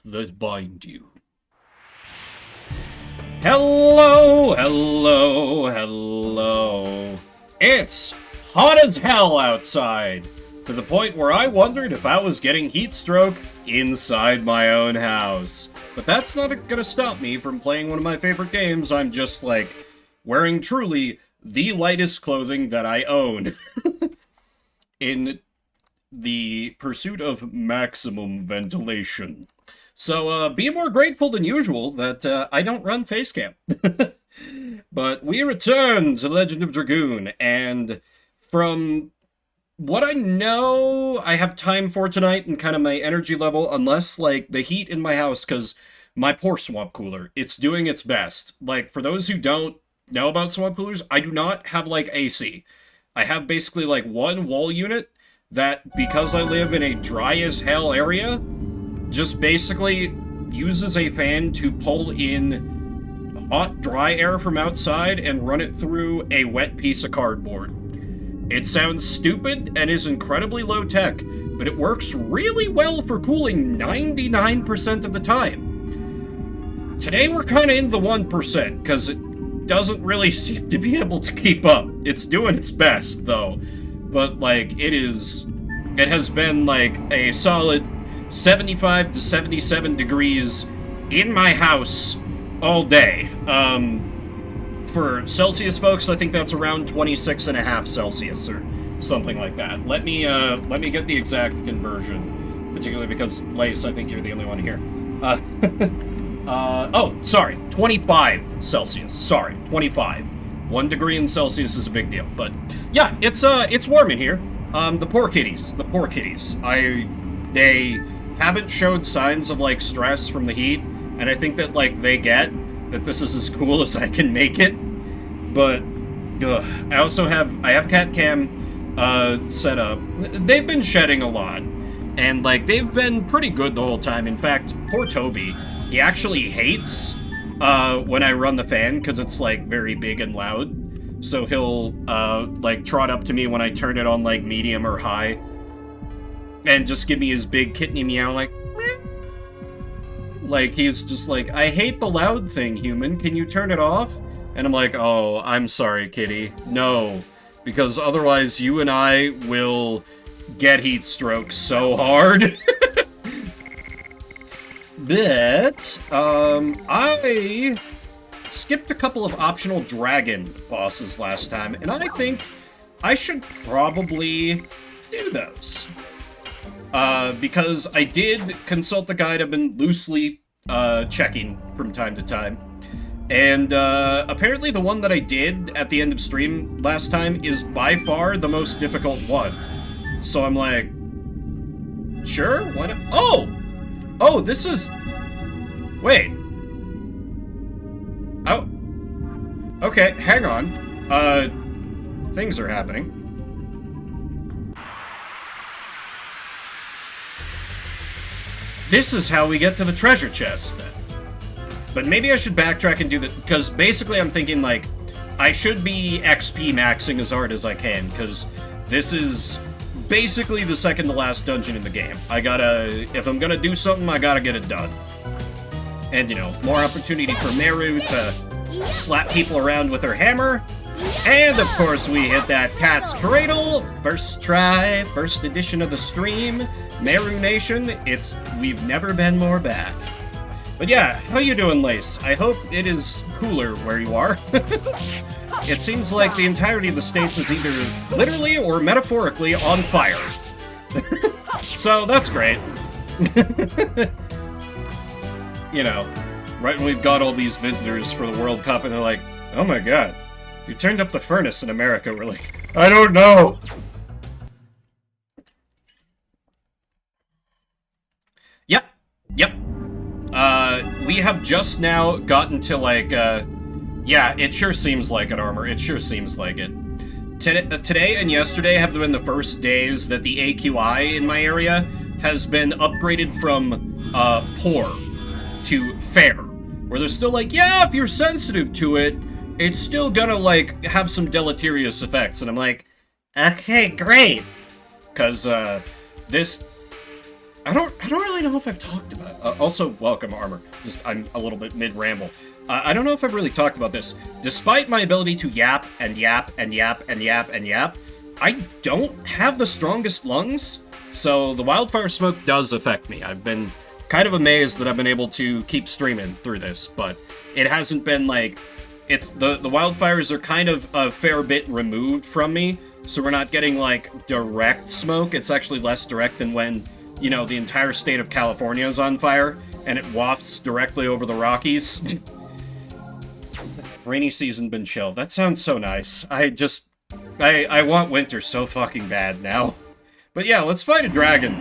that bind you. Hello, hello, hello. It's hot as hell outside, to the point where I wondered if I was getting heat stroke inside my own house. But that's not gonna stop me from playing one of my favorite games. I'm just, like, wearing truly the lightest clothing that I own. In the pursuit of maximum ventilation. So, be more grateful than usual that I don't run Facecam. But we return to Legend of Dragoon, and from what I know I have time for tonight and kind of my energy level, unless, like, the heat in my house, because my poor swamp cooler, it's doing its best. Like, for those who don't know about swamp coolers, I do not have, like, AC. I have basically, like, one wall unit that, because I live in a dry as hell area, just basically uses a fan to pull in hot, dry air from outside and run it through a wet piece of cardboard. It sounds stupid and is incredibly low tech, but it works really well for cooling 99% of the time. Today we're kind of in the 1%, because it doesn't really seem to be able to keep up. It's doing its best, though. But, like, it has been, like, a solid 75 to 77 degrees in my house all day. For Celsius folks, I think that's around 26.5 Celsius or something like that. Let me get the exact conversion, particularly because, Lace, I think you're the only one here. Oh, sorry, 25 Celsius. Sorry, 25. 1 degree in Celsius is a big deal, but yeah, it's warm in here. The poor kitties. They haven't showed signs of, like, stress from the heat, and I think that, like, they get that this is as cool as I can make it. But I have cat cam set up. They've been shedding a lot, and, like, they've been pretty good the whole time. In fact, poor Toby, he actually hates when I run the fan, because it's, like, very big and loud. So he'll, like, trot up to me when I turn it on, like, medium or high, and just give me his big kitten meow, like, meow. Like, he's just like, I hate the loud thing, human, can you turn it off? And I'm like, oh, I'm sorry, kitty. No, because otherwise you and I will get heat stroke so hard. But, I skipped a couple of optional dragon bosses last time, and I think I should probably do those. Because I did consult the guide I've been loosely checking from time to time. And apparently the one that I did at the end of stream last time is by far the most difficult one. So I'm like, sure, why not? Oh! Oh, this is... Wait. Oh. Okay, hang on. Things are happening. This is how we get to the treasure chest, then. But maybe I should backtrack and do that, because basically I'm thinking, like, I should be XP maxing as hard as I can, because this is basically the second to last dungeon in the game. If I'm gonna do something, I gotta get it done. And, you know, more opportunity for Meru to slap people around with her hammer. And, of course, we hit that cat's cradle. First try, first edition of the stream. Meru Nation, we've never been more back. But yeah, how you doing, Lace? I hope it is cooler where you are. It seems like the entirety of the States is either literally or metaphorically on fire. So, that's great. You know, right when we've got all these visitors for the World Cup and they're like, oh my god, you turned up the furnace in America. We're like, I don't know. Yep. We have just now gotten to, like, yeah, it sure seems like it, Armor. It sure seems like it. Today and yesterday have been the first days that the AQI in my area has been upgraded from, poor to fair. Where they're still like, yeah, if you're sensitive to it, it's still gonna, like, have some deleterious effects. And I'm like, okay, great. Because, I don't really know if I've talked about it. Also, welcome, Armor. Just, I'm a little bit mid-ramble. I don't know if I've really talked about this. Despite my ability to yap and yap and yap and yap and yap, I don't have the strongest lungs, so the wildfire smoke does affect me. I've been kind of amazed that I've been able to keep streaming through this, but it hasn't been like... It's the wildfires are kind of a fair bit removed from me, so we're not getting, like, direct smoke. It's actually less direct than when, you know, the entire state of California is on fire, and it wafts directly over the Rockies. Rainy season been chill. That sounds so nice. I want winter so fucking bad now. But yeah, let's fight a dragon.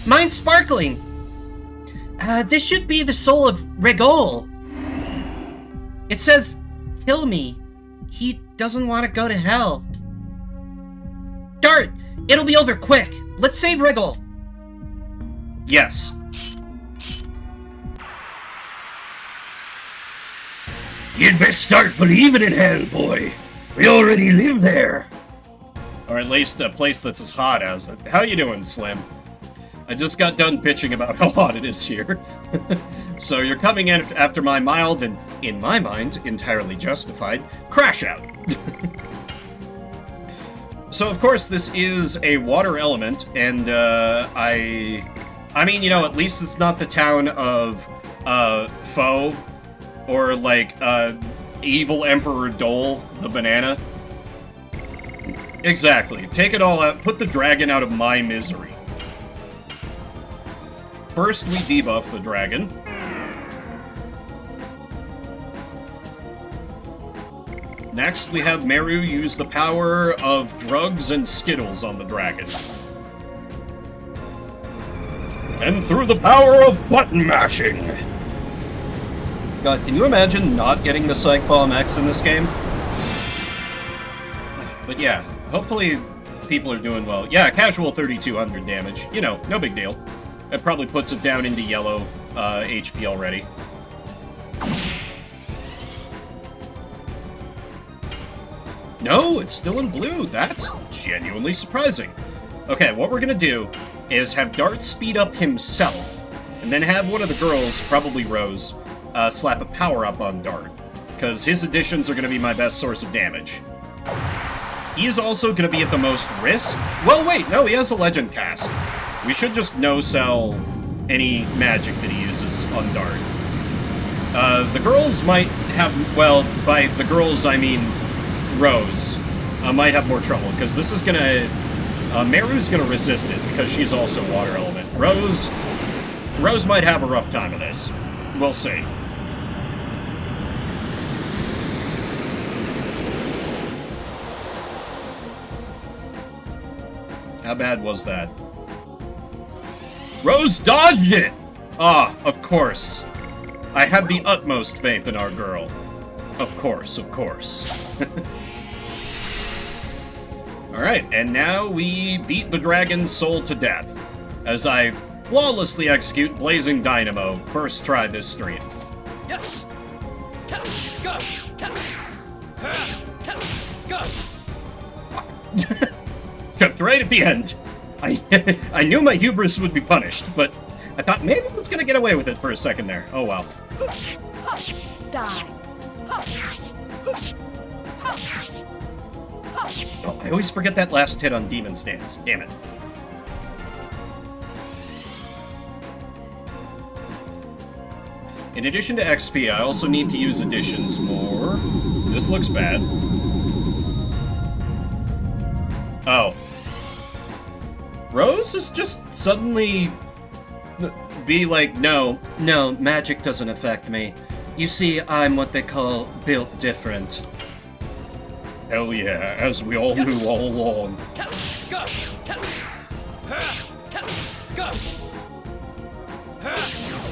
Mine's sparkling. This should be the soul of Regol. It says, kill me. He doesn't want to go to hell. Dart, it'll be over quick. Let's save Regol. Yes. You'd best start believing in hell, boy. We already live there. Or at least a place that's as hot as it. How you doing, Slim? I just got done bitching about how hot it is here. So you're coming in after my mild and, in my mind, entirely justified, crash out. So, of course, this is a water element, and, I mean, you know, at least it's not the town of, Foe, or, like, Evil Emperor Dole, the banana. Exactly. Take it all out, put the dragon out of my misery. First, we debuff the dragon. Next, we have Meru use the power of drugs and Skittles on the dragon. And through the power of button mashing! God, can you imagine not getting the Psych Bomb X in this game? But yeah, hopefully people are doing well. Yeah, casual 3200 damage. You know, no big deal. It probably puts it down into yellow HP already. No, it's still in blue. That's genuinely surprising. Okay, what we're gonna do is have Dart speed up himself, and then have one of the girls, probably Rose, slap a power-up on Dart, because his additions are gonna be my best source of damage. He's also gonna be at the most risk. Well, wait, no, he has a Legend Cast. We should just no-sell any magic that he uses on Dart. The girls might have, well, by the girls I mean Rose, might have more trouble, because this is gonna... Meru's gonna resist it, because she's also water element. Rose might have a rough time of this. We'll see. How bad was that? Rose dodged it! Ah, of course. I had the utmost faith in our girl. Of course, of course. Alright, and now we beat the dragon's soul to death, as I flawlessly execute Blazing Dynamo, first try this stream. Yes. Go. Go. Except right at the end. I knew my hubris would be punished, but I thought maybe I was gonna get away with it for a second there. Oh well. Die. Oh, I always forget that last hit on Demon's Dance. Damn it. In addition to XP, I also need to use additions more. This looks bad. Oh. Rose is just suddenly be like, no, magic doesn't affect me. You see, I'm what they call built different. Hell yeah, as we all knew all along. Go. Go.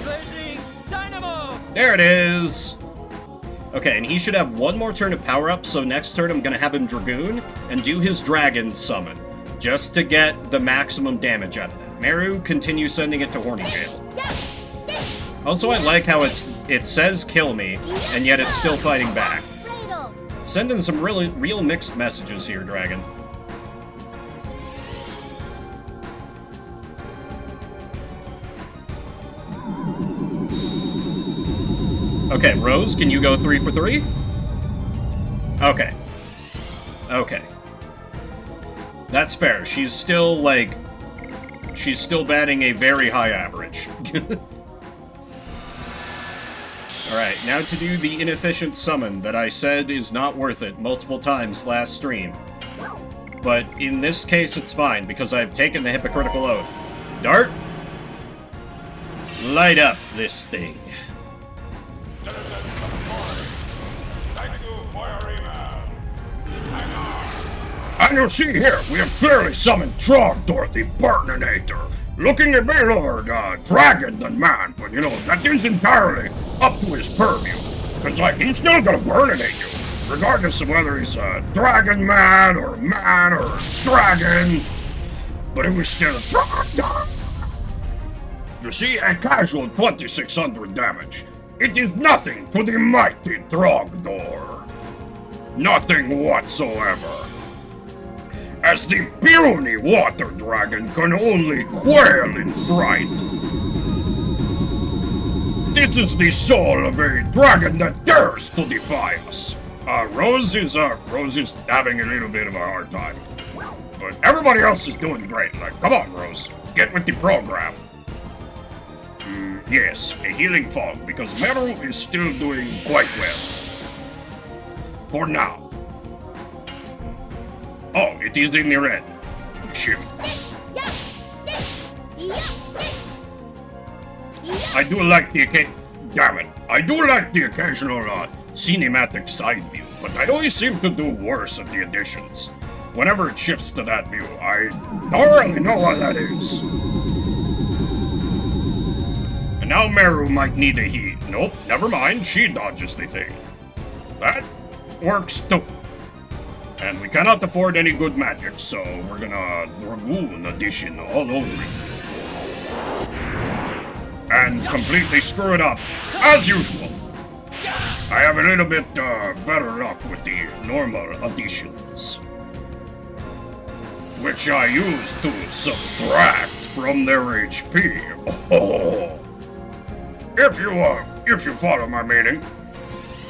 Blazing Dynamo. There it is! Okay, and he should have one more turn of power-up, so next turn I'm gonna have him Dragoon and do his Dragon Summon, just to get the maximum damage out of that. Meru, continue sending it to Horny Jail. Also, I like how it says kill me, and yet it's still fighting back. Sending some real mixed messages here, Dragon. Okay, Rose, can you go 3 for 3? Okay. Okay. That's fair. She's still, like... She's still batting a very high average. Alright, now to do the inefficient summon that I said is not worth it multiple times last stream. But in this case, it's fine, because I've taken the hypocritical oath. Dart? Light up this thing. And you'll see here, we have clearly summoned Trogdor the Burtonator, looking a bit more dragon than man, but you know, that is entirely up to his purview. Because, like, he's still gonna burninate you, regardless of whether he's a dragon man, or dragon. But it was still a Trogdor. You see, a casual 2600 damage. It is nothing to the mighty Trogdor. Nothing whatsoever. As the puny water dragon can only quail in fright. This is the soul of a dragon that dares to defy us. Rose is having a little bit of a hard time. But everybody else is doing great. Like, come on, Rose. Get with the program. Yes, a healing fog, because Meru is still doing quite well. For now. Oh, it is in the red. Shit. I do like the damn it. I do like the occasional cinematic side view, but I always seem to do worse at the additions. Whenever it shifts to that view, I don't really know what that is. And now Meru might need a heat. Nope, never mind, she dodges the thing. That works too. And we cannot afford any good magic, so we're gonna Dragoon addition all over it. And completely screw it up, as usual. I have a little bit better luck with the normal additions, which I use to subtract from their HP. Oh. If you follow my meaning.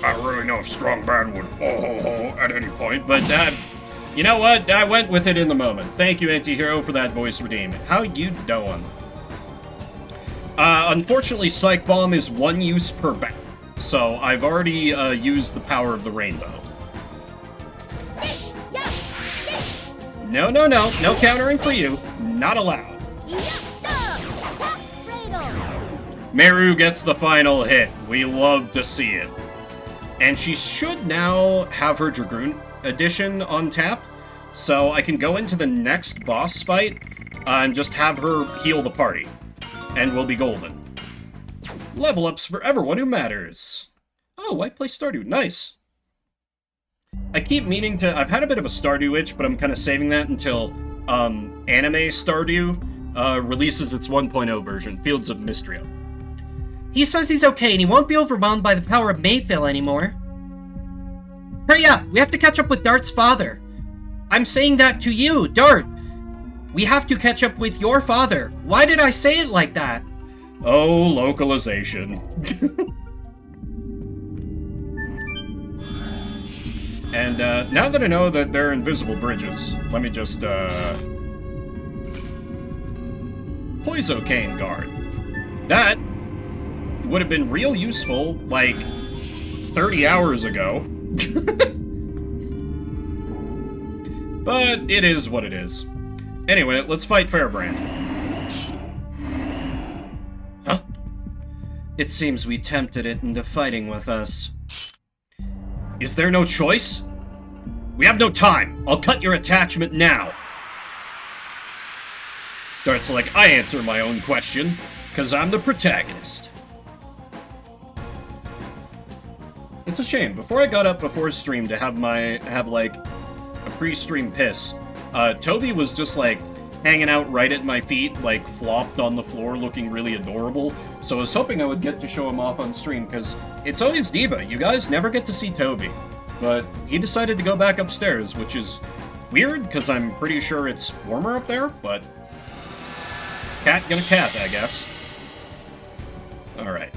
I don't really know if Strong Bad would at any point, but you know what? I went with it in the moment. Thank you, Antihero, for that voice redeem. How you doing? Unfortunately, Psych Bomb is 1 use per battle, so I've already used the power of the rainbow. No countering for you. Not allowed. Meru gets the final hit. We love to see it. And she should now have her Dragoon edition on tap, so I can go into the next boss fight and just have her heal the party, and we'll be golden. Level ups for everyone who matters. Oh, I play Stardew. Nice. I keep meaning to... I've had a bit of a Stardew itch, but I'm kind of saving that until anime Stardew releases its 1.0 version, Fields of Mystria. He says he's okay and he won't be overwhelmed by the power of Mayfill anymore. Hurry up! We have to catch up with Dart's father. I'm saying that to you, Dart. We have to catch up with your father. Why did I say it like that? Oh, localization. And now that I know that they're invisible bridges, let me just Poisocane Guard. That would have been real useful, like, 30 hours ago. But it is what it is. Anyway, let's fight Fairbrand. Huh? It seems we tempted it into fighting with us. Is there no choice? We have no time. I'll cut your attachment now. Dart's like, I answer my own question, because I'm the protagonist. It's a shame. Before I got up before stream to have like a pre-stream piss, Toby was just like hanging out right at my feet, like flopped on the floor looking really adorable. So I was hoping I would get to show him off on stream, because it's always Diva. You guys never get to see Toby. But he decided to go back upstairs, which is weird, because I'm pretty sure it's warmer up there, but cat gonna cat, I guess. Alright.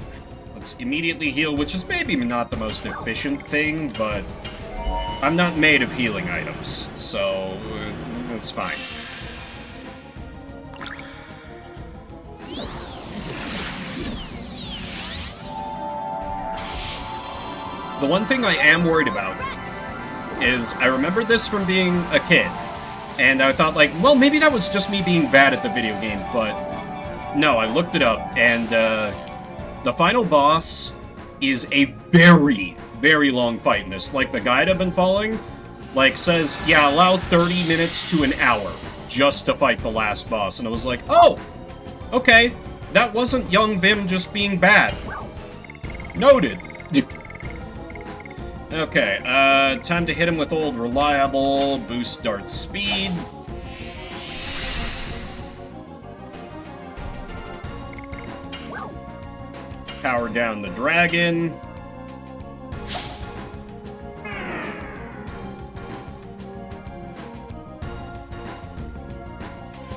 Let's immediately heal, which is maybe not the most efficient thing, but I'm not made of healing items, so it's fine. The one thing I am worried about is I remember this from being a kid, and I thought, like, well, maybe that was just me being bad at the video game, but no, I looked it up, and the final boss is a very, very long fight in this. Like, the guide I've been following, like, says, yeah, allow 30 minutes to an hour just to fight the last boss, and I was like, oh, okay, that wasn't young Vim just being bad. Noted. Okay, time to hit him with old reliable, boost Dart's speed. Power down the dragon.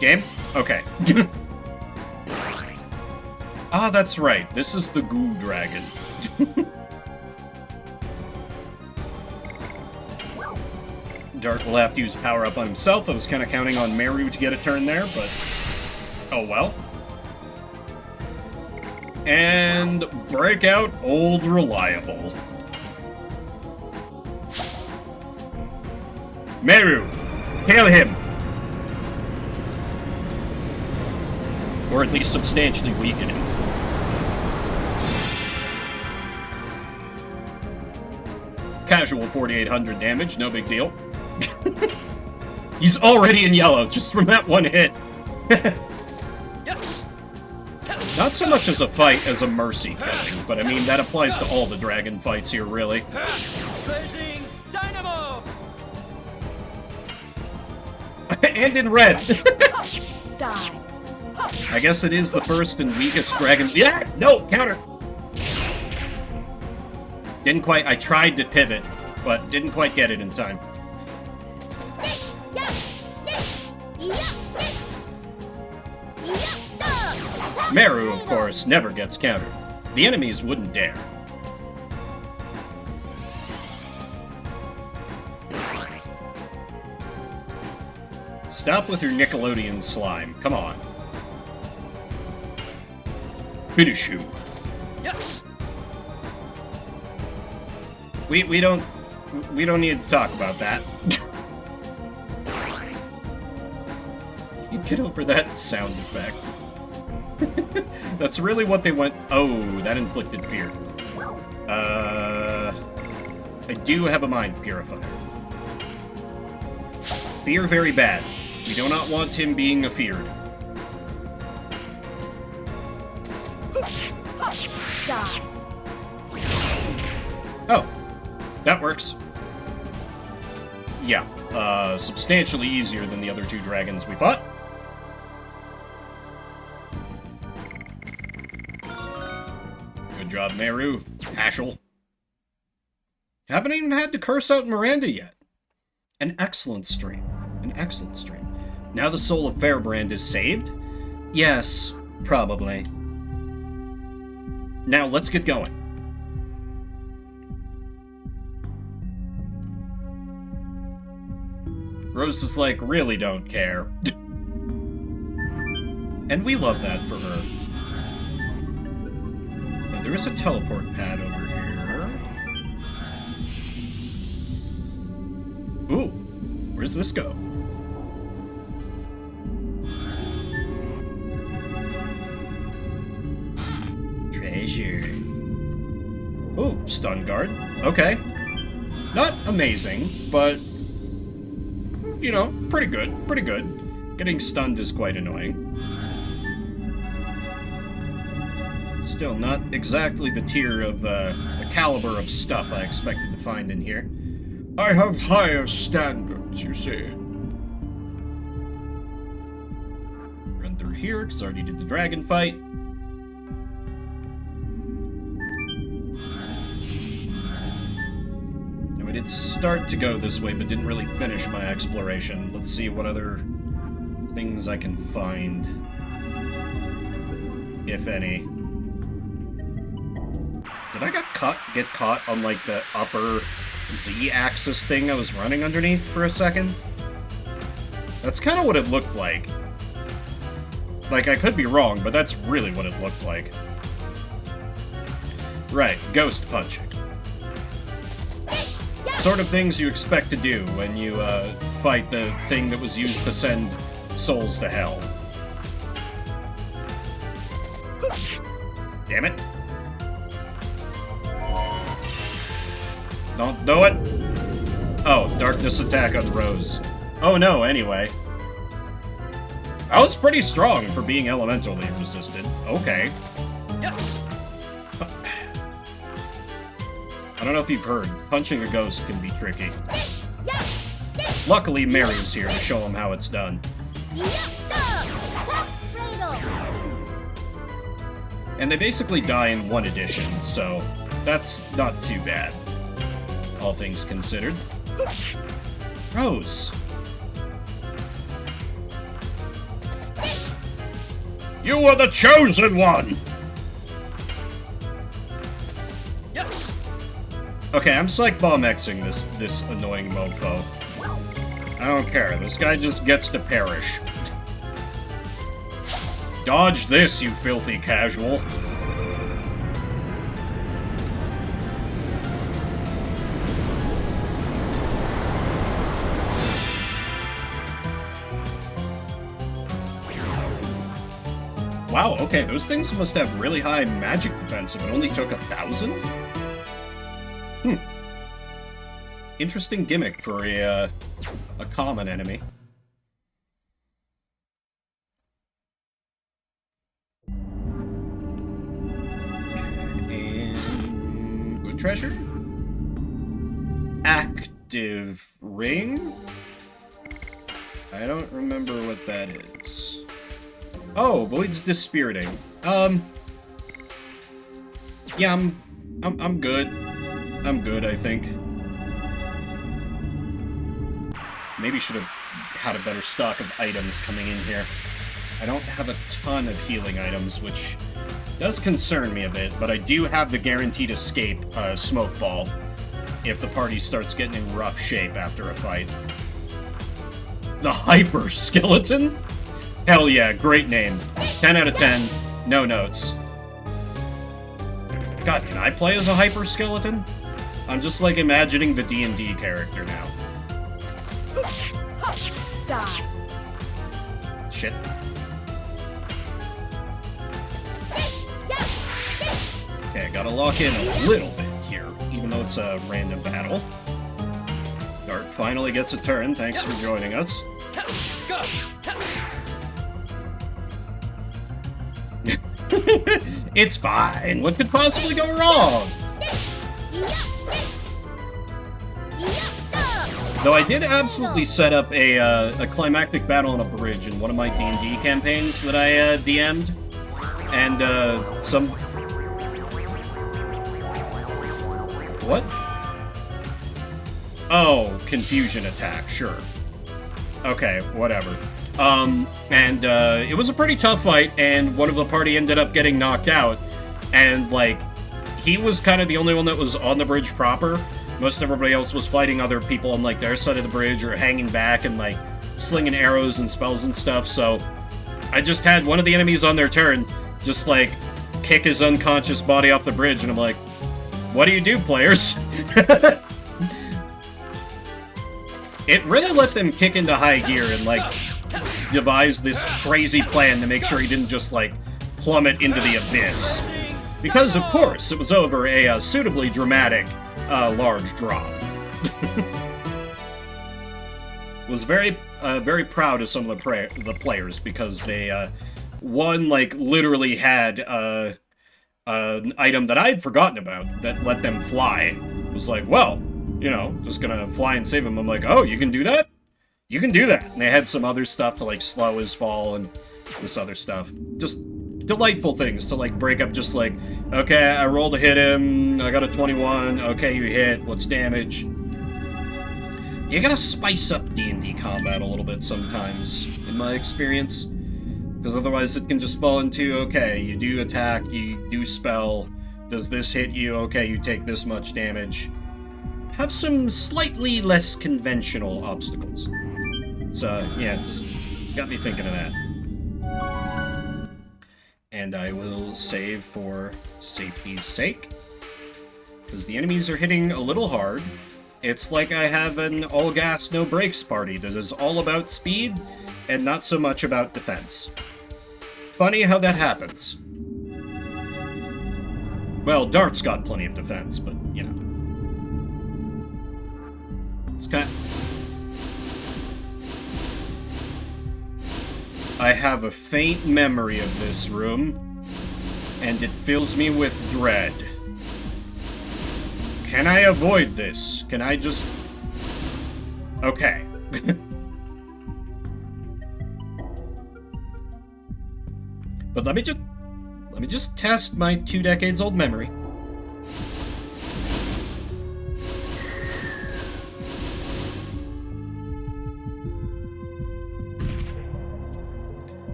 Game? Okay. Ah, that's right. This is the goo dragon. Dart will have to use power up on himself. I was kind of counting on Meru to get a turn there, but oh well. And break out old reliable. Meru, kill him. Or at least substantially weaken him. Casual 4,800 damage, no big deal. He's already in yellow just from that one hit. Not so much as a fight as a mercy killing, but I mean, that applies to all the dragon fights here, really. Blazing Dynamo! And in red. Hush. Die. Hush. I guess it is the first and weakest dragon. Yeah! No! Counter! Didn't quite. I tried to pivot, but didn't quite get it in time. Meru, of course, never gets countered. The enemies wouldn't dare. Stop with your Nickelodeon slime. Come on. Finish him. Yes! We don't need to talk about that. You get over that sound effect. That's really what they went. Oh, that inflicted fear. I do have a mind purifier. Fear very bad. We do not want him being afeared. Hush. Die. Oh, that works. Yeah, substantially easier than the other two dragons we fought. Good job, Meru. Hashel. Haven't even had to curse out Miranda yet. An excellent stream. An excellent stream. Now the soul of Fairbrand is saved? Yes, probably. Now let's get going. Rose is like, really don't care. And we love that for her. Now, there is a teleport pad over here. Ooh, where's this go? Treasure. Ooh, stun guard. Okay. Not amazing, but you know, pretty good, pretty good. Getting stunned is quite annoying. Still not exactly the tier of, the caliber of stuff I expected to find in here. I have higher standards, you see. Run through here, because I already did the dragon fight. I did start to go this way, but didn't really finish my exploration. Let's see what other things I can find, if any. Did I get caught on, like, the upper Z-axis thing I was running underneath for a second? That's kind of what it looked like. Like, I could be wrong, but that's really what it looked like. Right, ghost punching. Sort of things you expect to do when you, fight the thing that was used to send souls to hell. Damn it. Don't do it! Oh, darkness attack on Rose. Oh no, anyway. That was pretty strong for being elementally resisted. Okay. I don't know if you've heard, punching a ghost can be tricky. Luckily, Mary's here to show him how it's done. And they basically die in one edition, so that's not too bad, all things considered. Rose! You were the chosen one! Okay, I'm Psych Bomb Xing this annoying mofo. I don't care, this guy just gets to perish. Dodge this, you filthy casual. Wow, okay, those things must have really high magic defense if it only took 1,000? Interesting gimmick for a common enemy. And good treasure? Active ring? I don't remember what that is. Oh, Void's Dispiriting. Yeah, I'm good. I'm good, I think. Maybe should have had a better stock of items coming in here. I don't have a ton of healing items, which does concern me a bit, but I do have the guaranteed escape smoke ball if the party starts getting in rough shape after a fight. The Hyper Skeleton? Hell yeah, great name. 10 out of 10, no notes. God, can I play as a Hyper Skeleton? I'm just like imagining the D&D character now. Die. Shit. Okay, I gotta lock in a little bit here, even though it's a random battle. Dart finally gets a turn, thanks for joining us. It's fine, what could possibly go wrong? Though I did absolutely set up a climactic battle on a bridge in one of my D&D campaigns that I DM'd. And, some... What? Oh, confusion attack, sure. Okay, whatever. It was a pretty tough fight, and one of the party ended up getting knocked out. And, like, he was kind of the only one that was on the bridge proper. Most everybody else was fighting other people on, like, their side of the bridge or hanging back and, like, slinging arrows and spells and stuff, so I just had one of the enemies on their turn just, like, kick his unconscious body off the bridge, and I'm like, what do you do, players? It really let them kick into high gear and, like, devise this crazy plan to make sure he didn't just, like, plummet into the abyss. Because, of course, it was over a suitably dramatic large drop. Was very proud of some of the players because they, one, like, literally had an item that I had forgotten about that let them fly. It was like, well, you know, just gonna fly and save him. I'm like, oh, you can do that? You can do that. And they had some other stuff to, like, slow his fall and this other stuff. Just delightful things to, like, break up, just like, okay, I rolled to hit him, I got a 21, okay, you hit, what's damage? You gotta spice up D&D combat a little bit sometimes, in my experience. Because otherwise it can just fall into, okay, you do attack, you do spell, Does this hit you? Okay, you take this much damage. Have some slightly less conventional obstacles. So, yeah, just got me thinking of that. And I will save for safety's sake. Because the enemies are hitting a little hard. It's like I have an all-gas, no-brakes party that is all about speed and not so much about defense. Funny how that happens. Well, Dart's got plenty of defense, but, you know. It's kind of... I have a faint memory of this room, and it fills me with dread. Can I avoid this? Can I just... Okay. But let me just test my 2 decades old memory.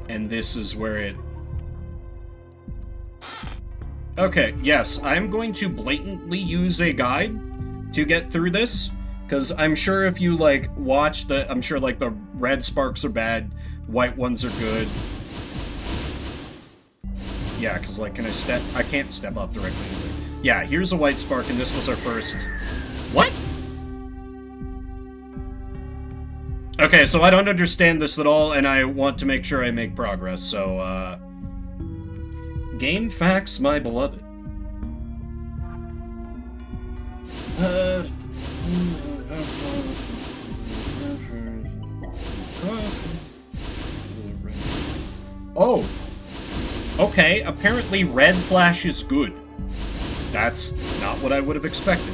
And this is where it... Okay, yes, I'm going to blatantly use a guide to get through this, because I'm sure if you, like, watch the... I'm sure, like, the red sparks are bad, white ones are good. Yeah, because, like, can I step... I can't step off directly. Yeah, here's a white spark, and this was our first... What? Okay, so I don't understand this at all, and I want to make sure I make progress, so, Game facts, my beloved. Oh! Okay, apparently red flash is good. That's not what I would have expected.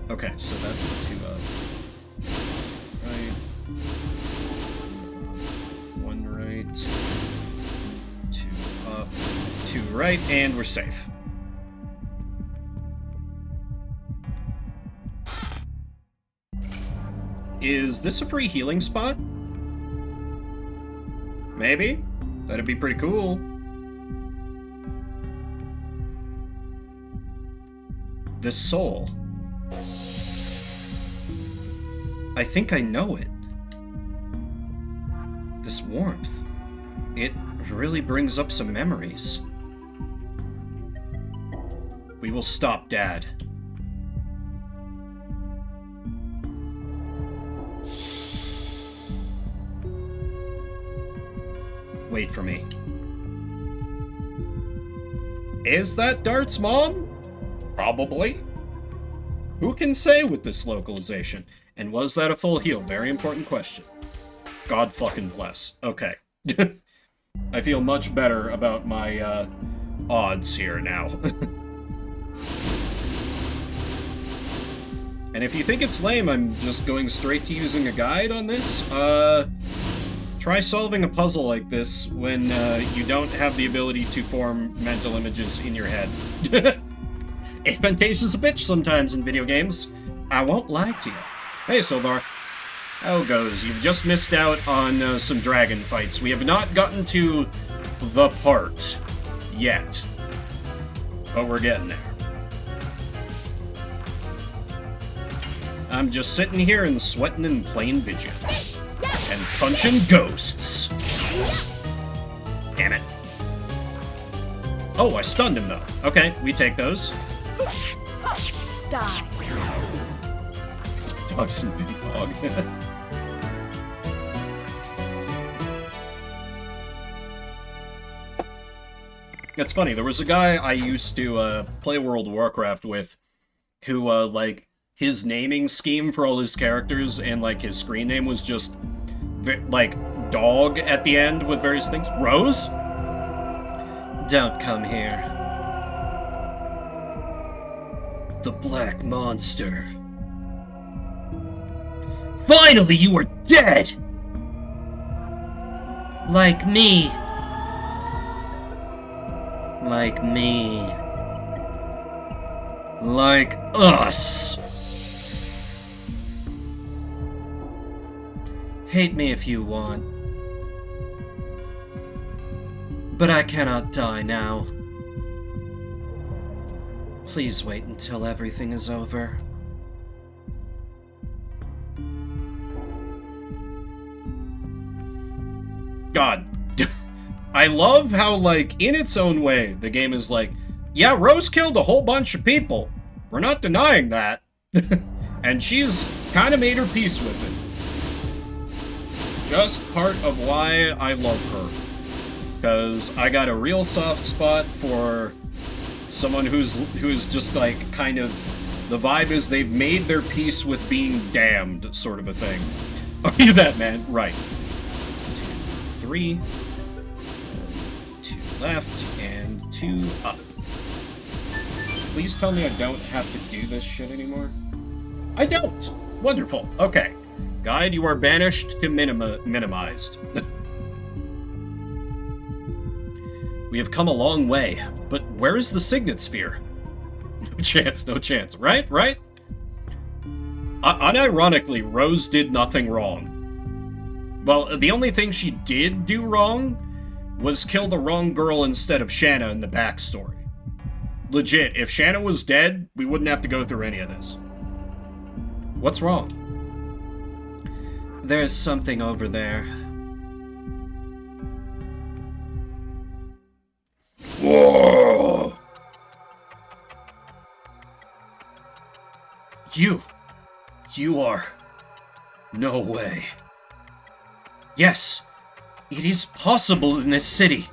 Okay, so that's the 2 up. Right. 1 right. 2 up. 2 right, and we're safe. Is this a free healing spot? Maybe? That'd be pretty cool. The soul. I think I know it. This warmth. It really brings up some memories. We will stop, Dad. Wait for me. Is that Dart's mom? Probably. Who can say with this localization? And was that a full heal? Very important question. God fucking bless. Okay. I feel much better about my odds here now. And if you think it's lame, I'm just going straight to using a guide on this. Try solving a puzzle like this when you don't have the ability to form mental images in your head. Expectation's a bitch sometimes in video games. I won't lie to you. Hey, Silvar. How goes? You've just missed out on some dragon fights. We have not gotten to the part yet. But we're getting there. I'm just sitting here and sweating in plain vision. And punching ghosts. Damn it. Oh, I stunned him, though. Okay, we take those. Die. Dogs and big dog. It's funny, there was a guy I used to play World of Warcraft with who, like, his naming scheme for all his characters and, like, his screen name was just, like, dog at the end with various things. Rose? Don't come here. The Black Monster. Finally, you are dead! Like me. Like me. Like us. Hate me if you want. But I cannot die now. Please wait until everything is over. God. I love how, like, in its own way, the game is like, yeah, Rose killed a whole bunch of people. We're not denying that. And she's kind of made her peace with it. Just part of why I love her. Because I got a real soft spot for someone who's just, like, kind of... The vibe is they've made their peace with being damned, sort of a thing. Are you that man? Right. 2, 3... 2 left, and 2 up. Please tell me I don't have to do this shit anymore. I don't! Wonderful. Okay. Guide, you are banished to minimized. We have come a long way, but where is the Signet Sphere? No chance, no chance. Right? Unironically, Rose did nothing wrong. Well, the only thing she did do wrong was kill the wrong girl instead of Shanna in the backstory. Legit, if Shanna was dead, we wouldn't have to go through any of this. What's wrong? There's something over there. Whoa! You are... No way. Yes, it is possible in this city.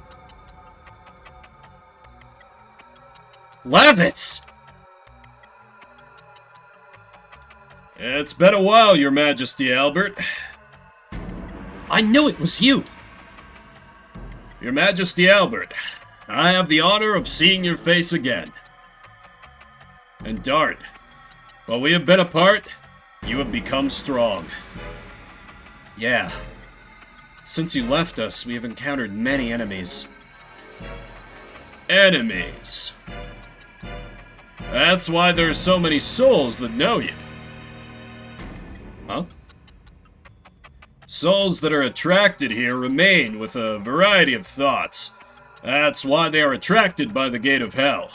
Lavitz! It's been a while, Your Majesty, Albert. I knew it was you. Your Majesty, Albert, I have the honor of seeing your face again. And Dart, while we have been apart, you have become strong. Yeah. Since you left us, we have encountered many enemies. Enemies. That's why there are so many souls that know you. Huh? Souls that are attracted here remain with a variety of thoughts. That's why they are attracted by the gate of hell.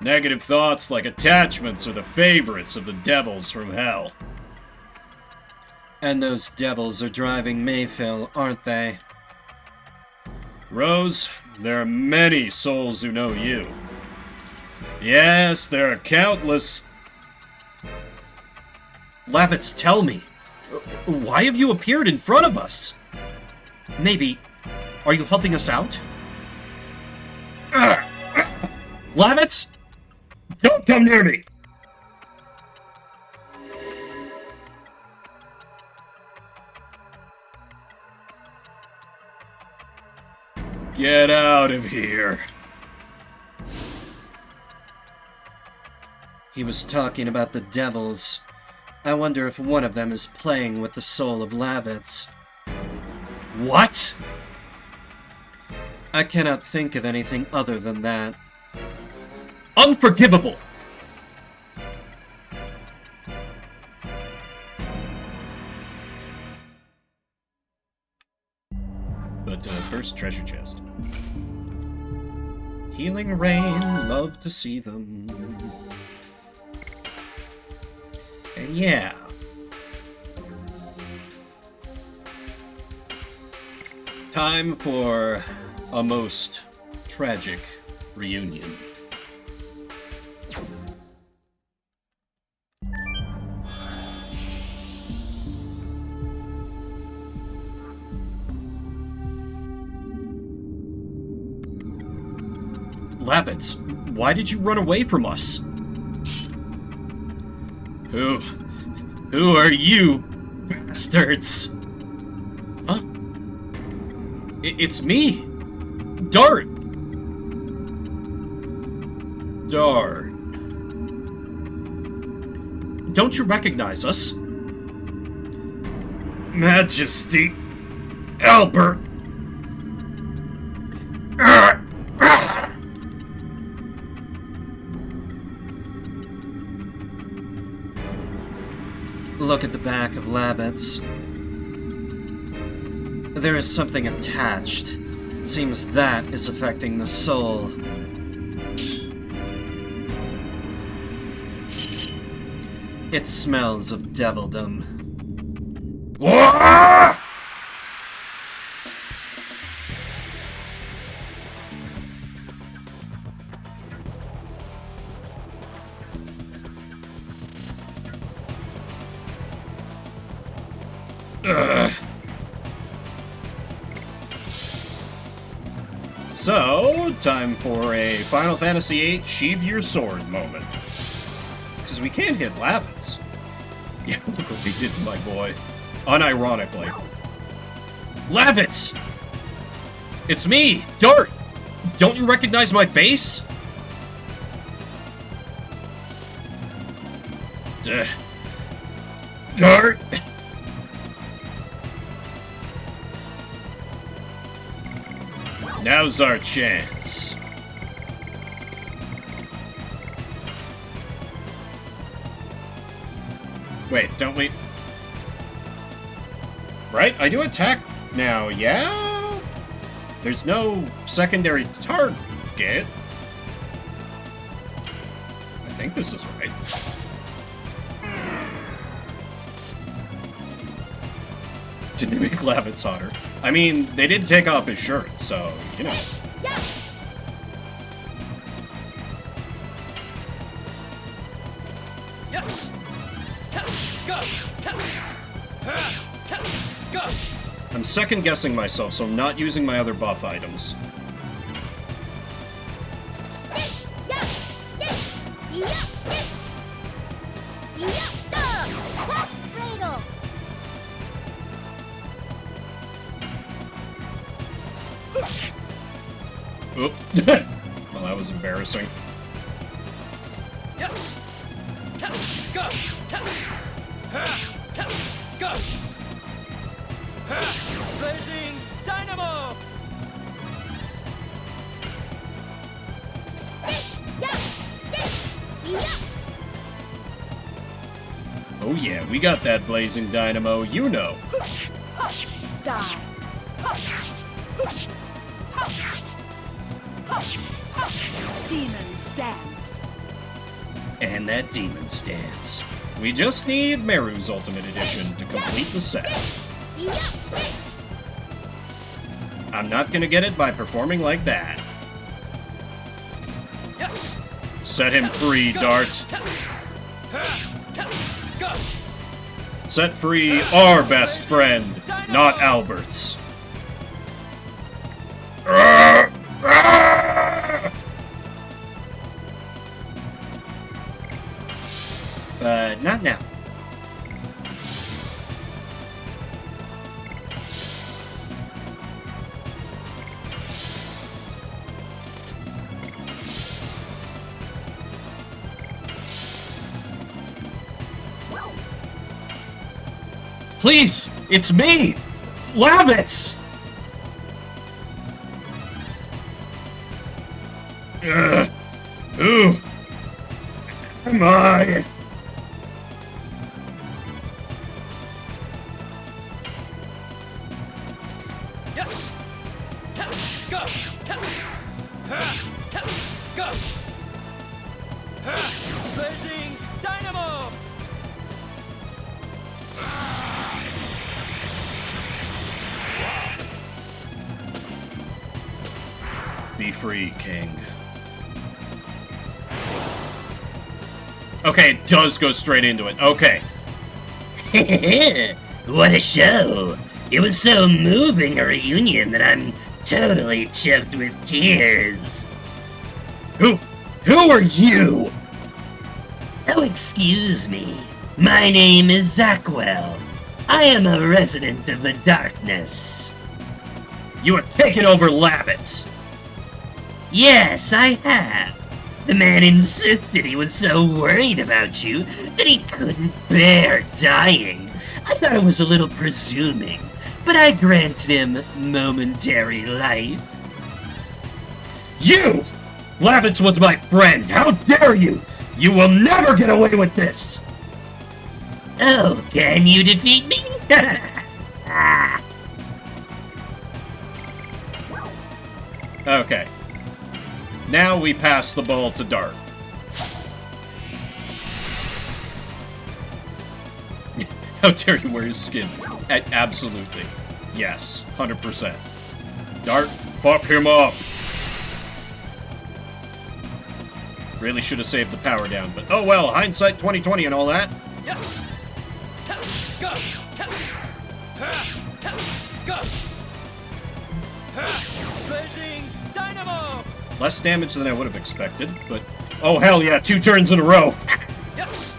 Negative thoughts like attachments are the favorites of the devils from hell. And those devils are driving Mayfield, aren't they? Rose, there are many souls who know you. Yes, there are countless... Lavitz, tell me. Why have you appeared in front of us? Maybe... Are you helping us out? Lavitz? Don't come near me! Get out of here. He was talking about the devils. I wonder if one of them is playing with the soul of Lavitz. What? I cannot think of anything other than that. Unforgivable! But first, treasure chest. Healing rain, love to see them. And yeah. Time for a most tragic reunion. Lavitz, why did you run away from us? Who are you, bastards? Huh? It's me! Dart! Dart. Don't you recognize us? Majesty, Albert. Look at the back of Lavitz. There is something attached. Seems that is affecting the soul. It smells of devildom. Wah! So, time for a Final Fantasy VIII Sheathe Your Sword moment. Because we can't hit Lavitz. Yeah, look what we did to my boy. Unironically. Lavitz! It's me, Dart! Don't you recognize my face? Dart! Now's our chance. Wait, don't we... Right? I do attack now, yeah? There's no secondary target. I think this is right. Did they make Lavitz hotter? I mean, they did take off his shirt, so, you know. Yes. Go. Go. I'm second-guessing myself, so I'm not using my other buff items. Oop. Well, that was embarrassing. Yes. Go. Go. Blazing Dynamo. Oh yeah, we got that Blazing Dynamo, you know. Die. Demon's dance. And that Demon Stance. We just need Meru's Ultimate Edition to complete the set. I'm not gonna get it by performing like that. Yes. Set him free, Dart. Go. Set free our best friend, not Albert's. Not now. Please, it's me, Lavitz. Who am I? Yes. Go. Go. Blazing Dynamo. Be free, King. Okay, it does go straight into it. Okay. What a show! It was so moving a reunion that I'm totally choked with tears. Who are you? Oh, excuse me. My name is Zackwell. I am a resident of the darkness. You have taken over Lavitz. Yes, I have. The man insisted he was so worried about you that he couldn't bear dying. I thought it was a little presuming, but I granted him momentary life. You! Lavitz was my friend! How dare you! You will never get away with this! Oh, can you defeat me? Okay. Now we pass the ball to Dart. How dare you wear his skin? Absolutely. Yes. 100%. Dart, fuck him up. Really should have saved the power down, but oh well, hindsight 2020 and all that. Yes. Go. Go. Blazing Dynamo. Less damage than I would have expected, but oh hell yeah, 2 turns in a row. Yes.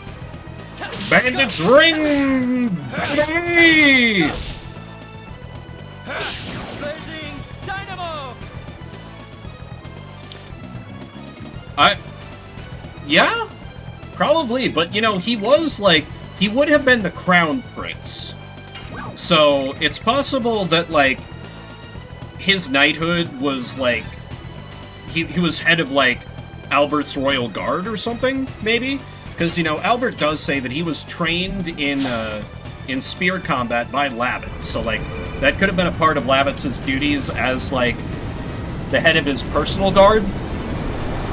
Bandits ring! Baby! Blazing Dynamo. Yeah? Probably, but you know, he was like, he would have been the crown prince. So, it's possible that, like, his knighthood was, like, he was head of, like, Albert's royal guard or something, maybe? Because, you know, Albert does say that he was trained in spear combat by Lavitz, so, like, that could have been a part of Lavitz's duties as, like, the head of his personal guard.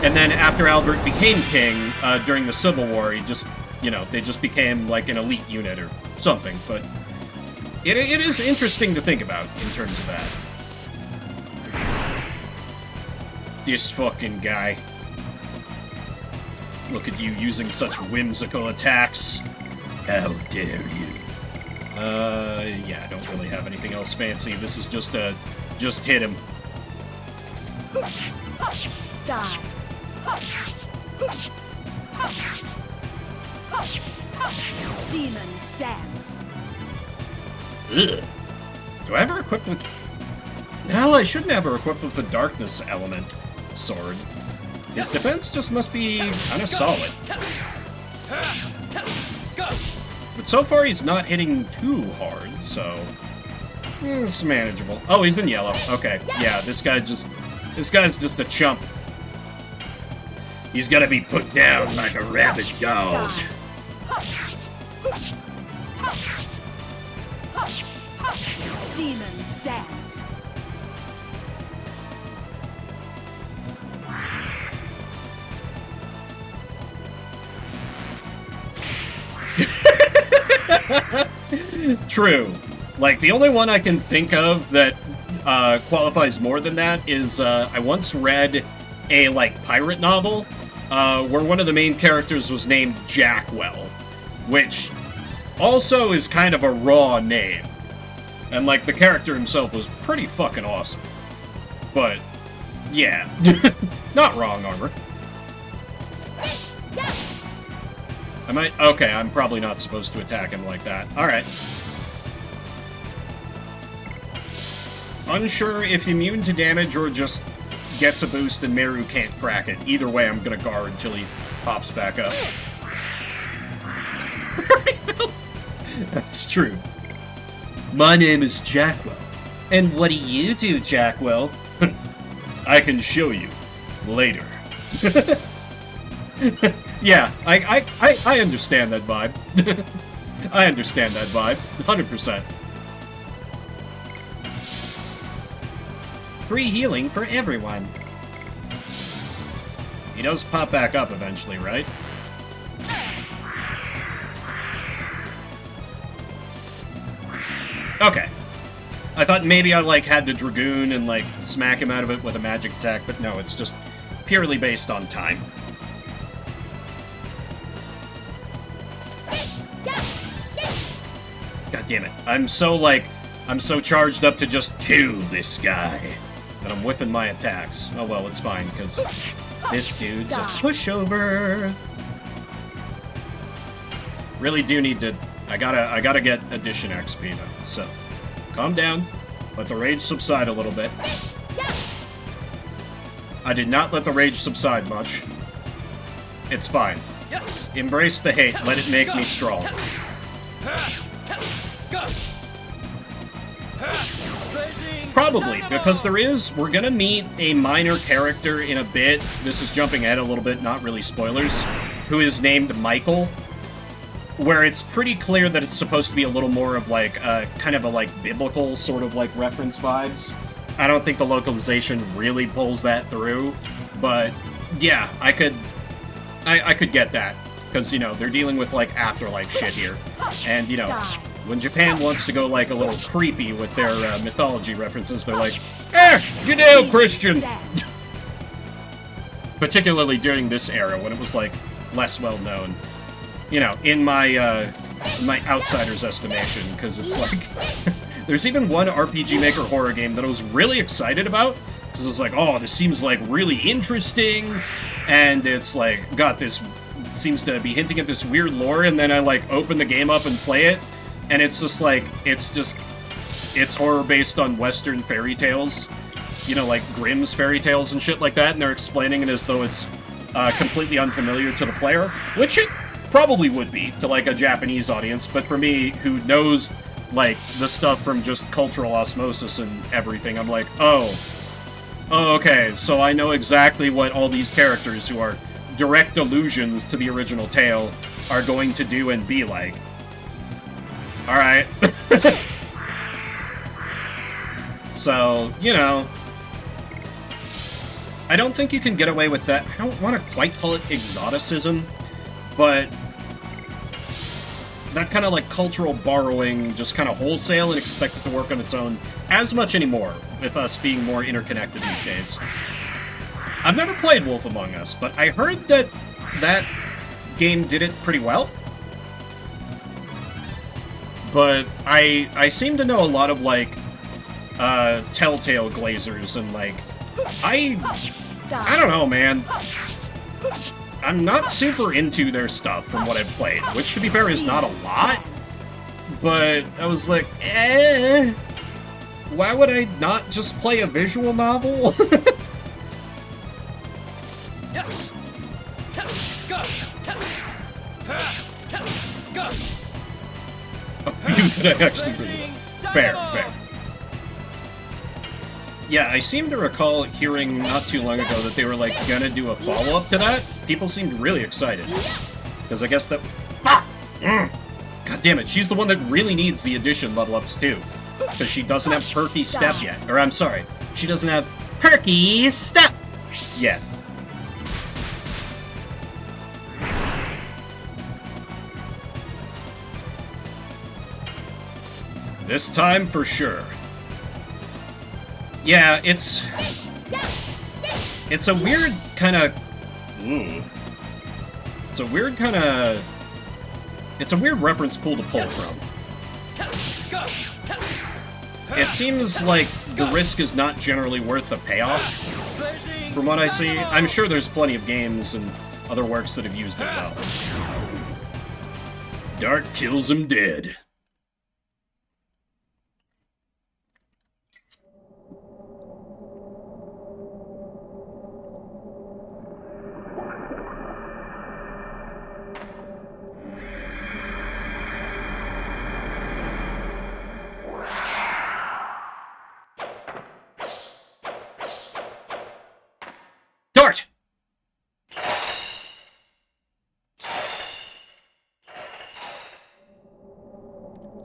And then after Albert became king, during the Civil War, he just, you know, they just became, like, an elite unit or something, but it is interesting to think about in terms of that. This fucking guy. Look at you using such whimsical attacks. How dare you? Yeah, I don't really have anything else fancy. This is just hit him. Die. Demons dance. Ugh. Do I have her equipped with... No, I shouldn't have her equipped with the darkness element sword. His defense just must be kind of solid. But so far he's not hitting too hard, so... it's manageable. Oh, he's in yellow. Okay, yeah, this guy's just a chump. He's gotta be put down like a rabid dog. Demons dance. True. Like, the only one I can think of that qualifies more than that is, I once read a, like, pirate novel where one of the main characters was named Jackwell, which also is kind of a raw name. And, like, the character himself was pretty fucking awesome. But, yeah. Not wrong, Armor. Okay, I'm probably not supposed to attack him like that. Alright. Unsure if immune to damage or just gets a boost and Meru can't crack it. Either way, I'm gonna guard till he pops back up. That's true. My name is Jackwell. And what do you do, Jackwell? I can show you later. Yeah, I understand that vibe. I understand that vibe. 100%. Free healing for everyone. He does pop back up eventually, right? Okay. I thought maybe I, like, had to Dragoon and, like, smack him out of it with a magic attack, but no, it's just purely based on time. God damn it. I'm so charged up to just kill this guy. And I'm whipping my attacks. Oh well, it's fine, because this dude's a pushover. Really do need to... I gotta get Addition XP though, so... Calm down. Let the rage subside a little bit. I did not let the rage subside much. It's fine. Embrace the hate, let it make me strong. Probably, because we're gonna meet a minor character in a bit. This is jumping ahead a little bit, not really spoilers, who is named Michael, where it's pretty clear that it's supposed to be a little more of like, kind of a like biblical sort of like reference vibes. I don't think the localization really pulls that through, but yeah, I could get that, because, you know, they're dealing with, like, afterlife shit here, and, you know, when Japan wants to go, like, a little creepy with their mythology references, they're like, Judeo-Christian! Particularly during this era, when it was, like, less well-known. You know, in my outsider's estimation, because it's like... There's even one RPG Maker horror game that I was really excited about, because it's like, oh, this seems, like, really interesting, and it's, like, got this... seems to be hinting at this weird lore, and then I, like, open the game up and play it, and it's just, like, it's horror based on Western fairy tales. You know, like Grimm's fairy tales and shit like that, and they're explaining it as though it's completely unfamiliar to the player, which it probably would be to, like, a Japanese audience, but for me, who knows, like, the stuff from just cultural osmosis and everything, I'm like, oh, okay, so I know exactly what all these characters who are direct allusions to the original tale are going to do and be like. Alright. So, you know, I don't think you can get away with that. I don't want to quite call it exoticism, but that kind of, like, cultural borrowing, just kind of wholesale and expect it to work on its own as much anymore, with us being more interconnected these days. I've never played Wolf Among Us, but I heard that that game did it pretty well. But I seem to know a lot of, like, Telltale glazers, and, like, I don't know, man. I'm not super into their stuff from what I've played, which, to be fair, is not a lot. But I was like, why would I not just play a visual novel? Yes. Go. Go. A few that I actually really like. Fair. Yeah, I seem to recall hearing not too long ago that they were, like, gonna do a follow-up to that. People seemed really excited. Because I guess that... Fuck! God damn it, she's the one that really needs the addition level-ups, too. Because she doesn't have Perky Step yet. Or, I'm sorry, she doesn't have Perky Step yet. This time for sure. Yeah, it's a weird kind of... It's a weird kind of... It's a weird reference pool to pull from. It seems like the risk is not generally worth the payoff, from what I see. I'm sure there's plenty of games and other works that have used it well. Dart kills him dead. Dart!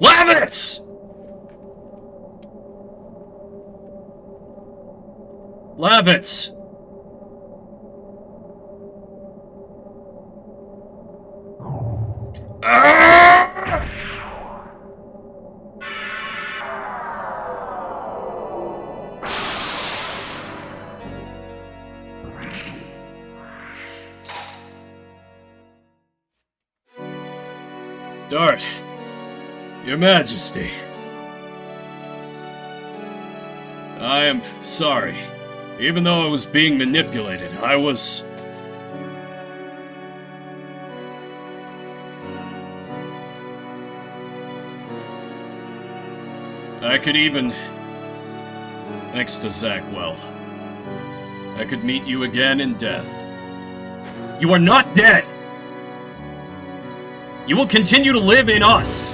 Lavitz! Lavitz! Dart, Your Majesty, I am sorry. Even though I was being manipulated, I could even, thanks to Zackwell, I could meet you again in death. You are not dead! You will continue to live in us!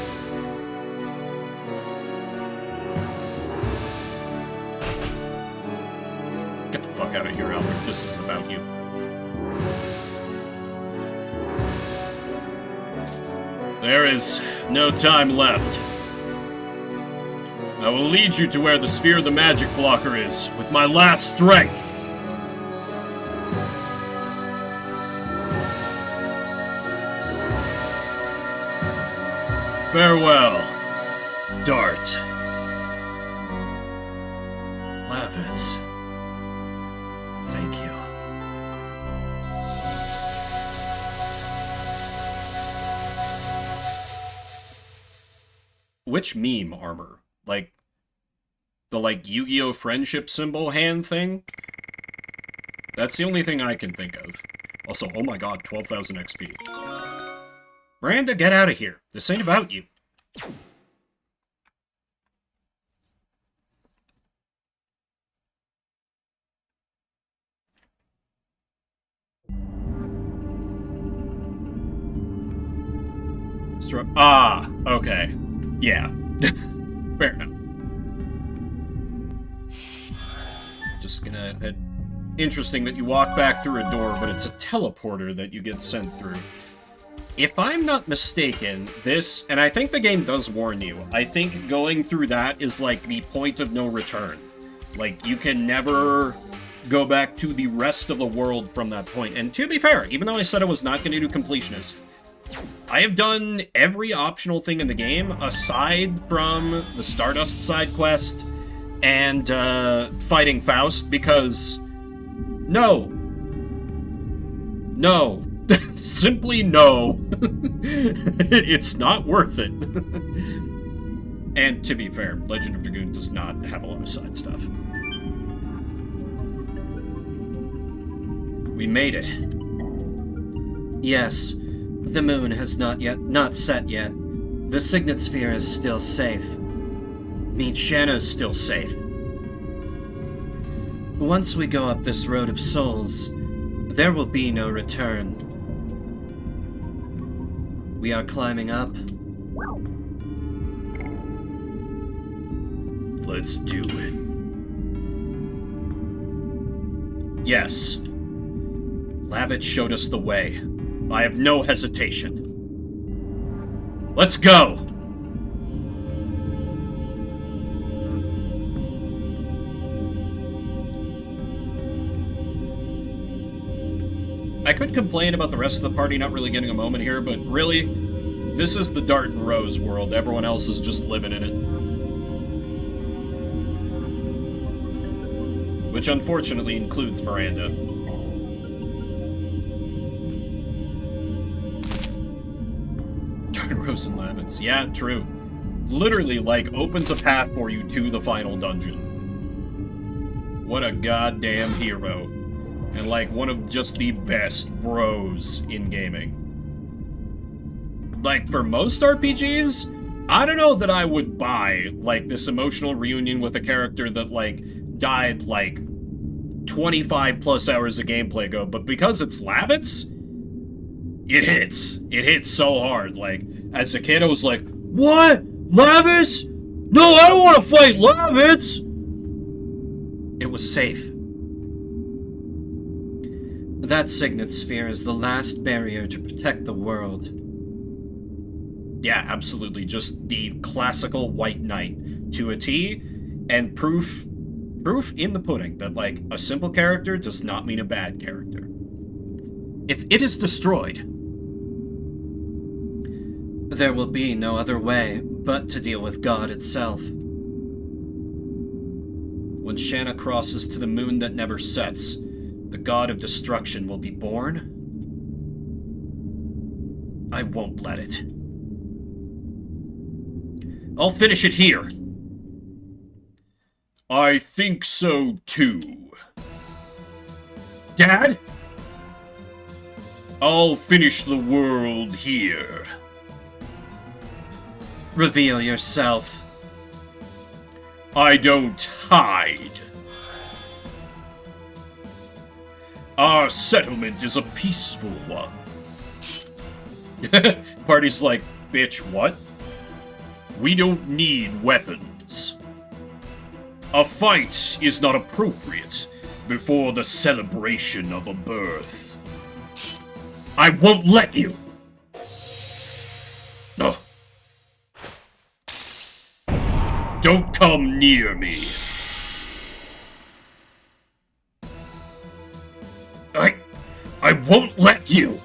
Get the fuck out of here, Albert. This isn't about you. There is no time left. I will lead you to where the sphere of the magic blocker is, with my last strength. Farewell, Dart. Lavitz. Thank you. Which meme armor? Like, the, Yu-Gi-Oh! Friendship symbol hand thing? That's the only thing I can think of. Also, oh my god, 12,000 XP. Miranda, get out of here. This ain't about you. Ah, okay. Yeah. Fair enough. Just gonna head... Interesting that you walk back through a door, but it's a teleporter that you get sent through. If I'm not mistaken, this... And I think the game does warn you. I think going through that is, like, the point of no return. Like, you can never go back to the rest of the world from that point. And to be fair, even though I said I was not going to do Completionist, I have done every optional thing in the game, aside from the Stardust side quest and fighting Faust, because no. No. Simply no. It's not worth it. And to be fair, Legend of Dragoon does not have a lot of side stuff. We made it. Yes. The moon has not set yet. The Signet Sphere is still safe. Means Shanna's still safe. Once we go up this road of souls, there will be no return. We are climbing up. Let's do it. Yes. Lavitz showed us the way. I have no hesitation. Let's go! I could complain about the rest of the party not really getting a moment here, but really, this is the Dart and Rose world. Everyone else is just living in it. Which unfortunately includes Miranda. Rose and Lavitz. Yeah, true. Literally, like, opens a path for you to the final dungeon. What a goddamn hero. And, like, one of just the best bros in gaming. Like, for most RPGs, I don't know that I would buy, like, this emotional reunion with a character that, like, died, like, 25 plus hours of gameplay ago, but because it's Lavitz, it hits. It hits so hard. Like, as a kid, I was like, what? Lavitz? No, I don't want to fight Lavitz! It was safe. That Signet Sphere is the last barrier to protect the world. Yeah, absolutely. Just the classical White Knight to a T, and proof in the pudding that, like, a simple character does not mean a bad character. If it is destroyed, there will be no other way but to deal with God itself. When Shanna crosses to the moon that never sets, the god of destruction will be born. I won't let it. I'll finish it here. I think so too. Dad? I'll finish the world here. Reveal yourself. I don't hide. Our settlement is a peaceful one. Party's like, bitch, what? We don't need weapons. A fight is not appropriate before the celebration of a birth. I won't let you! No. Don't come near me. I won't let you.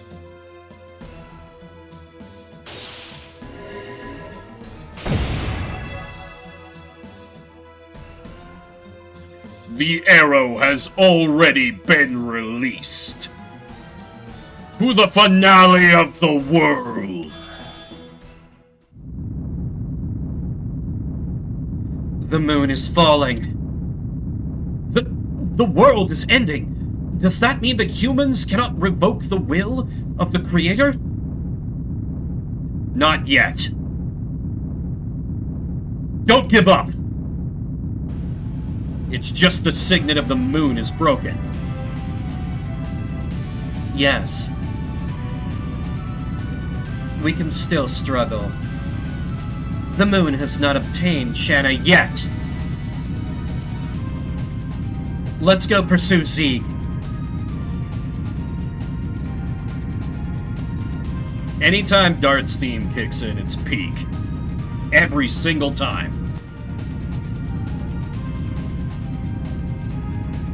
The arrow has already been released. To the finale of the world. The moon is falling. The world is ending. Does that mean that humans cannot revoke the will of the Creator? Not yet. Don't give up. It's just the signet of the moon is broken. Yes. We can still struggle. The moon has not obtained Shanna yet. Let's go pursue Zeke. Anytime Dart's theme kicks in, it's peak. Every single time.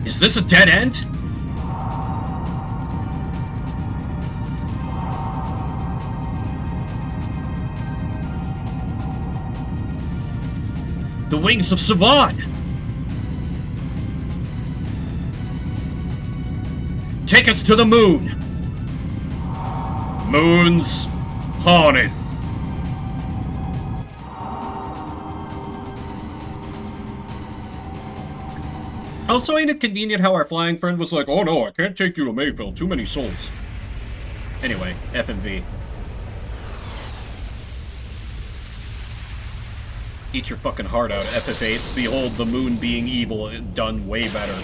Is this a dead end? The wings of Savan! Take us to the moon! Moon's haunted. Also, ain't it convenient how our flying friend was like, oh no, I can't take you to Mayville, too many souls. Anyway, F and V. Eat your fucking heart out, FF8. Behold the moon being evil, done way better.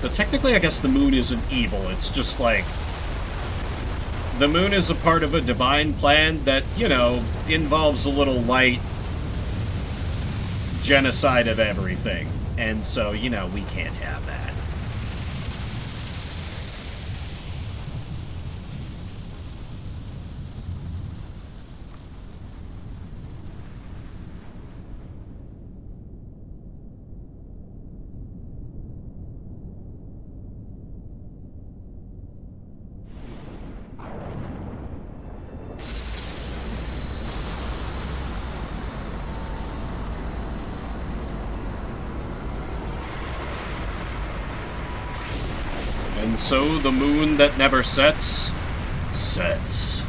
So technically, I guess the moon isn't evil. It's just like... the moon is a part of a divine plan that, you know, involves a little light genocide of everything. And so, you know, we can't have that. And so the moon that never sets, sets.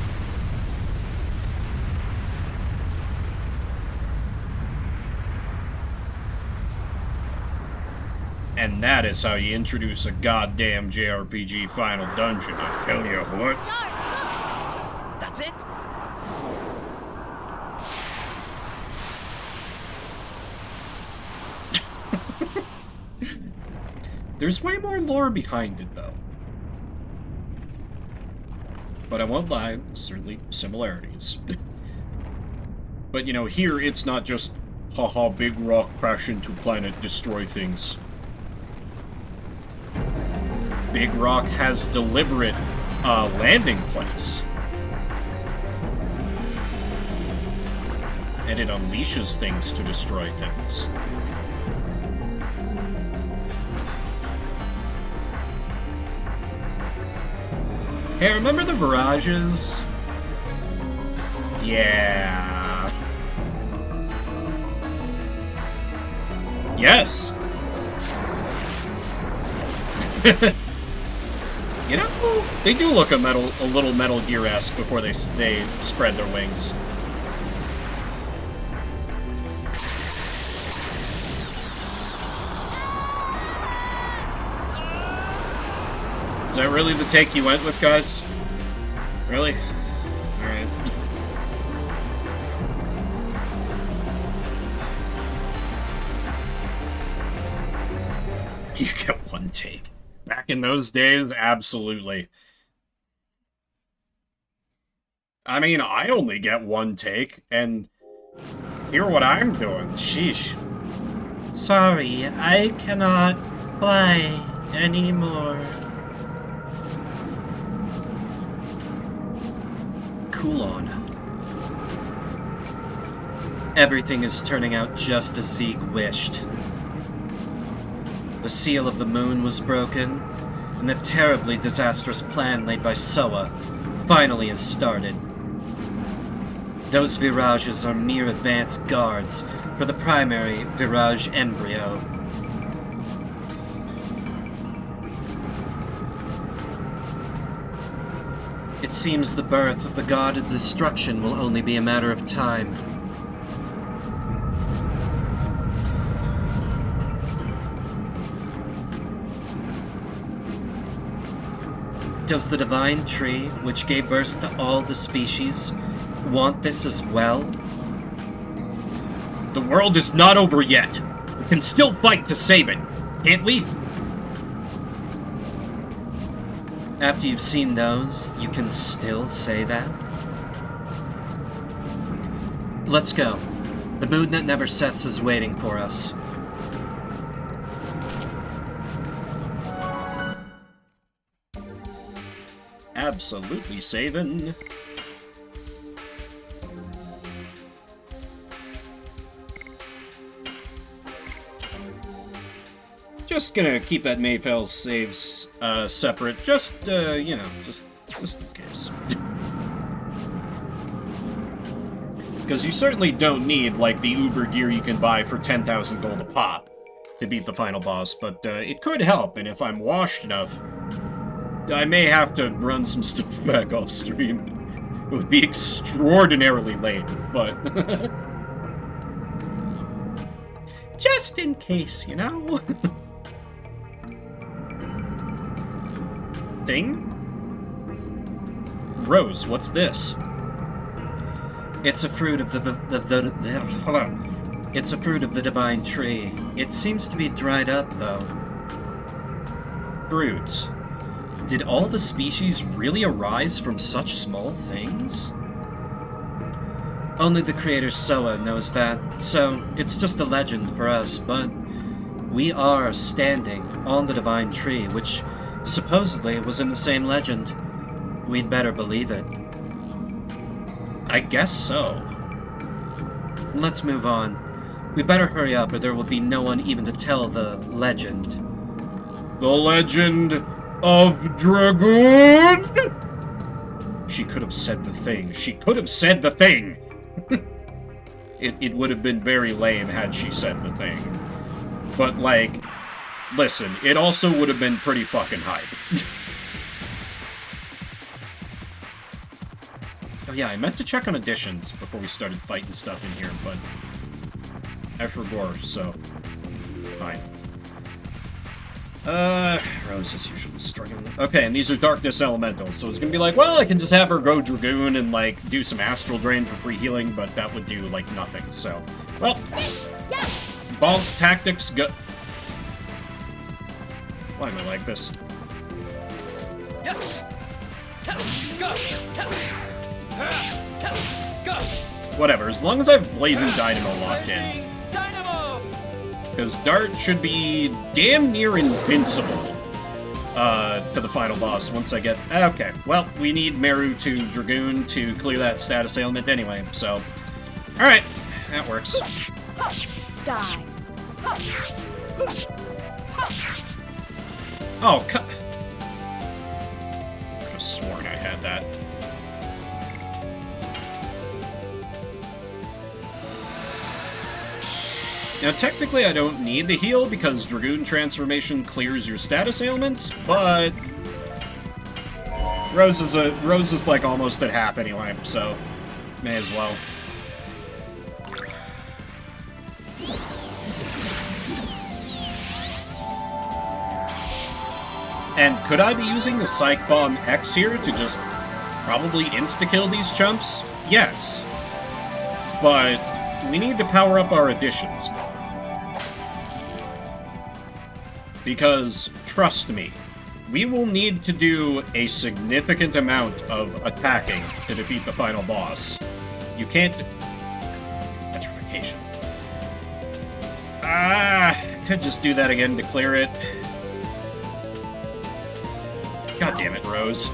And that is how you introduce a goddamn JRPG final dungeon, I tell you what. That's it? There's way more lore behind it, though. But I won't lie, certainly similarities. But, you know, here it's not just, haha, big rock crash into planet, destroy things. Big rock has deliberate landing place. And it unleashes things to destroy things. Hey, remember the Virages? Yeah. Yes. You know, they do look a little Metal Gear-esque before they spread their wings. Is that really the take you went with, guys? Really? Alright. You get one take. Back in those days, absolutely. I mean, I only get one take, and hear what I'm doing. Sheesh. Sorry, I cannot fly anymore. cool on. Everything is turning out just as Zeke wished. The seal of the moon was broken, and the terribly disastrous plan laid by Soa finally has started. Those virages are mere advanced guards for the primary virage embryo. It seems the birth of the god of destruction will only be a matter of time. Does the divine tree, which gave birth to all the species, want this as well? The world is not over yet. We can still fight to save it, can't we? After you've seen those, you can still say that? Let's go. The moon that never sets is waiting for us. Absolutely saving. Just gonna keep that Mayfell saves separate, just you know, just in case. Because you certainly don't need like the Uber gear you can buy for 10,000 gold a pop to beat the final boss, but it could help, and if I'm washed enough, I may have to run some stuff back off stream. It would be extraordinarily late, but just in case, you know. Thing? Rose, what's this? It's a fruit of It's a fruit of the divine tree. It seems to be dried up, though. Fruit. Did all the species really arise from such small things? Only the creator Soa knows that, so it's just a legend for us, but we are standing on the divine tree, which supposedly was in the same legend. We'd better believe it. I guess so. Let's move on. We better hurry up or there will be no one even to tell the legend. The legend of Dragoon? She could have said the thing. She could have said the thing! It would have been very lame had she said the thing. But, like, listen, it also would have been pretty fucking hype. Oh yeah, I meant to check on additions before we started fighting stuff in here, but I forgot, so fine. Rose is usually struggling. Okay, and these are Darkness Elementals, so it's gonna be like, well, I can just have her go Dragoon and, like, do some Astral Drain for free healing, but that would do, like, nothing, so. Well, bonk tactics go. Why am I like this? Yes. Go. Go. Whatever, as long as I have Blazing Dynamo locked in. Blazing Dynamo. Because Dart should be damn near invincible to the final boss once I get... Okay, well, we need Meru to Dragoon to clear that status ailment anyway, so... Alright, that works. Die. Oh, cut... Could have sworn I had that. Now, technically, I don't need the heal because Dragoon Transformation clears your status ailments, but Rose is like almost at half anyway, so may as well. And could I be using the Psych Bomb X here to just probably insta-kill these chumps? Yes. But we need to power up our additions. Because, trust me, we will need to do a significant amount of attacking to defeat the final boss. You can't... Petrification. Could just do that again to clear it. God damn it, Rose.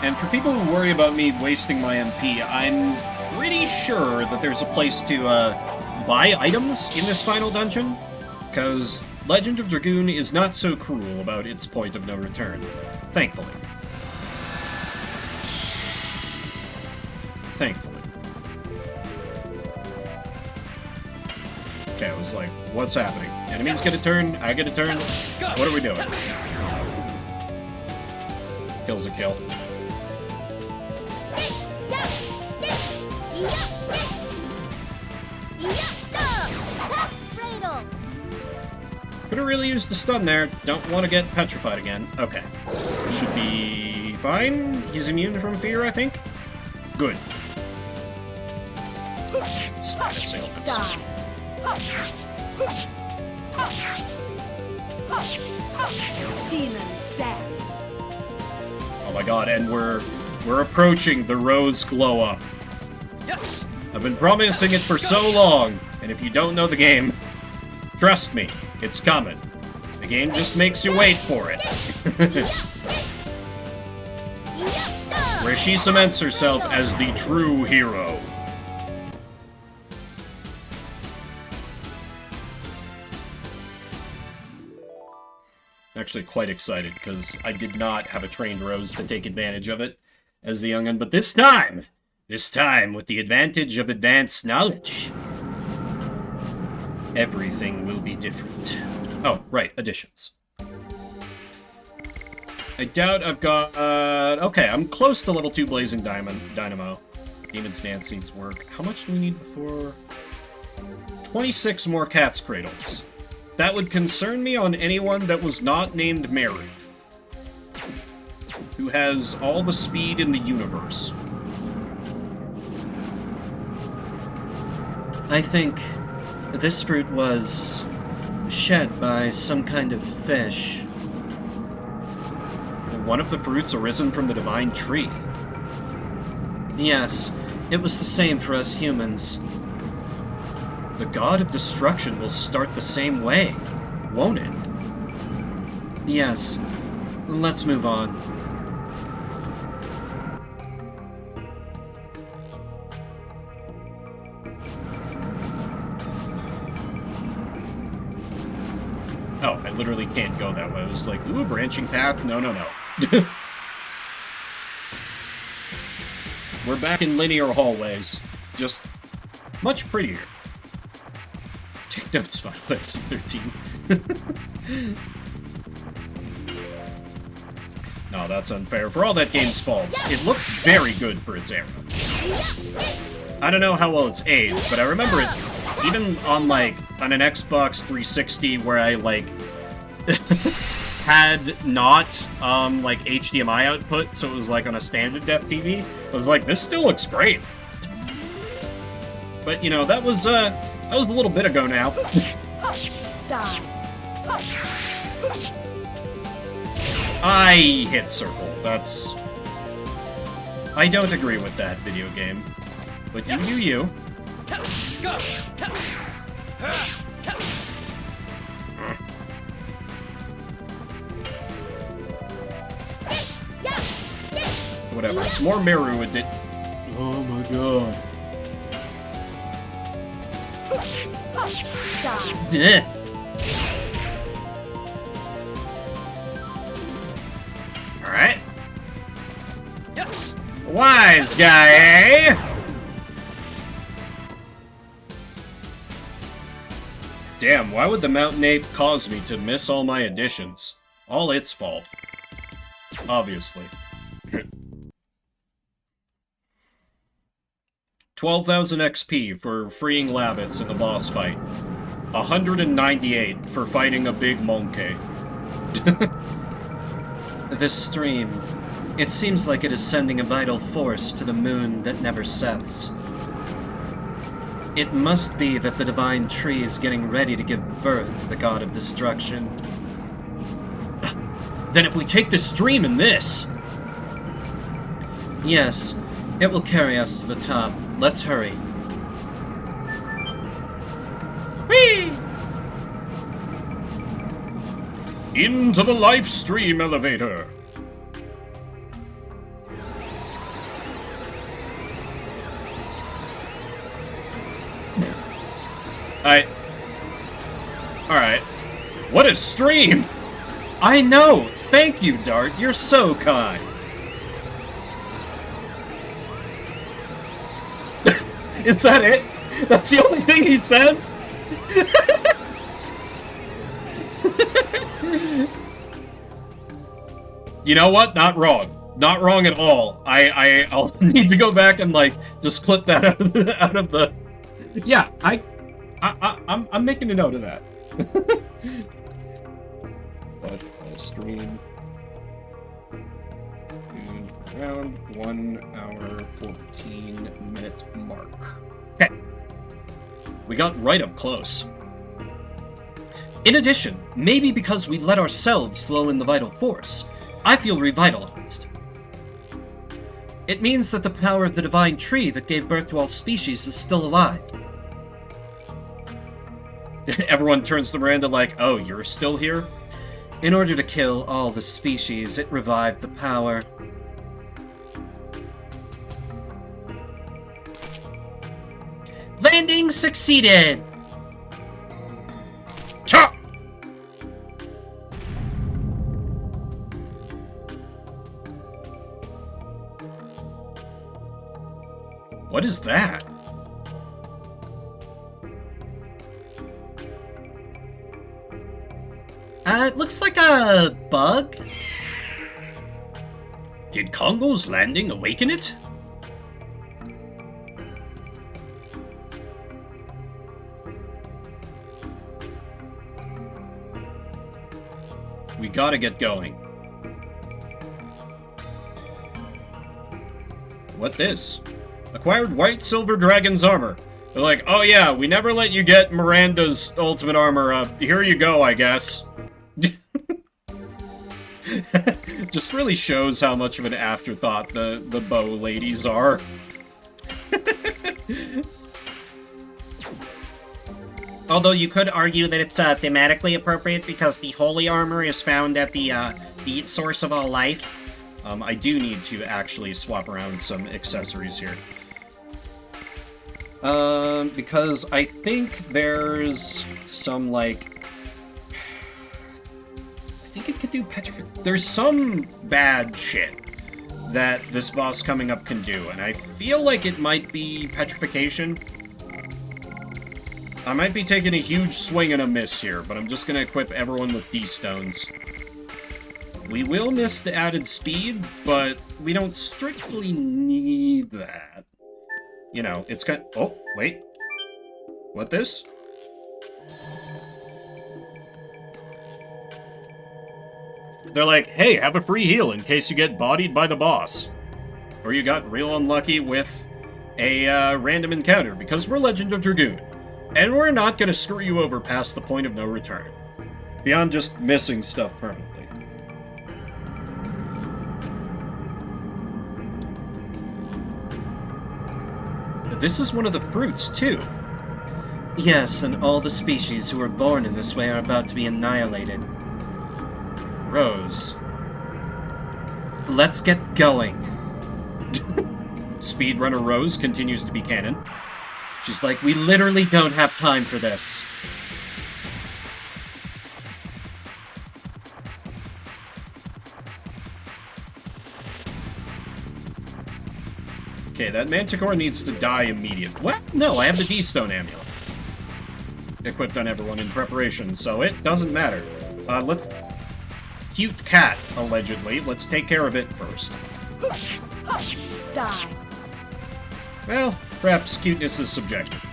And for people who worry about me wasting my MP, I'm pretty sure that there's a place to buy items in this final dungeon, because Legend of Dragoon is not so cruel about its point of no return. Thankfully. Thankfully. Okay, I was like, what's happening? Enemies get a turn, I get a turn. What are we doing? Kill's a kill. Could have really used the stun there. Don't want to get petrified again. Okay. This should be fine. He's immune from fear, I think. Good. Spider assailments. Demons dance. Oh my god, and we're approaching the rose glow up. Yes. I've been promising it for so long, and if you don't know the game, trust me, it's coming. The game just makes you wait for it. Where she cements herself as the true hero. Actually quite excited, because I did not have a trained Rose to take advantage of it as the young'un, but this time with the advantage of advanced knowledge, everything will be different. Oh, right, additions. I doubt I've got, okay, I'm close to level 2 Blazing Dynamo. Demon's Dance Seeds work. How much do we need before? 26 more Cat's Cradles. That would concern me on anyone that was not named Mary, who has all the speed in the universe. I think this fruit was shed by some kind of fish. One of the fruits arisen from the divine tree. Yes, it was the same for us humans. The god of destruction will start the same way, won't it? Yes. Let's move on. Oh, I literally can't go that way. I was like, ooh, branching path. No, no, no. We're back in linear hallways. Just much prettier. Take notes, Final Fantasy 13. No, that's unfair. For all that game's faults, it looked very good for its era. I don't know how well it's aged, but I remember it even on, like, on an Xbox 360 where I, like, had not, like, HDMI output, so it was, like, on a standard def TV. I was like, this still looks great. But, you know, that was a little bit ago now. Die. I hit circle. That's... I don't agree with that video game. But you do you. Go. Whatever, it's more Meru with it. Oh my god. Die. Alright. Yes. Wise guy, eh? Damn, why would the Mountain Ape cause me to miss all my additions? All its fault. Obviously. 12,000 XP for freeing Lavitz in the boss fight. 198 for fighting a big monkey. This stream, it seems like it is sending a vital force to the moon that never sets. It must be that the divine tree is getting ready to give birth to the god of destruction. Then if we take the stream in this... Yes, it will carry us to the top. Let's hurry. Whee! Into the life stream elevator. Alright. What a stream! I know! Thank you, Dart. You're so kind. Is that it? That's the only thing he says? You know what? Not wrong. Not wrong at all. I'll need to go back and, like, just clip that out of the... Yeah, I'm making a note of that. But I'll stream around 1 hour 14-minute mark. Okay. We got right up close. In addition, maybe because we let ourselves slow in the vital force, I feel revitalized. It means that the power of the divine tree that gave birth to all species is still alive. Everyone turns to Miranda like, oh, you're still here? In order to kill all the species, it revived the power. Landing succeeded! Cha! What is that? It looks like a bug. Did Congo's landing awaken it? We gotta get going. What this? Acquired white silver dragon's armor. They're like, oh yeah, we never let you get Miranda's ultimate armor. Here you go, I guess. Just really shows how much of an afterthought the bow ladies are. Although you could argue that it's thematically appropriate because the holy armor is found at the source of all life. I do need to actually swap around some accessories here. Because I think there's some, like... I think it could do petrification. There's some bad shit that this boss coming up can do, and I feel like it might be petrification. I might be taking a huge swing and a miss here, but I'm just gonna equip everyone with D-stones. We will miss the added speed, but we don't strictly need that. You know, it's got... Oh, wait. What this? They're like, hey, have a free heal in case you get bodied by the boss. Or you got real unlucky with a random encounter, because we're Legend of Dragoon. And we're not gonna screw you over past the point of no return. Beyond just missing stuff permanently. This is one of the fruits, too. Yes, and all the species who were born in this way are about to be annihilated. Rose. Let's get going. Speedrunner Rose continues to be canon. She's like, we literally don't have time for this. Okay, that Manticore needs to die immediately. What? No, I have the D-Stone Amulet equipped on everyone in preparation, so it doesn't matter. Let's... Cute cat, allegedly. Let's take care of it first. Hush! Die. Well, perhaps cuteness is subjective.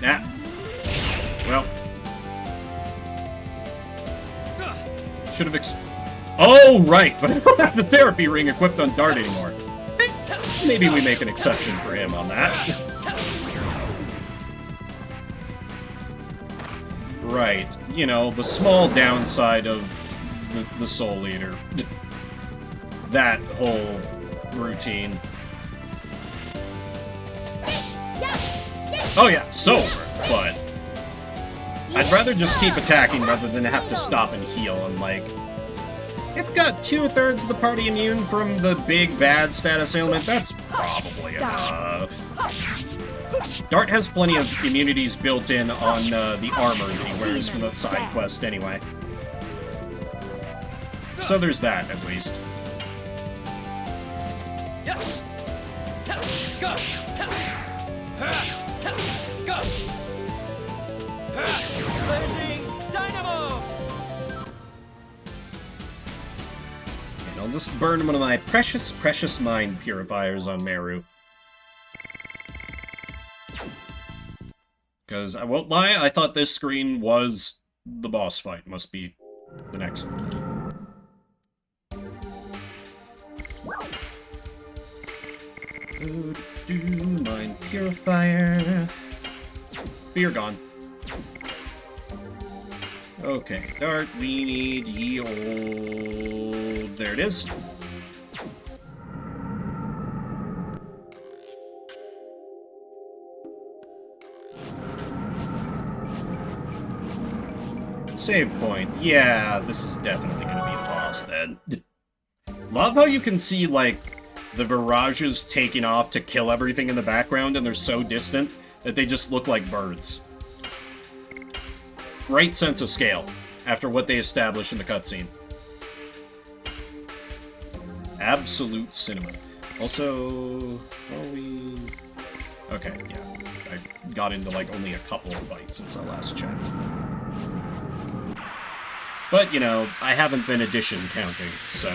Nah. Well. Should have Oh, right, but I don't have the therapy ring equipped on Dart anymore. Maybe we make an exception for him on that. Right, you know, the small downside of the Soul Eater. That whole routine. Oh yeah, so worth, but I'd rather just keep attacking rather than have to stop and heal and, like, If we got 2/3 of the party immune from the big bad status ailment, that's probably enough. Dart has plenty of immunities built in on the armor that he wears from the side quest anyway. So there's that, at least. Yes. Go. Go. Blazing Dynamo. And I'll just burn one of my precious, precious mind purifiers on Meru. Because I won't lie, I thought this screen was the boss fight. Must be the next one. Mind purifier. Beer gone. Okay, Dart, we need ye old... There it is. Save point. Yeah, this is definitely gonna be a boss then. Love how you can see, like, the Virages taking off to kill everything in the background, and they're so distant that they just look like birds. Great sense of scale, after what they established in the cutscene. Absolute cinema. Also, are we... Okay, yeah. I got into, like, only a couple of fights since I last checked. But, you know, I haven't been addition counting, so...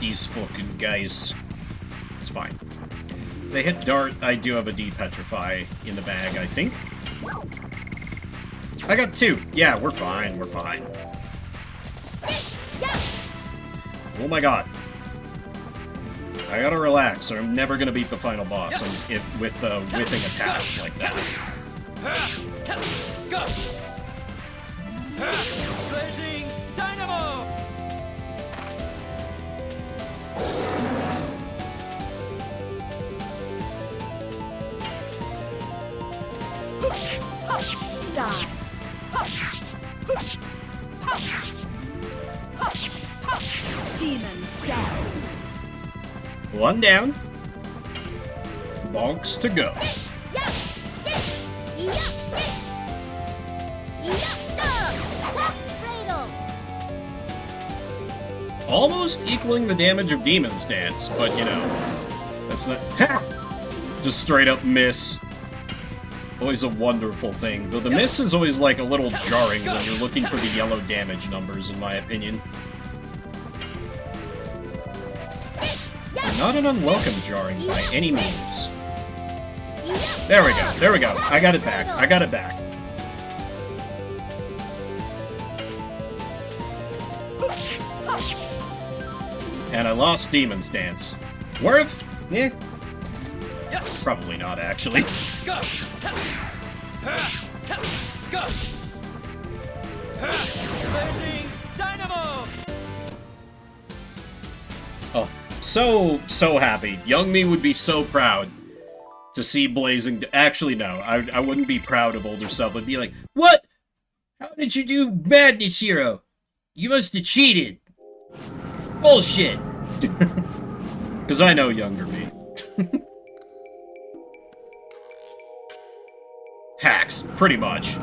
These fucking guys. It's fine. If they hit Dart, I do have a Depetrify in the bag, I think. I got 2. Yeah, we're fine, we're fine. Oh my god. I gotta relax, or I'm never gonna beat the final boss with whipping attacks like that. Go. Blazing Dynamo. Die. Demon stabs. One down. Bonks to go. Almost equaling the damage of Demon's Dance, but you know, that's not... Just straight up miss. Always a wonderful thing, though the miss is always like a little jarring when you're looking for the yellow damage numbers, in my opinion. Not an unwelcome jarring by any means. There we go, there we go. I got it back, I got it back. And I lost Demon's Dance. Worth? Eh. Probably not, actually. Go. Go. Blazing Dynamo. Oh, so happy. Young me would be so proud to see Blazing... Actually, no. I wouldn't be proud of older self. I'd be like, what? How did you do Madness Hero? You must have cheated. Bullshit. Because I know younger me. Hacks, pretty much.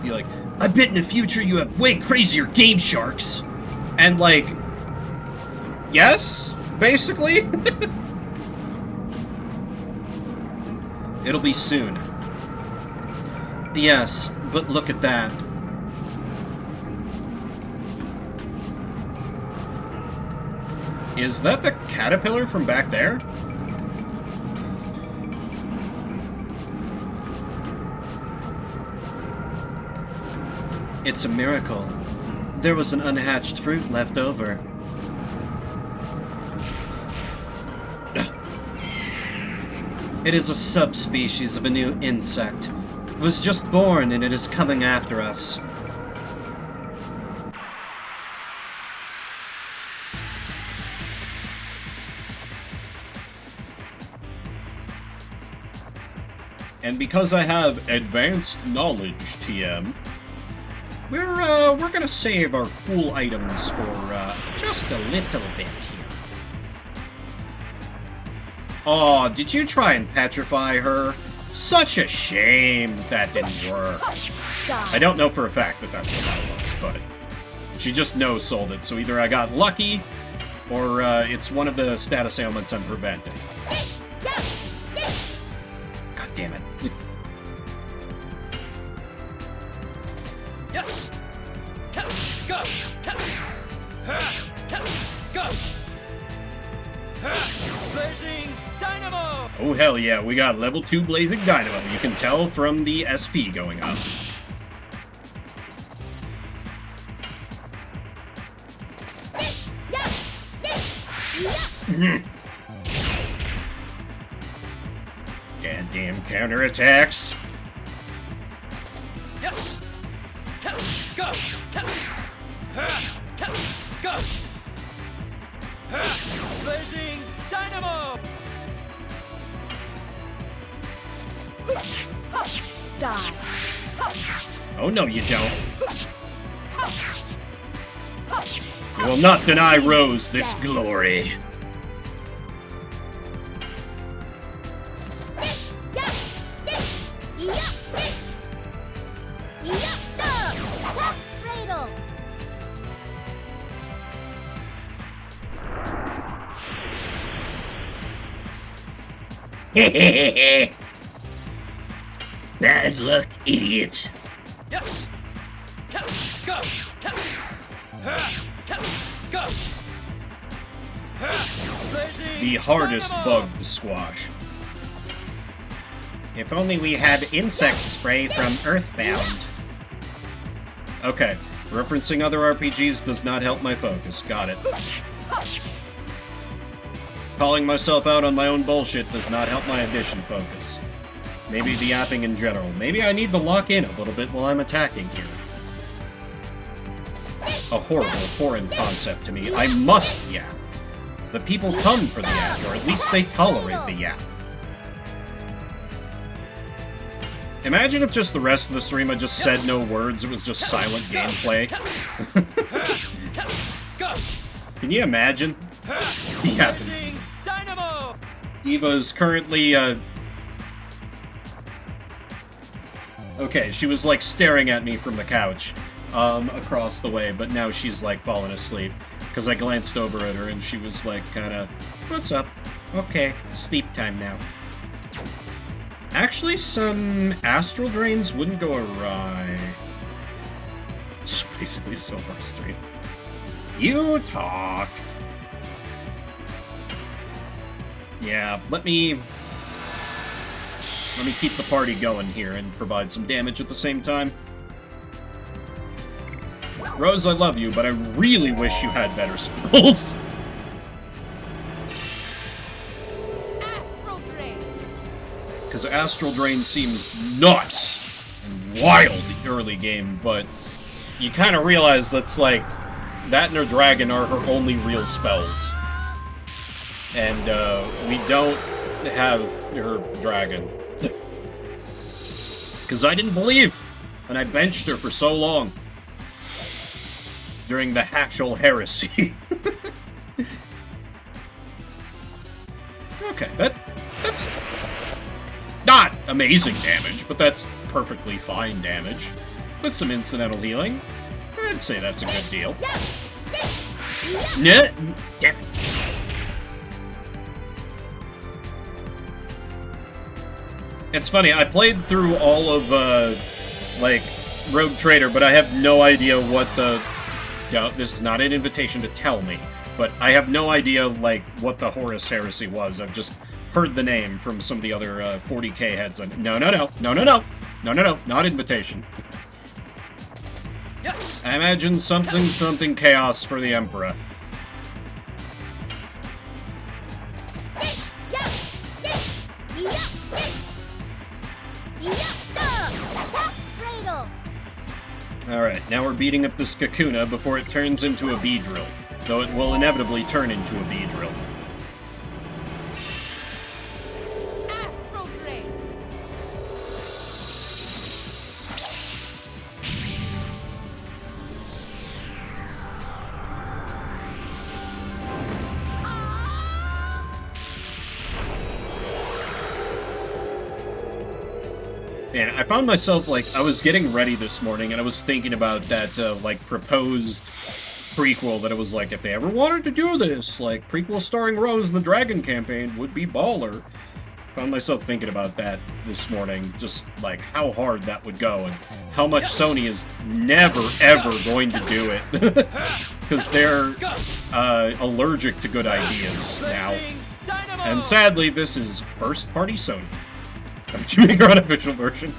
Be like, I bet in the future you have way crazier game sharks. And like, yes, basically. It'll be soon. Yes, but look at that. Is that the caterpillar from back there? It's a miracle. There was an unhatched fruit left over. It is a subspecies of a new insect. It was just born and it is coming after us. And because I have advanced knowledge, TM, we're gonna save our cool items for just a little bit here. Aw, did you try and petrify her? Such a shame that didn't work. I don't know for a fact that that's what that was, but she just no-sold it, so either I got lucky, or it's one of the status ailments I'm preventing. God damn it. Yes. Go. Go. Blazing Dynamo. Oh hell yeah, we got level 2 Blazing Dynamo. You can tell from the SP going up. Goddamn counterattacks. Yes. Go. Go. Blazing Dynamo. Die. Oh no, you don't. You will not deny Rose this glory. Bad luck, idiot. Yes. Go. Go. Blazing The hardest Dynamo. bug to squash. If only we had insect spray from Earthbound. Okay, referencing other RPGs does not help my focus. Got it. Calling myself out on my own bullshit does not help my addition focus. Maybe the yapping in general. Maybe I need to lock in a little bit while I'm attacking here. A horrible, foreign concept to me. I must yap. The people come for the yap, or at least they tolerate the yap. Imagine if just the rest of the stream I just said no words, it was just silent gameplay. Can you imagine? Yeah. Blazing Dynamo. Eva is currently, okay, she was, like, staring at me from the couch, across the way, but now she's, like, falling asleep. Because I glanced over at her and she was, like, kinda, what's up? Okay, sleep time now. Actually, some astral drains wouldn't go awry. It's basically Silver Street. You talk. Yeah, let me keep the party going here and provide some damage at the same time. Rose, I love you, but I really wish you had better spells. Astral Drain. Because Astral Drain seems nuts and wild early game, but you kind of realize that's like, that and her dragon are her only real spells. And we don't have her dragon. Because I didn't believe, and I benched her for so long. During the Hatchel Heresy. Okay, that's not amazing damage, but that's perfectly fine damage. With some incidental healing, I'd say that's a good deal. Nah, damn it. It's funny, I played through all of, like, Rogue Trader, but I have no idea what the... No, this is not an invitation to tell me, but I have no idea, like, what the Horus Heresy was. I've just heard the name from some of the other 40k heads. No, not invitation. Yes. I imagine something chaos for the Emperor. Alright, now we're beating up this Kakuna before it turns into a Beedrill. Though it will inevitably turn into a Beedrill. Astral Drain. Man, I found myself, like, I was getting ready this morning, and I was thinking about that, like, proposed prequel that it was like, if they ever wanted to do this, like, prequel starring Rose in the Dragon campaign would be baller. Found myself thinking about that this morning, just, like, how hard that would go, and how much Sony is never, ever going to do it. Because they're, allergic to good ideas now. Blazing Dynamo! And sadly, this is first-party Sony. RPG Maker unofficial version.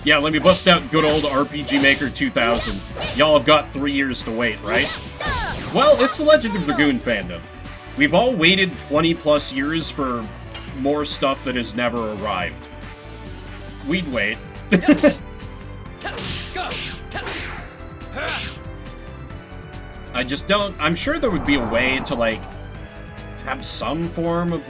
Yeah, let me bust out good old RPG Maker 2000. Y'all have got 3 years to wait, right? Well, it's the Legend of Dragoon fandom. We've all waited 20-plus years for more stuff that has never arrived. We'd wait. I just don't... I'm sure there would be a way to, like, have some form of,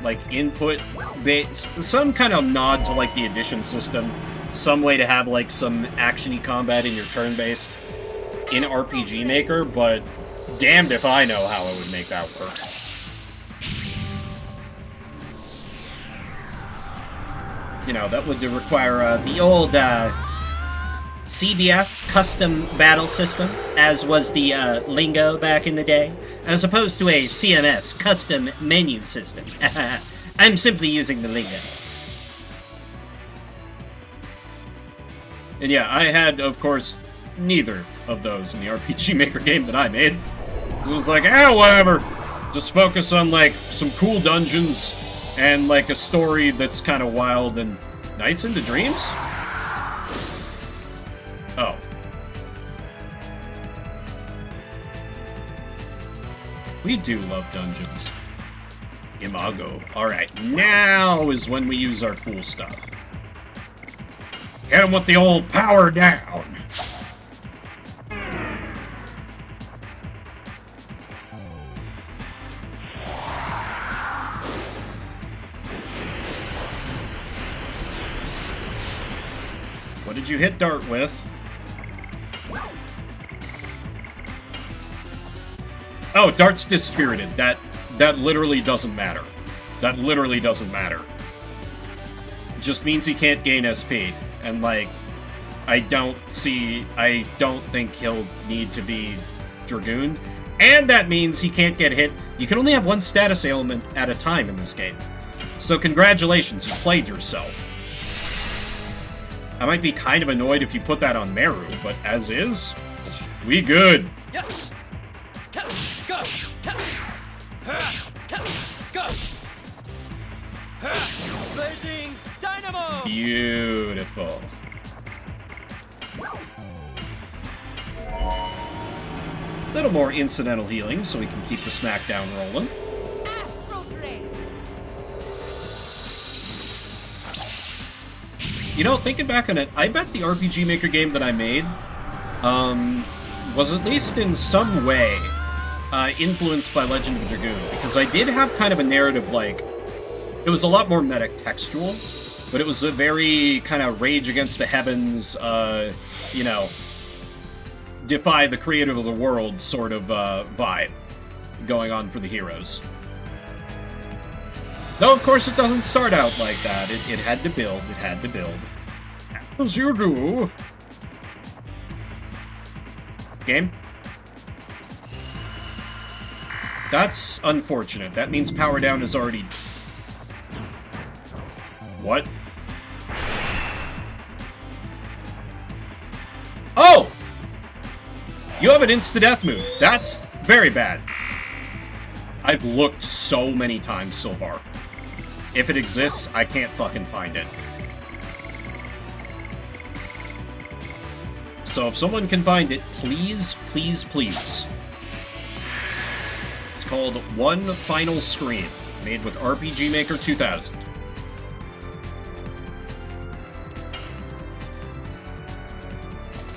like, input base, some kind of nod to, like, the addition system. Some way to have, like, some action-y combat in your turn-based in RPG Maker, but damned if I know how I would make that work. You know, that would require the old CBS custom battle system, as was the lingo back in the day, as opposed to a CMS custom menu system. I'm simply using the lingo. And yeah, I had, of course, neither of those in the RPG Maker game that I made. So it was like, whatever. Just focus on, like, some cool dungeons and, like, a story that's kind of wild and Nights into Dreams? Oh. We do love dungeons. Imago. Alright, now is when we use our cool stuff. Hit him with the old power down. What did you hit Dart with? Oh, Dart's dispirited. That literally doesn't matter. That literally doesn't matter. It just means he can't gain SP. And, like, I don't think he'll need to be Dragoon. And that means he can't get hit. You can only have one status ailment at a time in this game. So congratulations, you played yourself. I might be kind of annoyed if you put that on Meru, but as is, we good. Yes! Go! Go! Blazing Dynamo! Beautiful. Little more incidental healing so we can keep the smackdown rolling. Astral Grade. You know, thinking back on it, I bet the RPG Maker game that I made was at least in some way influenced by Legend of Dragoon, because I did have kind of a narrative, like, it was a lot more meta-textual, but it was a very kind of Rage Against the Heavens, you know, defy the creator of the world sort of vibe going on for the heroes. Though, of course, it doesn't start out like that. It had to build. It had to build. As you do. Game? That's unfortunate. That means power down is already... What? Oh! You have an insta-death move. That's very bad. I've looked so many times so far. If it exists, I can't fucking find it. So if someone can find it, please, please, please. It's called One Final Scream, made with RPG Maker 2000.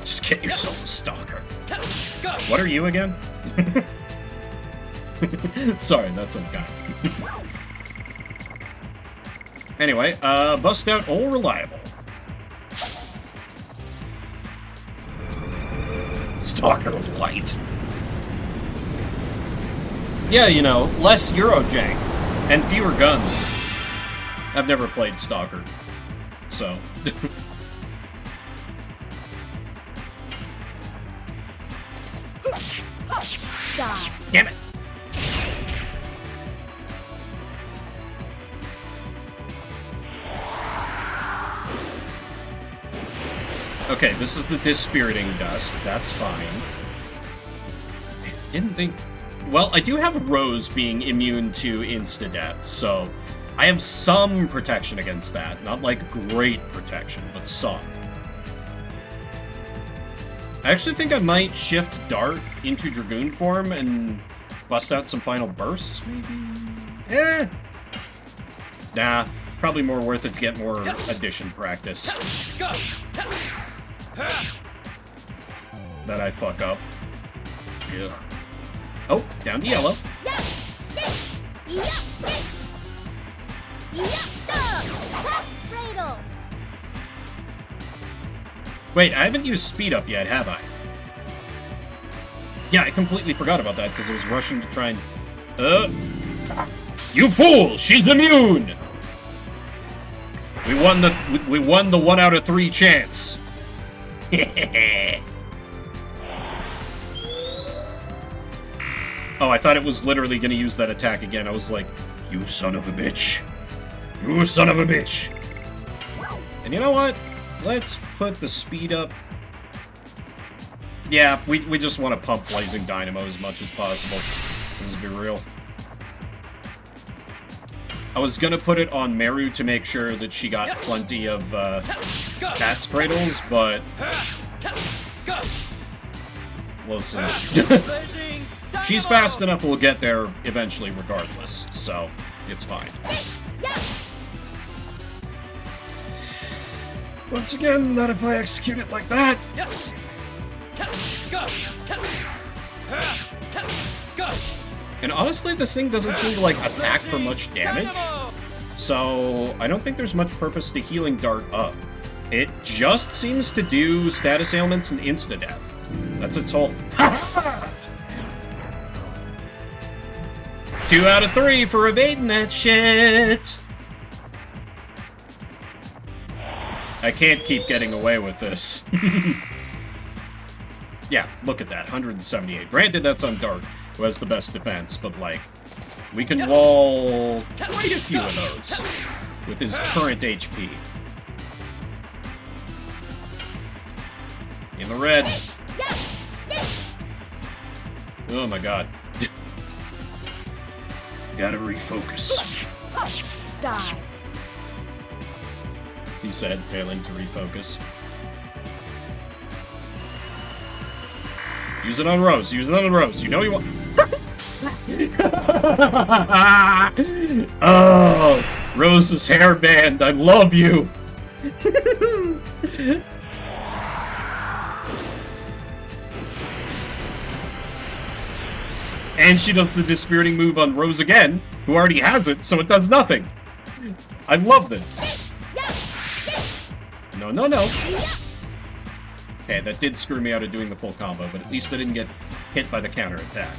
Just get yourself a stalker. What are you again? Sorry, that's unkind. Anyway, bust out All Reliable. Stalker Light. Yeah, you know, less Eurojank and fewer guns. I've never played Stalker, so... Die. Damn it. Okay, this is the dispiriting dust. That's fine. I didn't think... Well, I do have Rose being immune to insta-death, so I have some protection against that. Not like great protection, but some. I actually think I might shift Dart into Dragoon form and bust out some final bursts, maybe? Nah, probably more worth it to get more addition practice. That I fuck up. Yeah. Oh, down to yellow. Wait, I haven't used speed up yet, have I? Yeah, I completely forgot about that because I was rushing to try and... You fool! She's immune! We won the 1 out of 3 chance. Oh, I thought it was literally gonna use that attack again. I was like, you son of a bitch. You son of a bitch. And you know what? Let's put the speed up. Yeah, we just want to pump Blazing Dynamo as much as possible. Let's be real. I was gonna put it on Meru to make sure that she got plenty of Cat's Cradles, but... Listen. She's fast enough, we'll get there eventually regardless, so it's fine. Once again, not if I execute it like that. And honestly, this thing doesn't seem to, like, attack for much damage, so I don't think there's much purpose to healing Dart up. It just seems to do status ailments and insta-death. That's its whole... 2 out of 3 for evading that shit! I can't keep getting away with this. Yeah, look at that, 178. Granted, that's on Dart, who has the best defense, but, like, we can wall quite a few of those with his current HP. In the red. Oh my god. Gotta refocus. Die. He said, failing to refocus. Use it on Rose. Use it on Rose. You know you want... Oh, Rose's hairband. I love you. And she does the dispiriting move on Rose again, who already has it, so it does nothing. I love this. No, no, no. Okay, that did screw me out of doing the full combo, but at least I didn't get hit by the counter attack.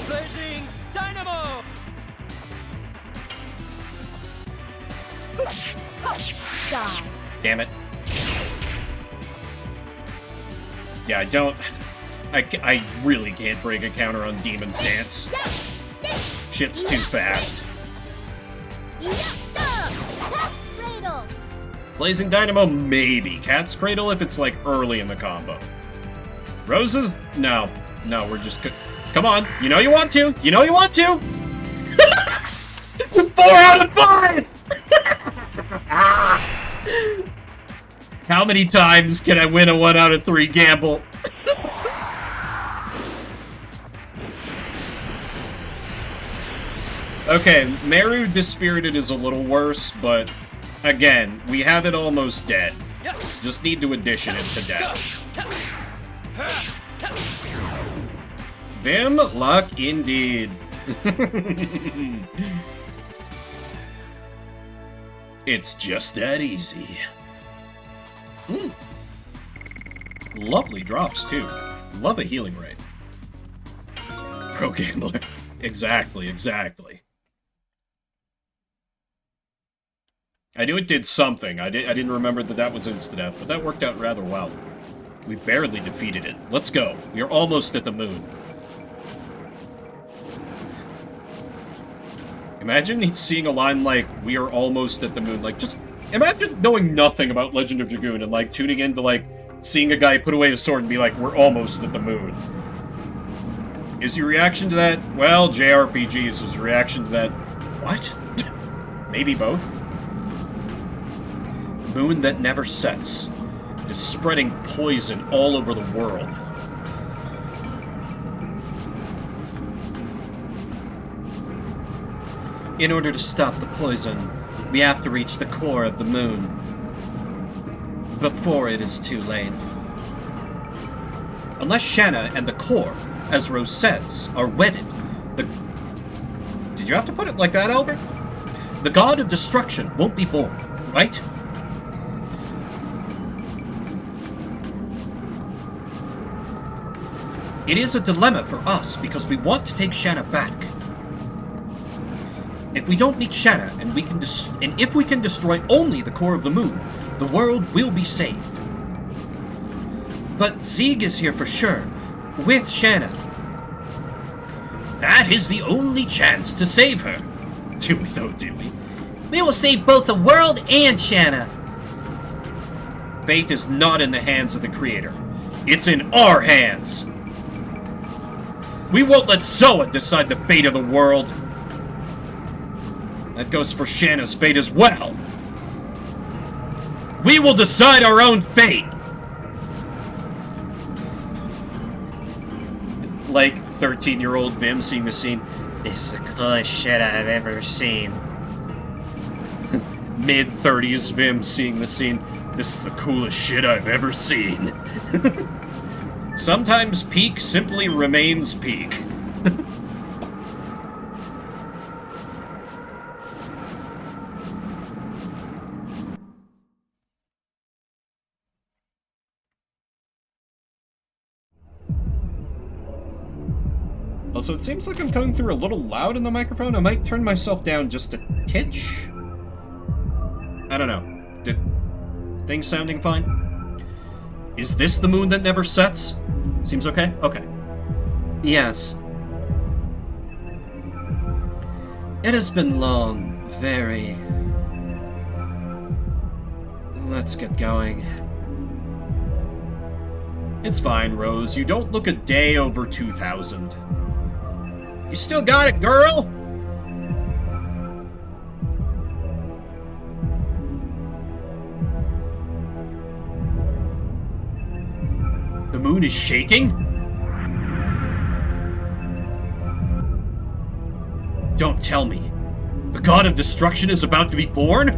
Blazing Dynamo! Die. Damn it. Yeah, I don't... I really can't break a counter on Demon's Dance. Shit's too fast. Blazing Dynamo, maybe. Cat's Cradle if it's, like, early in the combo. Roses? No. No, we're just... Come on. You know you want to. You know you want to. 4 out of 5! How many times can I win a 1 out of 3 gamble? Okay, Meru Dispirited is a little worse, but again, we have it almost dead. Just need to addition it to death. Vim luck indeed. It's just that easy. Lovely drops, too. Love a healing rate. Pro Gambler. Exactly, exactly. I knew it did something. I didn't remember that that was insta-death, but that worked out rather well. We barely defeated it. Let's go. We are almost at the moon. Imagine seeing a line like, "We are almost at the moon." Like, just imagine knowing nothing about Legend of Dragoon and, like, tuning into, like, seeing a guy put away his sword and be like, "We're almost at the moon." Is your reaction to that? Well, JRPGs is your reaction to that. What? Maybe both? Moon that never sets is spreading poison all over the world. In order to stop the poison, we have to reach the core of the moon before it is too late. Unless Shanna and the core, as Rose says, are wedded, the... Did you have to put it like that, Albert? The god of destruction won't be born, right? It is a dilemma for us because we want to take Shanna back. If we don't meet Shanna and if we can destroy only the core of the moon, the world will be saved. But Zieg is here for sure, with Shanna. That is the only chance to save her. Do we though, do we? We will save both the world and Shanna. Fate is not in the hands of the Creator. It's in our hands. We won't let Zoa decide the fate of the world. That goes for Shanna's fate as well. We will decide our own fate. Like 13-year-old Vim seeing the scene. This is the coolest shit I've ever seen. Mid-30s Vim seeing the scene. This is the coolest shit I've ever seen. Sometimes peak simply remains peak. Also, it seems like I'm coming through a little loud in the microphone. I might turn myself down just a titch. I don't know. Did things sounding fine? Is this the moon that never sets? Seems okay? Okay. Yes. It has been long, very... Let's get going. It's fine, Rose. You don't look a day over 2,000. You still got it, girl? The moon is shaking? Don't tell me. The god of destruction is about to be born?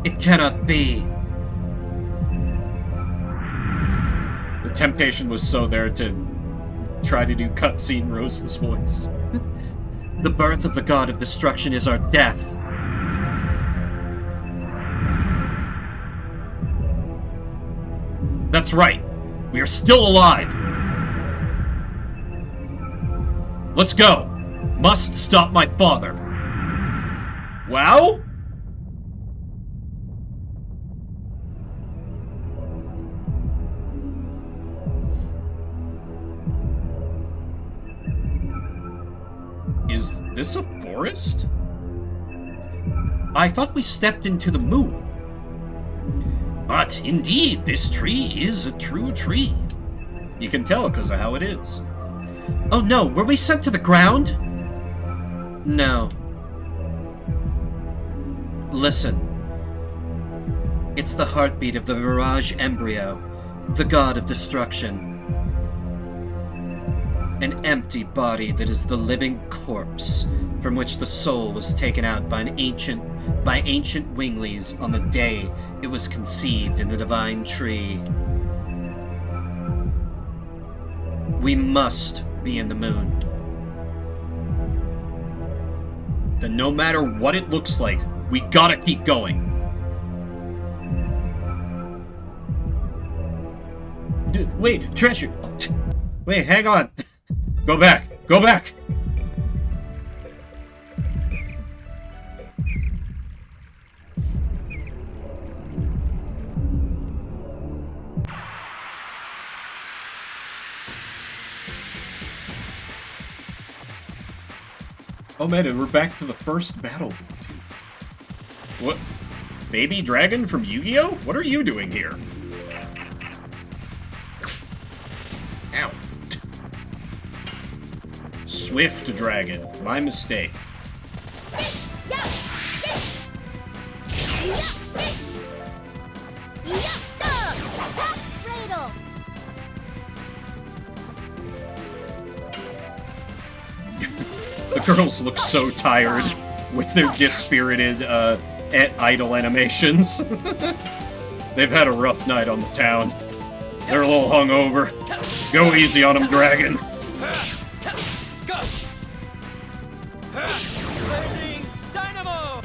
It cannot be. The temptation was so there to try to do cutscene Rose's voice. The birth of the god of destruction is our death. That's right. We are still alive. Let's go. Must stop my father. Wow? Is this a forest? I thought we stepped into the moon. But indeed, this tree is a true tree. You can tell because of how it is. Oh no, were we sent to the ground? No. Listen. It's the heartbeat of the Mirage embryo, the god of destruction. An empty body that is the living corpse from which the soul was taken out by ancient winglies on the day it was conceived in the divine tree. We must be in the moon. Then no matter what it looks like, we gotta keep going. Wait, treasure. Wait, hang on. Go back. Go back. Oh man, and we're back to the first battle. What? Baby Dragon from Yu-Gi-Oh? What are you doing here? Ow. Swift Dragon. My mistake. Cradle. The girls look so tired with their dispirited, idle animations. They've had a rough night on the town. They're a little hungover. Go easy on them, Dragon. Go! Blazing Dynamo!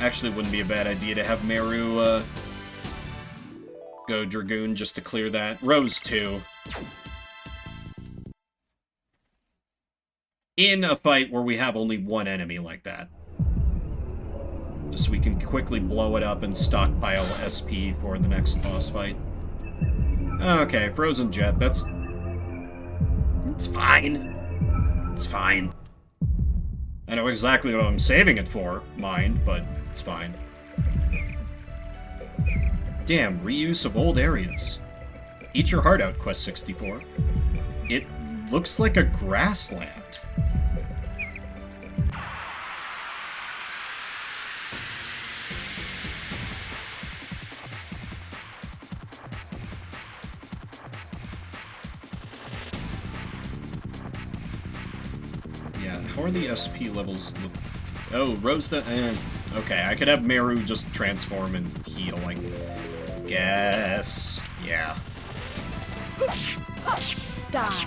Actually, wouldn't be a bad idea to have Meru, go Dragoon just to clear that. Rose 2. In a fight where we have only one enemy like that. Just so we can quickly blow it up and stockpile SP for the next boss fight. Okay, Frozen Jet, that's... It's fine. It's fine. I know exactly what I'm saving it for, mind, but it's fine. Damn, reuse of old areas. Eat Your Heart Out, Quest 64. It looks like a grassland. Yeah, how are the SP levels look? Oh, Rose okay, I could have Meru just transform and heal, I guess. Yeah. Die.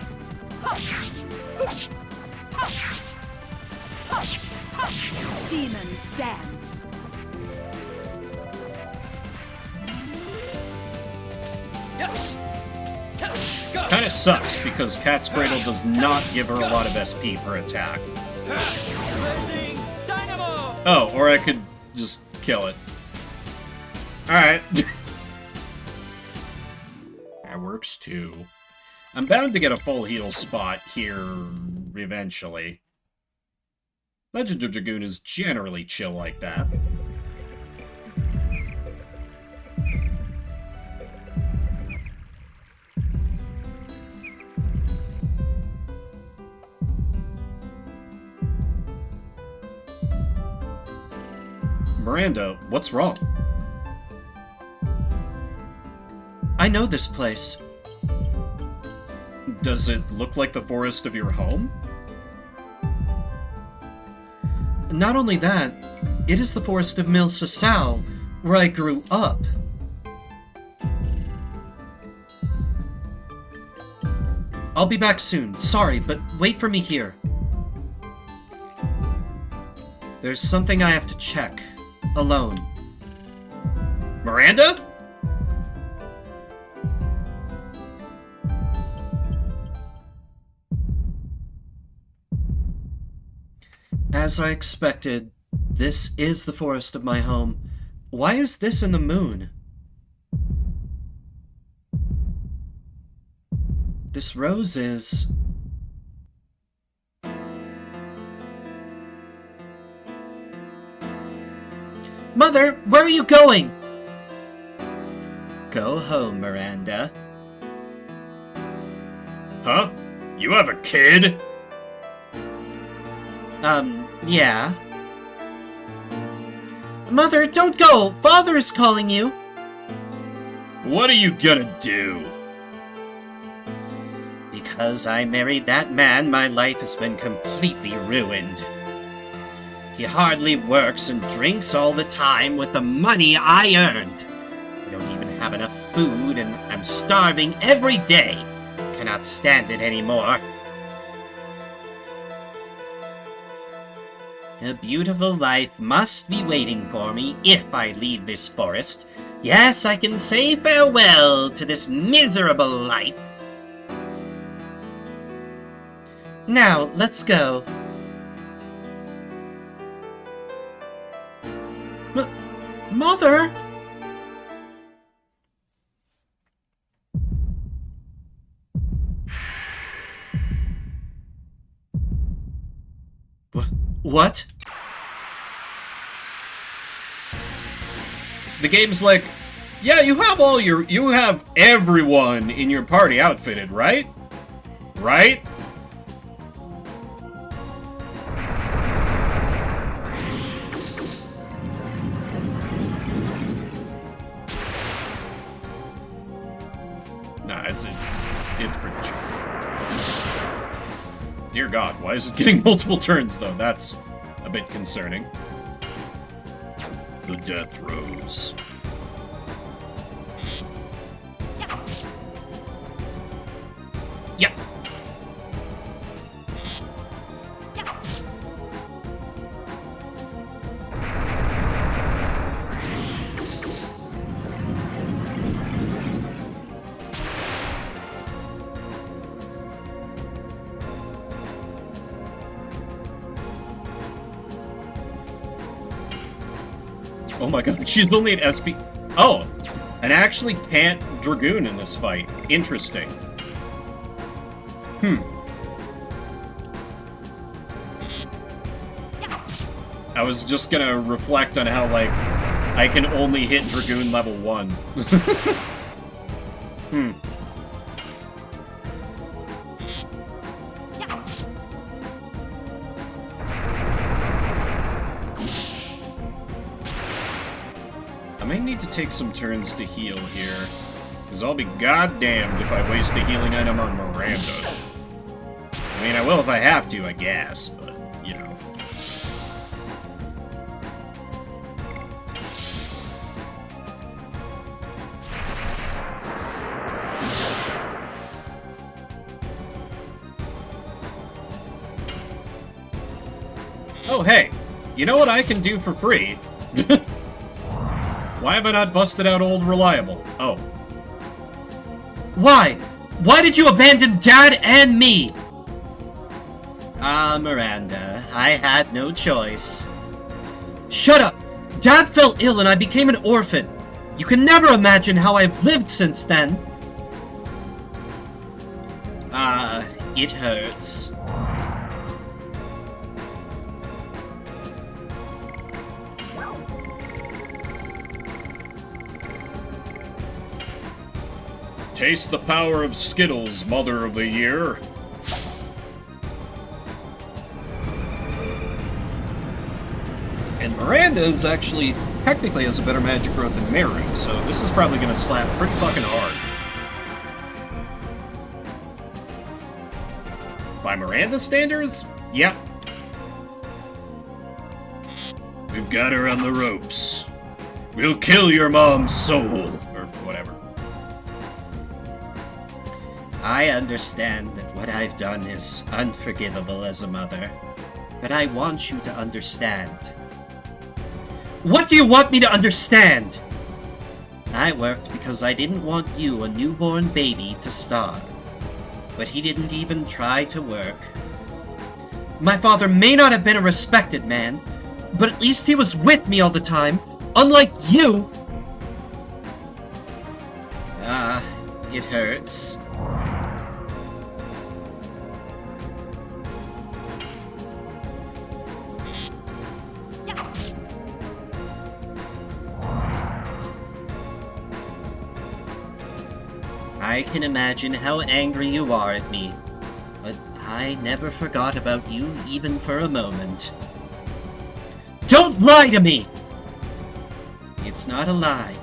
Demons dance. Yes! Go! Kinda sucks, because Cat's Cradle does not give her a lot of SP per attack. Blazing Dynamo! Oh, or I could just kill it. Alright. That works too. I'm bound to get a full heal spot here eventually. Legend of Dragoon is generally chill like that. Miranda, what's wrong? I know this place. Does it look like the forest of your home? Not only that, it is the forest of Mil Sasau, where I grew up. I'll be back soon. Sorry, but wait for me here. There's something I have to check. Alone. Miranda? As I expected, this is the forest of my home. Why is this in the moon? This rose is... Mother, where are you going? Go home, Miranda. Huh? You have a kid? Yeah. Mother, don't go! Father is calling you! What are you gonna do? Because I married that man, my life has been completely ruined. He hardly works and drinks all the time with the money I earned. I don't even have enough food, and I'm starving every day. Cannot stand it anymore. A beautiful life must be waiting for me if I leave this forest. Yes, I can say farewell to this miserable life. Now, let's go. Mother? What? The game's like, yeah, you have everyone in your party outfitted, right? Right? Nah, it's pretty chill. Dear God, why is it getting multiple turns, though? That's a bit concerning. The Death Rose. Yeah. Oh my God, she's only at SP. Oh, and actually can't Dragoon in this fight. Interesting. I was just gonna reflect on how, like, I can only hit Dragoon level 1. I may need to take some turns to heal here, because I'll be goddamned if I waste a healing item on Miranda. I mean, I will if I have to, I guess, but, you know. Oh, hey, you know what I can do for free? Why have I not busted out old Reliable? Oh. Why? Why did you abandon Dad and me? Miranda, I had no choice. Shut up! Dad fell ill and I became an orphan. You can never imagine how I've lived since then. It hurts. Taste the power of Skittles, Mother of the Year. And Miranda is actually, technically has a better magic growth than Meru, so this is probably gonna slap pretty fucking hard. By Miranda standards? Yep. We've got her on the ropes. We'll kill your mom's soul, or whatever. I understand that what I've done is unforgivable as a mother, but I want you to understand. What do you want me to understand? I worked because I didn't want you, a newborn baby, to starve. But he didn't even try to work. My father may not have been a respected man, but at least he was with me all the time, unlike you! It hurts. I can imagine how angry you are at me, but I never forgot about you even for a moment. Don't lie to me! It's not a lie.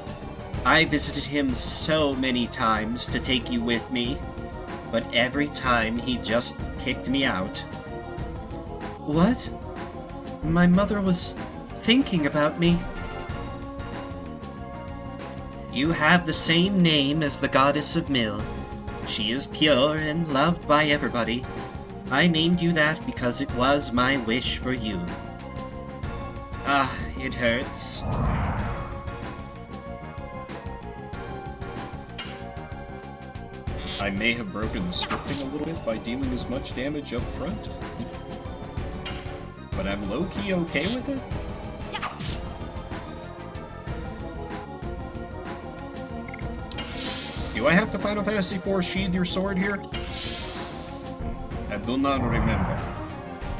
I visited him so many times to take you with me, but every time he just kicked me out. What? My mother was thinking about me. You have the same name as the goddess of Mill. She is pure and loved by everybody. I named you that because it was my wish for you. It hurts. I may have broken the scripting a little bit by dealing as much damage up front. But I'm low-key okay with it? Do I have to Final Fantasy IV sheathe your sword here? I do not remember.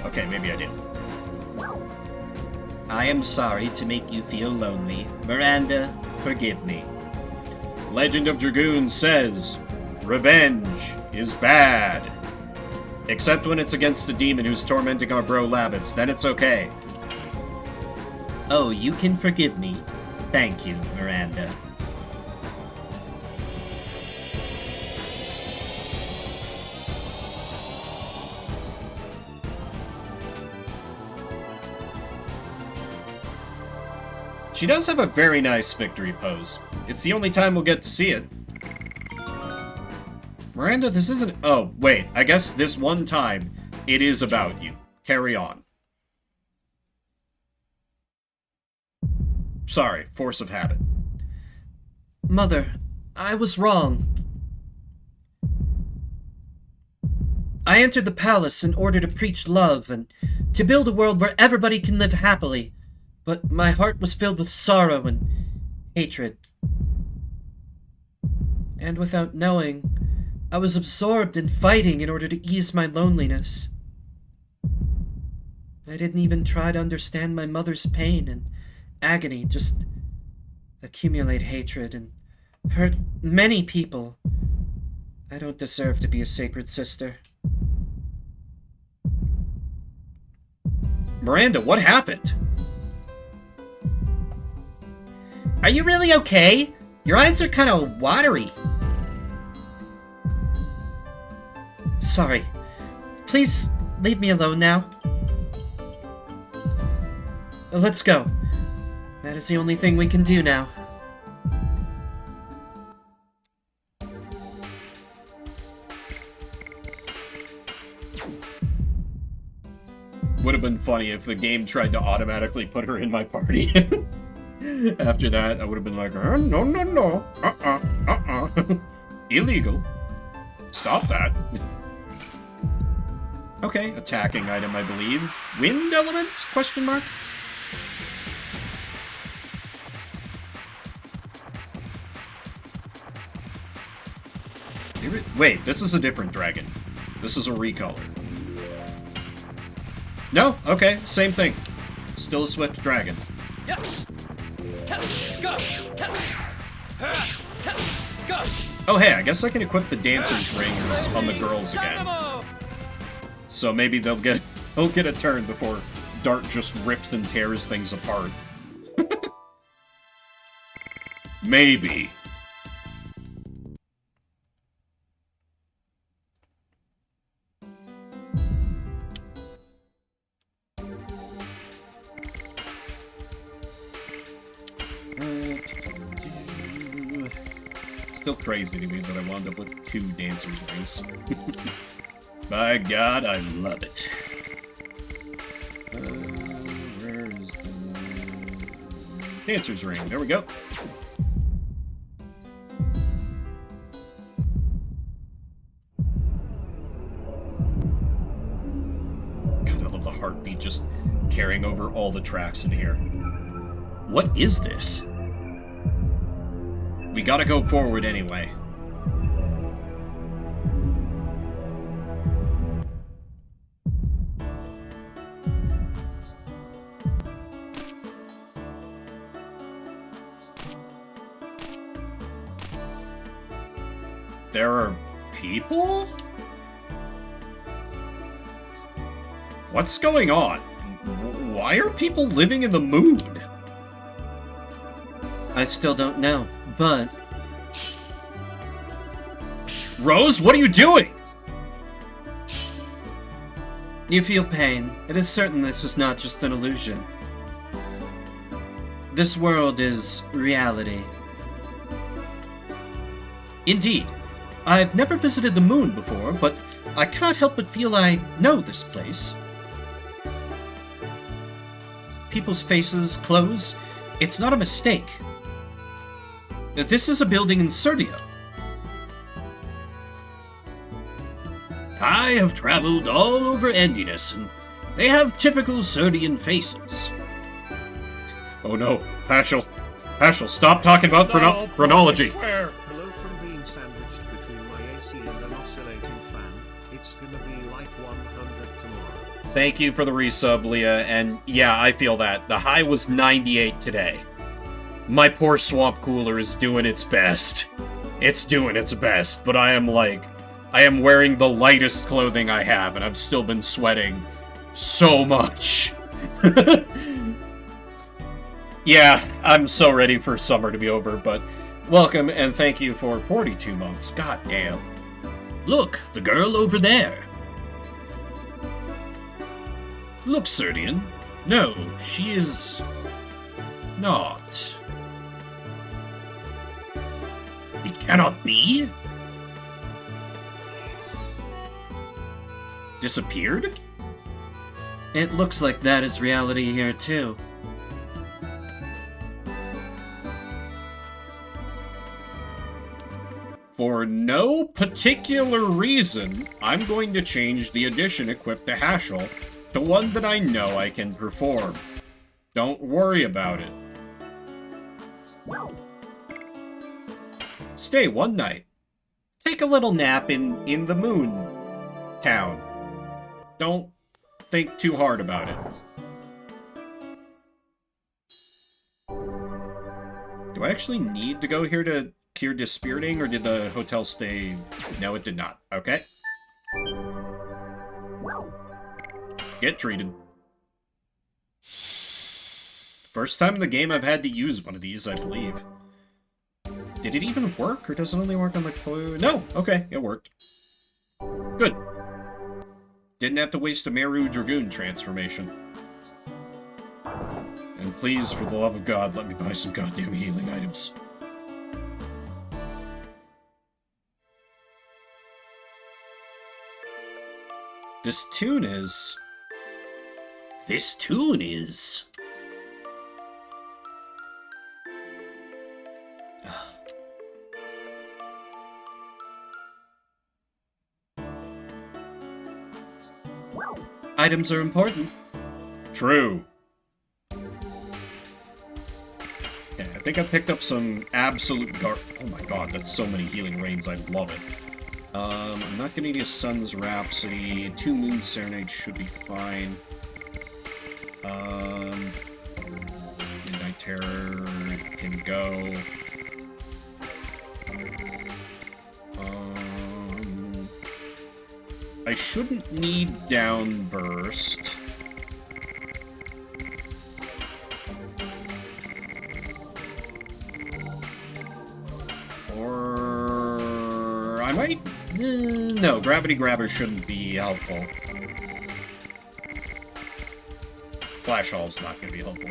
Okay, maybe I did. I am sorry to make you feel lonely. Miranda, forgive me. Legend of Dragoon says, revenge is bad. Except when it's against the demon who's tormenting our bro Lavitz, then it's okay. Oh, you can forgive me. Thank you, Miranda. She does have a very nice victory pose. It's the only time we'll get to see it. Miranda, this isn't... Oh, wait. I guess this one time, it is about you. Carry on. Sorry, force of habit. Mother, I was wrong. I entered the palace in order to preach love and to build a world where everybody can live happily. But my heart was filled with sorrow and hatred. And without knowing, I was absorbed in fighting in order to ease my loneliness. I didn't even try to understand my mother's pain and agony, just accumulate hatred and hurt many people. I don't deserve to be a sacred sister. Miranda, what happened? Are you really okay? Your eyes are kind of watery. Sorry. Please leave me alone now. Let's go. That is the only thing we can do now. Would have been funny if the game tried to automatically put her in my party. After that, I would have been like, no. Illegal. Stop that. Okay, attacking item, I believe. Wind elements? Question mark? Wait, this is a different dragon. This is a recolor. No? Okay, same thing. Still a swift dragon. Yes. Go. Go. Oh hey, I guess I can equip the dancer's rings on the girls again. Dynamo. So maybe they'll get a turn before Dart just rips and tears things apart. Maybe. Still crazy to me that I wound up with 2 dancer's rings. By God, I love it. Where is the dancer's ring? There we go. God, I love the heartbeat just carrying over all the tracks in here. What is this? We gotta go forward anyway. There are people? What's going on? Why are people living in the moon? I still don't know, but... Rose, what are you doing? You feel pain. It is certain this is not just an illusion. This world is reality. Indeed. I've never visited the moon before, but I cannot help but feel I know this place. People's faces, clothes, it's not a mistake. This is a building in Serdia. I have traveled all over Endiness, and they have typical Serdian faces. Oh no, Pashel, stop talking about phrenology. Hello from being sandwiched between my AC and an oscillating fan. It's gonna be like 100 tomorrow. Thank you for the resub, Leah, and yeah, I feel that. The high was 98 today. My poor swamp cooler is doing its best. It's doing its best, but I am wearing the lightest clothing I have, and I've still been sweating so much. Yeah, I'm so ready for summer to be over, but welcome and thank you for 42 months. God damn. Look, the girl over there. Look, Serdian. No, she is not. It cannot be? Disappeared? It looks like that is reality here, too. For no particular reason, I'm going to change the addition equipped to Hashel to one that I know I can perform. Don't worry about it. Stay one night. Take a little nap in the moon town. Don't think too hard about it. Do I actually need to go here to cure dispiriting, or did the hotel stay? No, it did not. Okay. Get treated. First time in the game I've had to use one of these, I believe. Did it even work, or does it only work on the... No! Okay, it worked. Good. Didn't have to waste a Meru Dragoon transformation. And please, for the love of God, let me buy some goddamn healing items. This tune is... Items are important. True. Okay, I think I picked up some absolute oh my god, that's so many healing rains, I love it. I'm not gonna need a Sun's Rhapsody. 2 Moon Serenades should be fine. Midnight Terror can go. I shouldn't need Downburst. Or... I might... no, Gravity Grabber shouldn't be helpful. Flash Hall's not going to be helpful.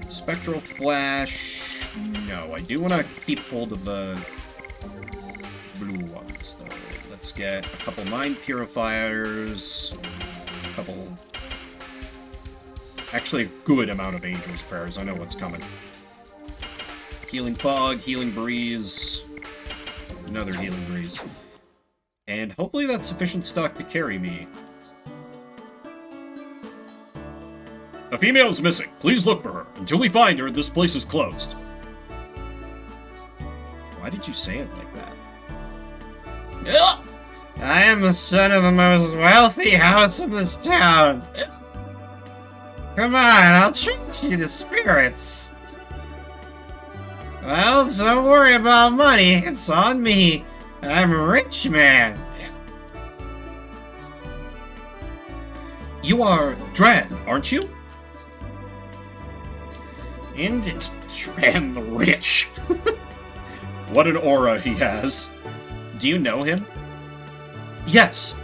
Spectral Flash... no, I do want to keep hold of the blue ones, though. Let's get a couple Mind Purifiers, a couple... actually a good amount of Angel's Prayers, I know what's coming. Healing Fog, Healing Breeze, another Healing Breeze. And hopefully that's sufficient stock to carry me. A female is missing. Please look for her. Until we find her, this place is closed. Why did you say it like that? I am the son of the most wealthy house in this town. Come on, I'll treat you to spirits. Well, don't worry about money. It's on me. I'm a rich man. You are Dran, aren't you? And Dran the Rich. What an aura he has. Do you know him? Yes.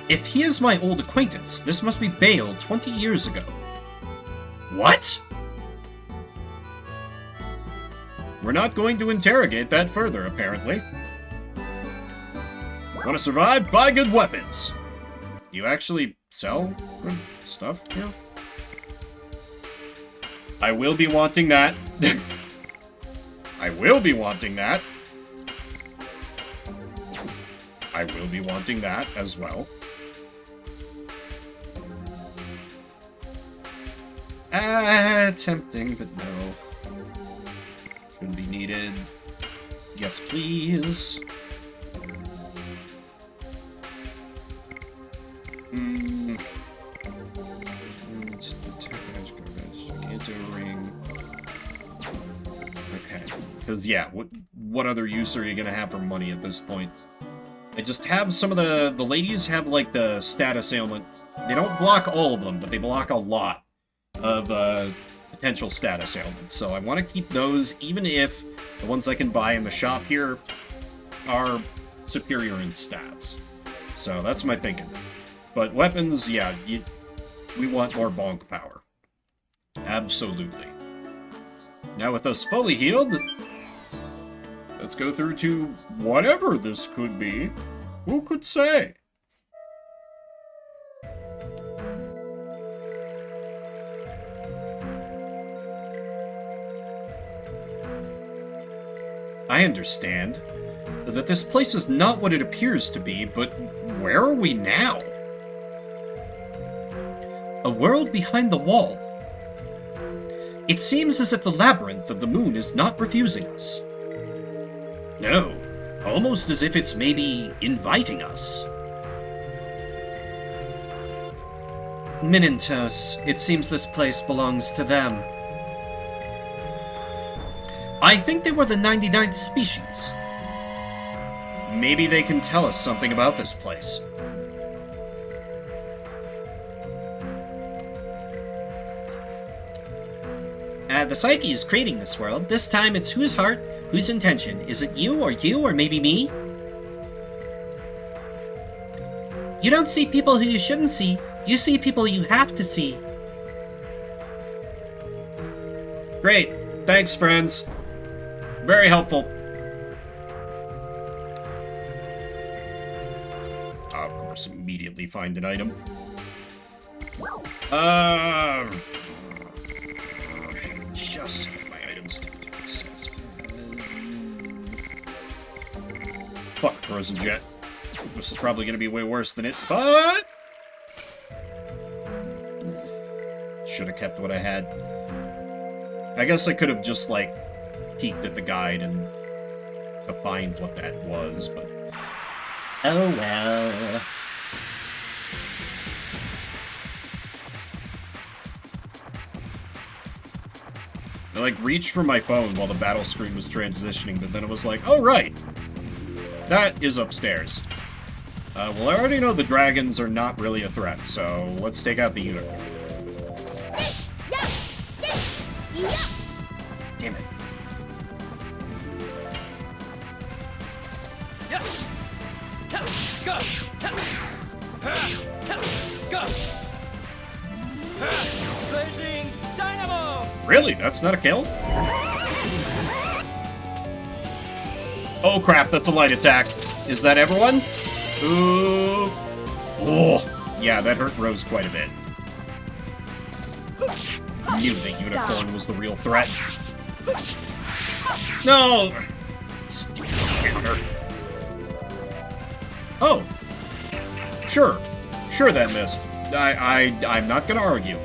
If he is my old acquaintance, this must be Bale 20 years ago. What? We're not going to interrogate that further, apparently. Want to survive? Buy good weapons. Do you actually sell good stuff here? I will be wanting that. I will be wanting that. I will be wanting that as well. Tempting, but no. Shouldn't be needed. Yes, please. Because, yeah, what other use are you going to have for money at this point? I just have some of the ladies have, like, the status ailment. They don't block all of them, but they block a lot of potential status ailments. So I want to keep those, even if the ones I can buy in the shop here are superior in stats. So that's my thinking. But weapons, yeah, we want more bonk power. Absolutely. Now with us fully healed, let's go through to whatever this could be. Who could say? I understand that this place is not what it appears to be, but where are we now? A world behind the wall. It seems as if the labyrinth of the moon is not refusing us. No, almost as if it's maybe inviting us. Minentos, it seems this place belongs to them. I think they were the 99th species. Maybe they can tell us something about this place. The Psyche is creating this world. This time it's whose heart, whose intention. Is it you, or maybe me? You don't see people who you shouldn't see. You see people you have to see. Great. Thanks, friends. Very helpful. Of course, immediately find an item. Just set my items to access. Fuck, frozen jet. This is probably gonna be way worse than it, but should have kept what I had. I guess I could have just like peeked at the guide and to find what that was, but oh well. I like reached for my phone while the battle screen was transitioning, but then it was like, oh right, that is upstairs. Well, I already know the dragons are not really a threat, so let's take out the unicorn. Damn it. Yes. Go. Go. Blazing Dynamo. Really? That's not a kill? Oh crap, that's a light attack. Is that everyone? Ooh. Oh, yeah, that hurt Rose quite a bit. Knew the unicorn was the real threat. No! Stupid counter. Oh. Sure. Sure that missed. I'm not gonna argue.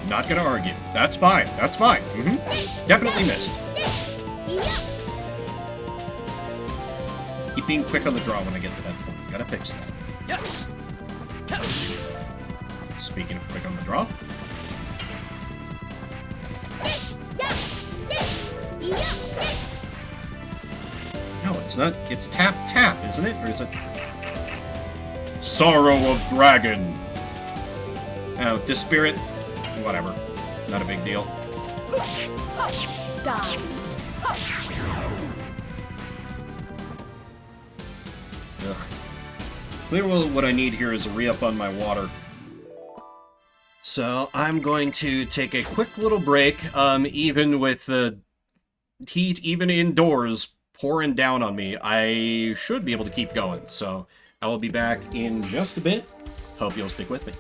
Not gonna argue. That's fine. That's fine. Definitely missed. Keep being quick on the draw when I get to that point. Gotta fix that. Yes. Speaking of quick on the draw. No, it's not. It's tap, tap, isn't it? Or is it... Sorrow of Dragon. Oh, Dispirit. Whatever. Not a big deal. Die. Ugh. Clearly what I need here is a re-up on my water. So I'm going to take a quick little break, even with the heat, even indoors, pouring down on me. I should be able to keep going, so I will be back in just a bit. Hope you'll stick with me.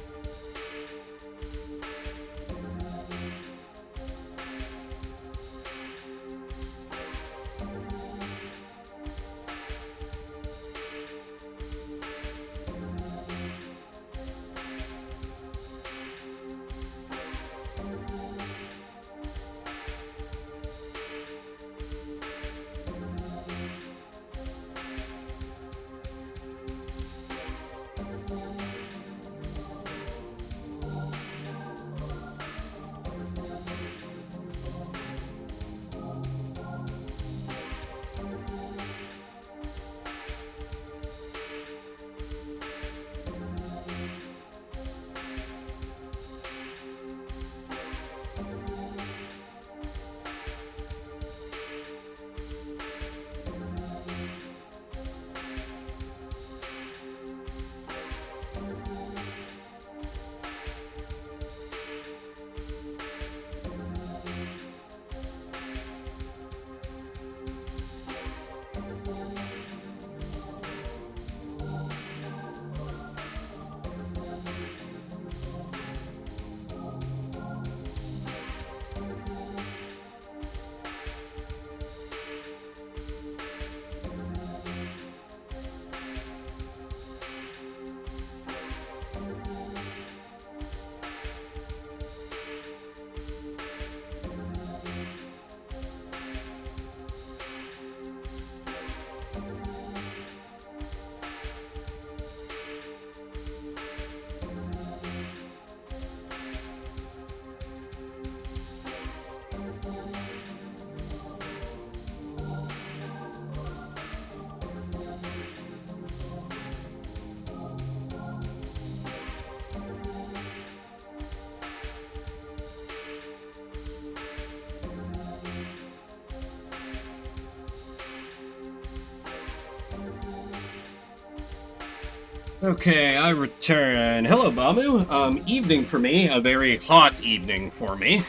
Okay, I return. Hello, Bamu. Evening for me. A very hot evening for me.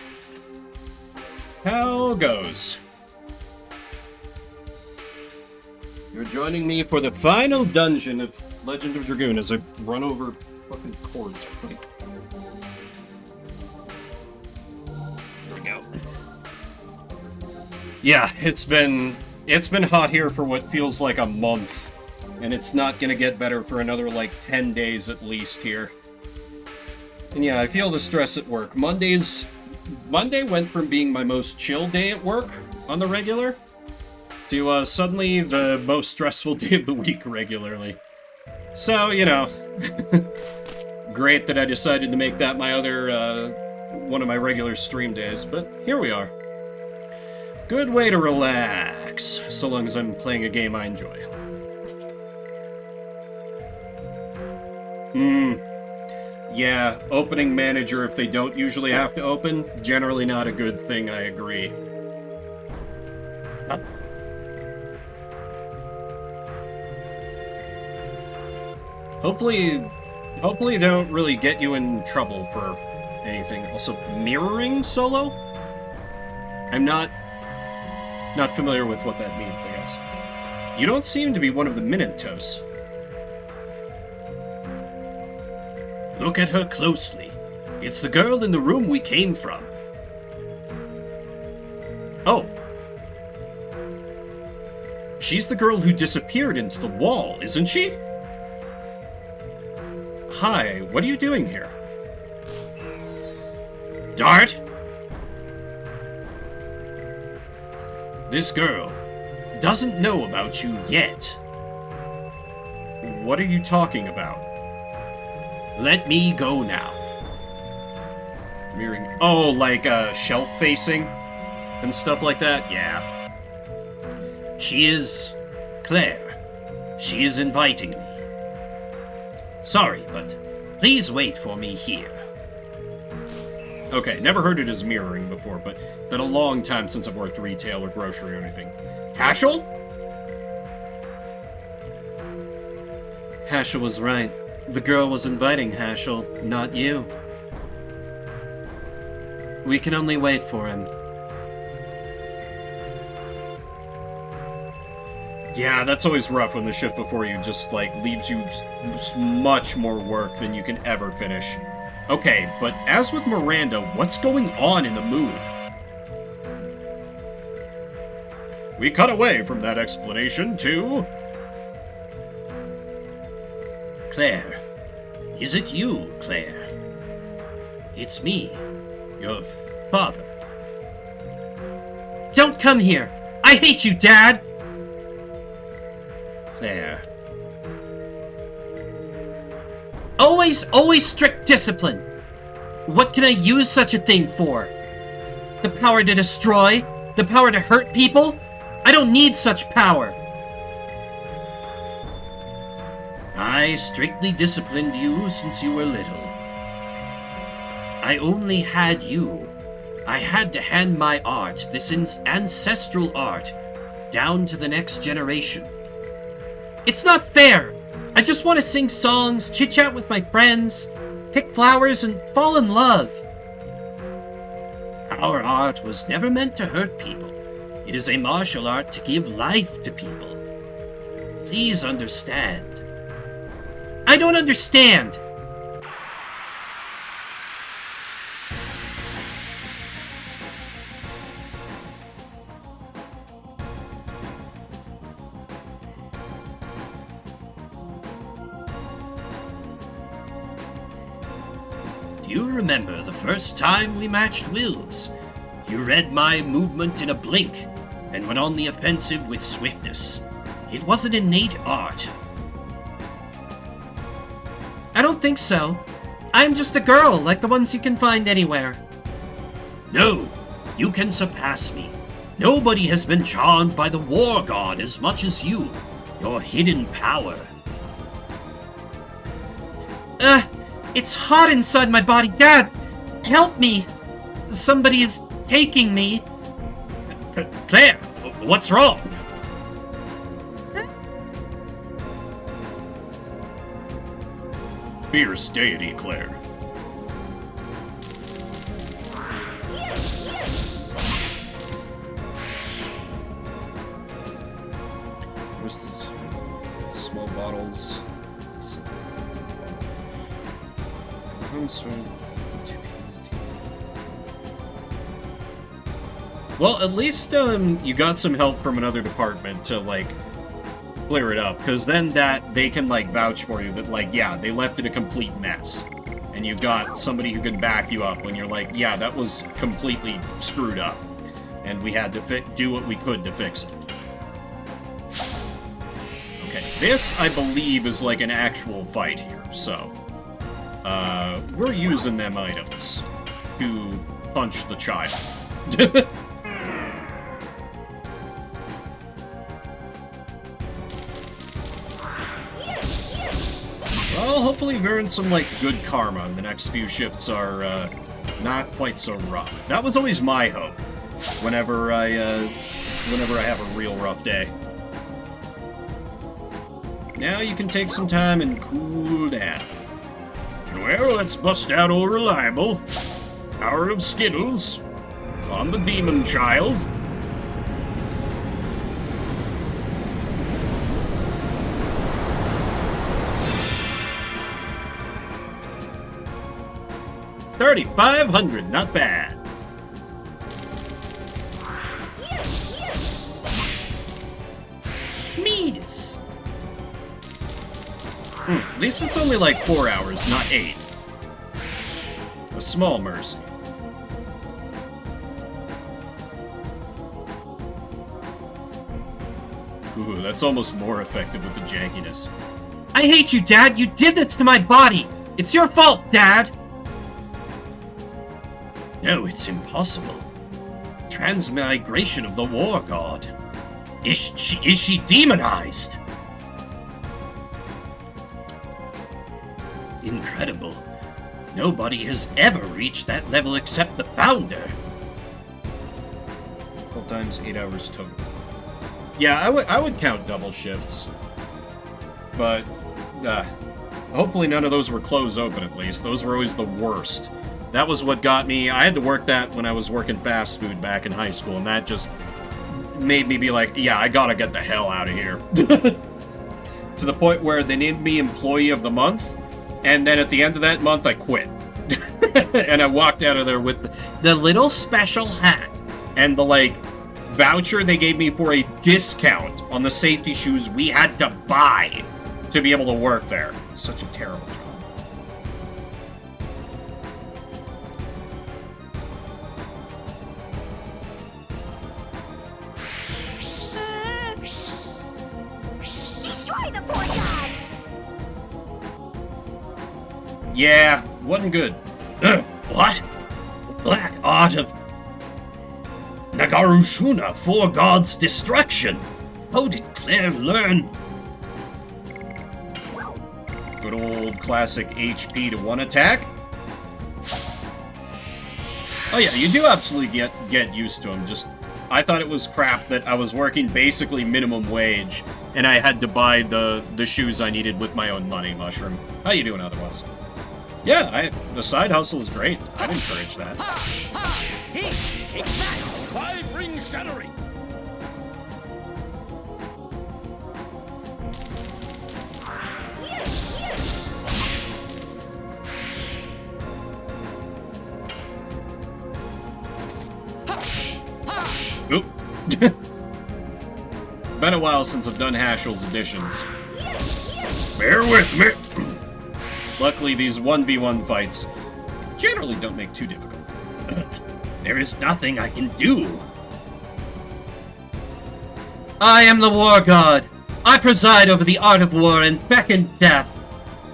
How goes? You're joining me for the final dungeon of Legend of Dragoon as I run over fucking cords. Here we go. Yeah, it's been hot here for what feels like a month. And it's not gonna get better for another, like, 10 days at least here. And yeah, I feel the stress at work. Monday went from being my most chill day at work on the regular to suddenly the most stressful day of the week regularly. So, you know, great that I decided to make that my other, one of my regular stream days, but here we are. Good way to relax, so long as I'm playing a game I enjoy. Yeah, opening manager if they don't usually have to open, generally not a good thing, I agree. Huh? Hopefully they don't really get you in trouble for anything. Also, mirroring solo? I'm not familiar with what that means, I guess. You don't seem to be one of the Minentos. Look at her closely. It's the girl in the room we came from. Oh. She's the girl who disappeared into the wall, isn't she? Hi, what are you doing here? Dart? This girl doesn't know about you yet. What are you talking about? Let me go now. Mirroring. Oh, like shelf facing and stuff like that? Yeah. She is Claire. She is inviting me. Sorry, but please wait for me here. Okay, never heard it as mirroring before, but been a long time since I've worked retail or grocery or anything. Hashel? Hashel was right. The girl was inviting Hashel, not you. We can only wait for him. Yeah, that's always rough when the shift before you just, like, leaves you much more work than you can ever finish. Okay, but as with Miranda, what's going on in the mood? We cut away from that explanation to... Claire. Is it you, Claire? It's me, your father. Don't come here! I hate you, Dad! Claire. Always strict discipline. What can I use such a thing for? The power to destroy? The power to hurt people? I don't need such power. I strictly disciplined you since you were little. I only had you. I had to hand my art, this ancestral art, down to the next generation. It's not fair! I just want to sing songs, chit-chat with my friends, pick flowers, and fall in love. Our art was never meant to hurt people. It is a martial art to give life to people. Please understand. I don't understand! Do you remember the first time we matched wills? You read my movement in a blink and went on the offensive with swiftness. It was an innate art. I don't think so. I'm just a girl, like the ones you can find anywhere. No, you can surpass me. Nobody has been charmed by the war god as much as you. Your hidden power. It's hot inside my body. Dad, help me. Somebody is taking me. Claire, what's wrong? fierce deity, Claire. Where's these small bottles? Well, at least you got some help from another department to like clear it up, because then that they can like vouch for you that like, yeah, they left it a complete mess, and you've got somebody who can back you up when you're like, yeah, that was completely screwed up, and we had to do what we could to fix it. Okay, this I believe is like an actual fight here, so we're using them items to punch the child. Well, hopefully we've earned some, like, good karma, and the next few shifts are, not quite so rough. That was always my hope, whenever I have a real rough day. Now you can take some time and cool down. Well, let's bust out old Reliable. Power of Skittles. On the Demon Child. $3,500, not bad. Mees. At least it's only like 4 hours, not 8. A small mercy. Ooh, that's almost more effective with the jankiness. I hate you, Dad! You did this to my body! It's your fault, Dad! No, it's impossible. Transmigration of the War God. Is she demonized? Incredible. Nobody has ever reached that level except the Founder. 12 times 8 hours total. Yeah, I would count double shifts. But, hopefully none of those were closed open at least. Those were always the worst. That was what got me. I had to work that when I was working fast food back in high school, and that just made me be like, yeah, I gotta get the hell out of here. To the point where they named me Employee of the Month, and then at the end of that month, I quit. And I walked out of there with the little special hat and the, like, voucher they gave me for a discount on the safety shoes we had to buy to be able to work there. Such a terrible job. Destroy the poor guy! Yeah, wasn't good. What? The black art of Nagarushuna, four gods' destruction. How did Claire learn? Good old classic HP to 1 attack. Oh yeah, you do absolutely get used to them. Just, I thought it was crap that I was working basically minimum wage, and I had to buy the shoes I needed with my own money, Mushroom. How you doing otherwise? Yeah, the side hustle is great. I'd encourage that. Hey, take that! 5 ring shattering! Oop. Been a while since I've done Hashel's editions. Bear with me. Luckily, these 1v1 fights generally don't make too difficult. There is nothing I can do. I am the War God. I preside over the art of war and beckon death.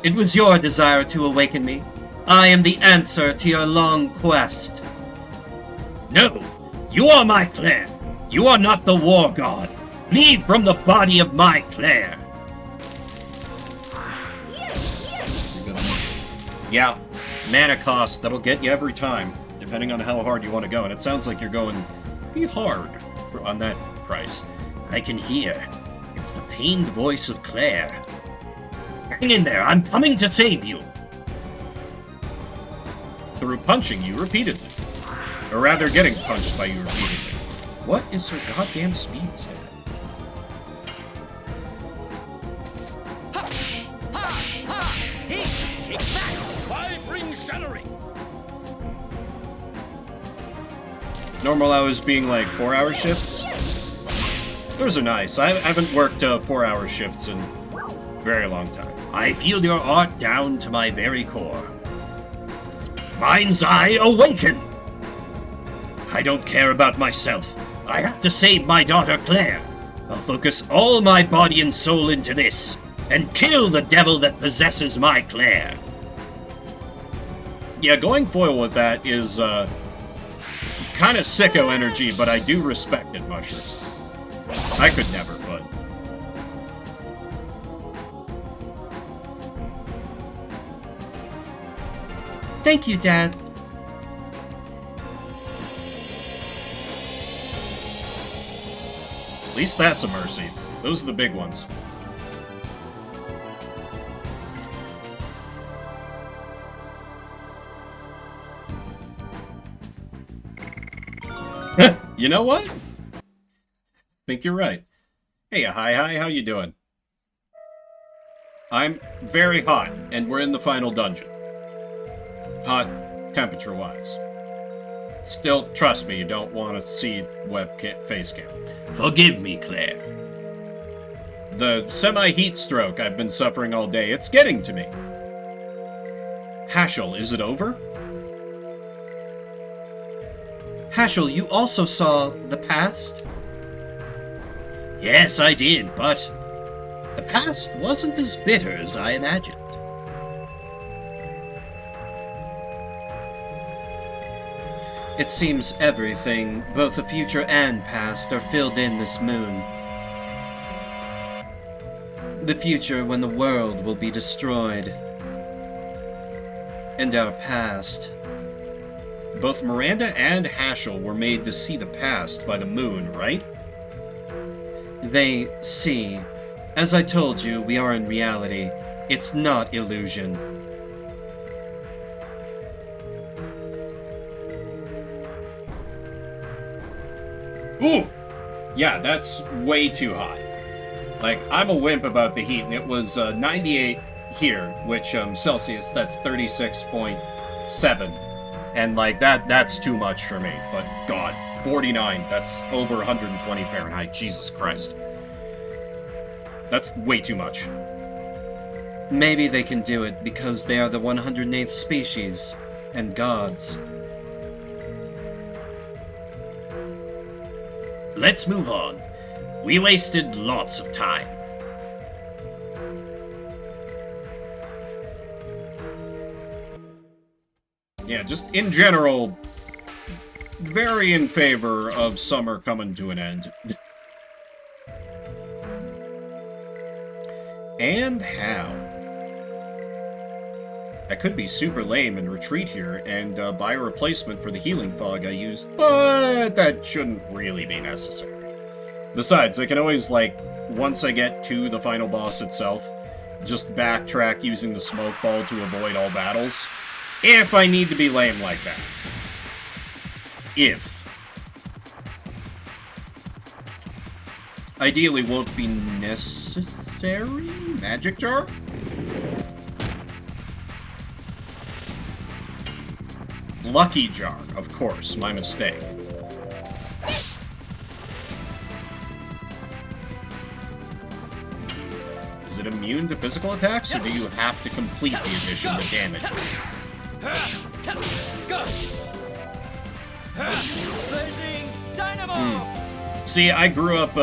It was your desire to awaken me. I am the answer to your long quest. No, you are my Claire. You are not the War God. Leave from the body of my Claire. Yeah, mana cost, that'll get you every time, depending on how hard you want to go. And it sounds like you're going pretty hard on that price. I can hear. It's the pained voice of Claire. Hang in there, I'm coming to save you. through punching you repeatedly. Or rather, getting punched by you repeatedly. What is her goddamn speed stat? Ha! Ha! Hey, take that! 5 ring shattering! Normal hours being like 4-hour shifts? Those are nice. I haven't worked 4-hour shifts in a very long time. I feel your art down to my very core. Mind's eye awaken! I don't care about myself. I have to save my daughter Claire. I'll focus all my body and soul into this, and kill the devil that possesses my Claire. Yeah, going foil with that is kind of sicko energy, but I do respect it, Mushroom. I could never, but... Thank you, Dad. At least that's a mercy. Those are the big ones. You know what? Think you're right. Hey, hi, how you doing? I'm very hot, and we're in the final dungeon. Hot, temperature-wise. Still, trust me, you don't want to see face cam. Forgive me, Claire. The semi-heat stroke I've been suffering all day, it's getting to me. Hashel, is it over? Hashel, you also saw the past? Yes, I did, but the past wasn't as bitter as I imagined. It seems everything, both the future and past, are filled in this moon. The future when the world will be destroyed. And our past. Both Miranda and Hashel were made to see the past by the moon, right? They see. As I told you, we are in reality. It's not illusion. Ooh! Yeah, that's way too hot. Like, I'm a wimp about the heat, and it was 98 here, which, Celsius, that's 36.7. And, like, that's too much for me. But, God, 49, that's over 120 Fahrenheit. Jesus Christ. That's way too much. Maybe they can do it because they are the 108th species, and gods. Let's move on. We wasted lots of time. Yeah, just in general, very in favor of summer coming to an end. And how? I could be super lame and retreat here and buy a replacement for the healing fog I used, but that shouldn't really be necessary. Besides, I can always, like, once I get to the final boss itself, just backtrack using the smoke ball to avoid all battles, if I need to be lame like that. If. Ideally won't be necessary? Magic jar? Lucky jar, of course, my mistake. Is it immune to physical attacks, or do you have to complete the addition to damage it? Blazing Dynamo! See, I grew up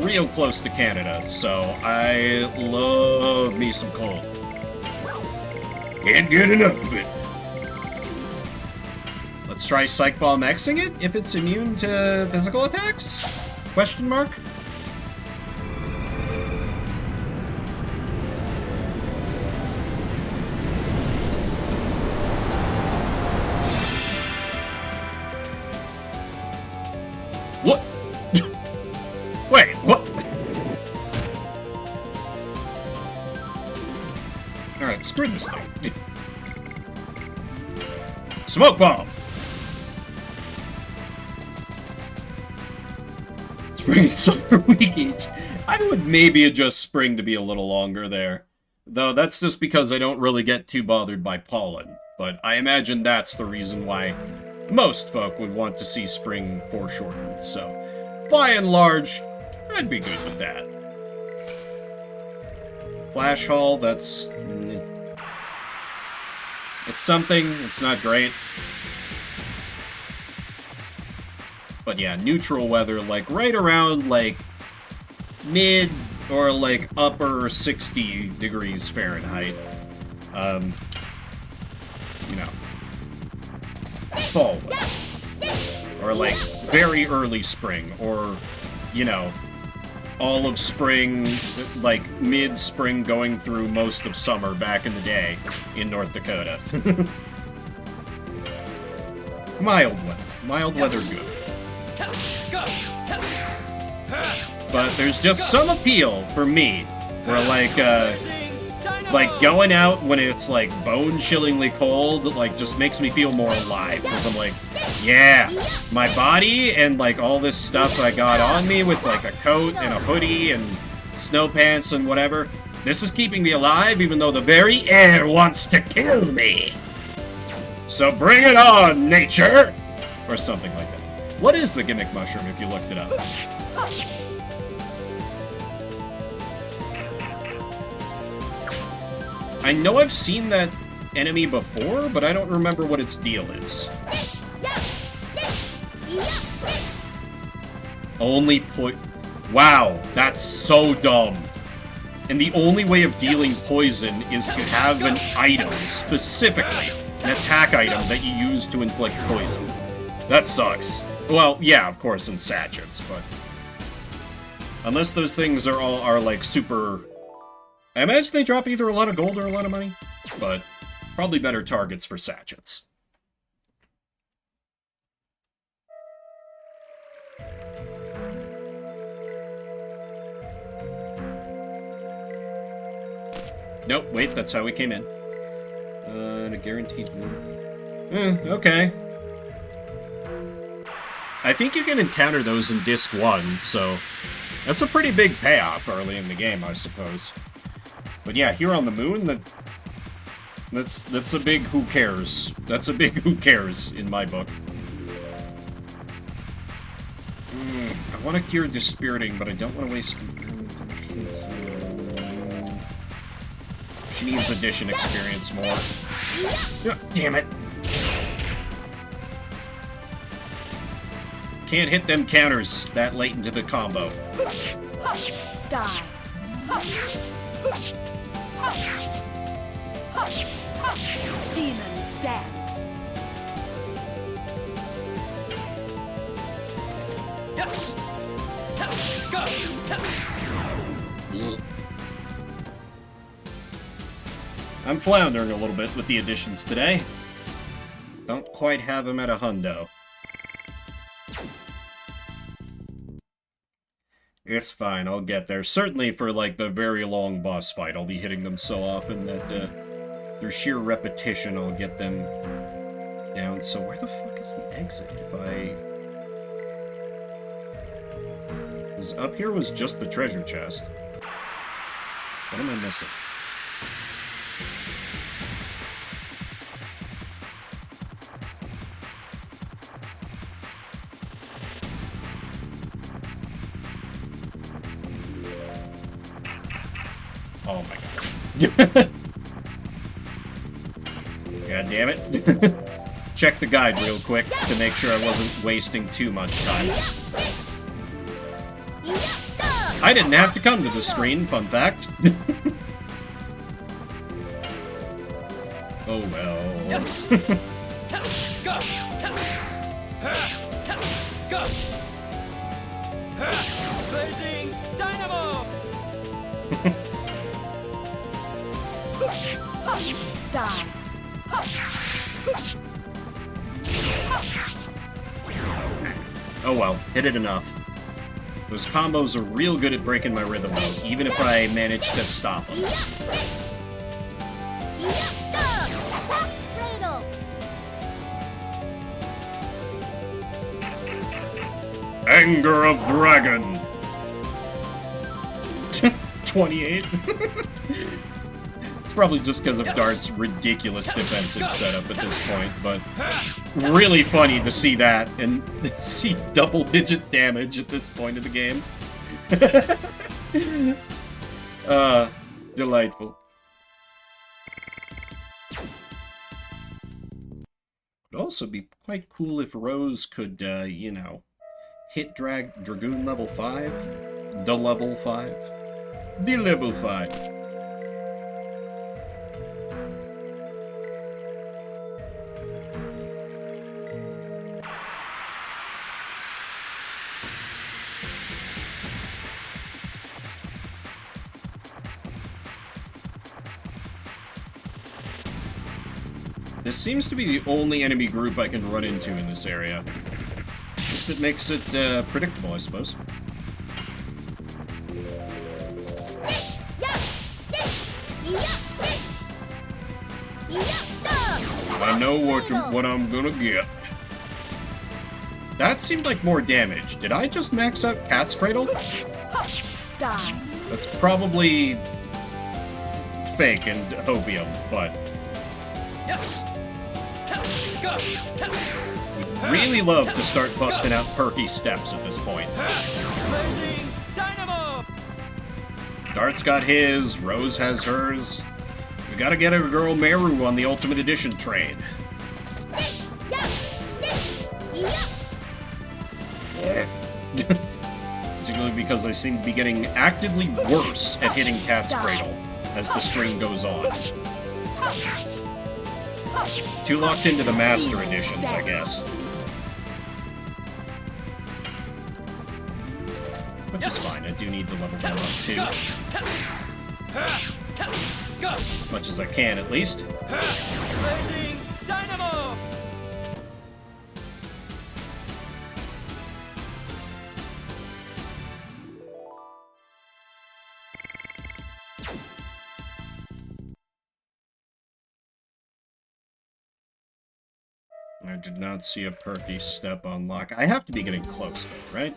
real close to Canada, so I love me some cold. Can't get enough of it. Let's try Psych Bomb Xing it, if it's immune to physical attacks? Question mark? What? Wait, what? Alright, screw this thing. Smoke bomb! Spring and summer week each. I would maybe adjust spring to be a little longer there. Though that's just because I don't really get too bothered by pollen. But I imagine that's the reason why most folk would want to see spring foreshortened. So, by and large, I'd be good with that. Flash Hall, that's... it's something, it's not great. But yeah, neutral weather, like right around like mid or like upper 60 degrees Fahrenheit. You know, fall weather. Or like very early spring, or, you know, all of spring, like mid-spring going through most of summer back in the day in North Dakota. Mild weather. Mild weather good. But there's just some appeal for me, where like going out when it's like bone-chillingly cold, like just makes me feel more alive, because I'm like, yeah, my body and like all this stuff I got on me with like a coat and a hoodie and snow pants and whatever, this is keeping me alive even though the very air wants to kill me. So bring it on, nature! Or something like that. What is the gimmick mushroom if you looked it up? I know I've seen that enemy before, but I don't remember what its deal is. Only wow, that's so dumb. And the only way of dealing poison is to have an item, specifically an attack item that you use to inflict poison. That sucks. Well, yeah, of course, in sachets, but unless those things are like super... I imagine they drop either a lot of gold or a lot of money, but probably better targets for sachets. Nope, wait, that's how we came in. A guaranteed win. Okay. I think you can encounter those in Disc 1, so that's a pretty big payoff early in the game, I suppose. But yeah, here on the moon, that's a big who cares. That's a big who cares in my book. I want to cure Dispiriting, but I don't want to waste... She needs addition experience more. Damn it. Can't hit them counters that late into the combo. Die. Demon stance. I'm floundering a little bit with the additions today. Don't quite have them at a hundo. It's fine, I'll get there. Certainly for, like, the very long boss fight, I'll be hitting them so often that, through sheer repetition, I'll get them down. So where the fuck is the exit? If I... 'Cause up here was just the treasure chest. What am I missing? Oh my god. God damn it. Check the guide real quick to make sure I wasn't wasting too much time. I didn't have to come to the screen, fun fact. Oh well. Blazing Dynamo! Die. Oh well, hit it enough. Those combos are real good at breaking my rhythm though, even if I manage to stop them. Anger of Dragon. 28. It's probably just because of Dart's ridiculous defensive setup at this point, but really funny to see that and see double-digit damage at this point of the game. Delightful. It'd also be quite cool if Rose could, you know, hit Dragoon level 5. The level 5. The level 5. This seems to be the only enemy group I can run into in this area. Just it makes it predictable, I suppose. I know what I'm gonna get. That seemed like more damage. Did I just max out Cat's Cradle? Die. That's probably fake and opium, but would really love to start busting out perky steps at this point. Blazing Dynamo! Dart's got his, Rose has hers. We gotta get our girl Meru on the Ultimate Edition train. Particularly because I seem to be getting actively worse at hitting Cat's Cradle as the stream goes on. Too locked into the Master Editions, I guess. Which is fine, I do need to level that up too. As much as I can, at least. Blazing Dynamo! I did not see a perky step unlock. I have to be getting close, though, right?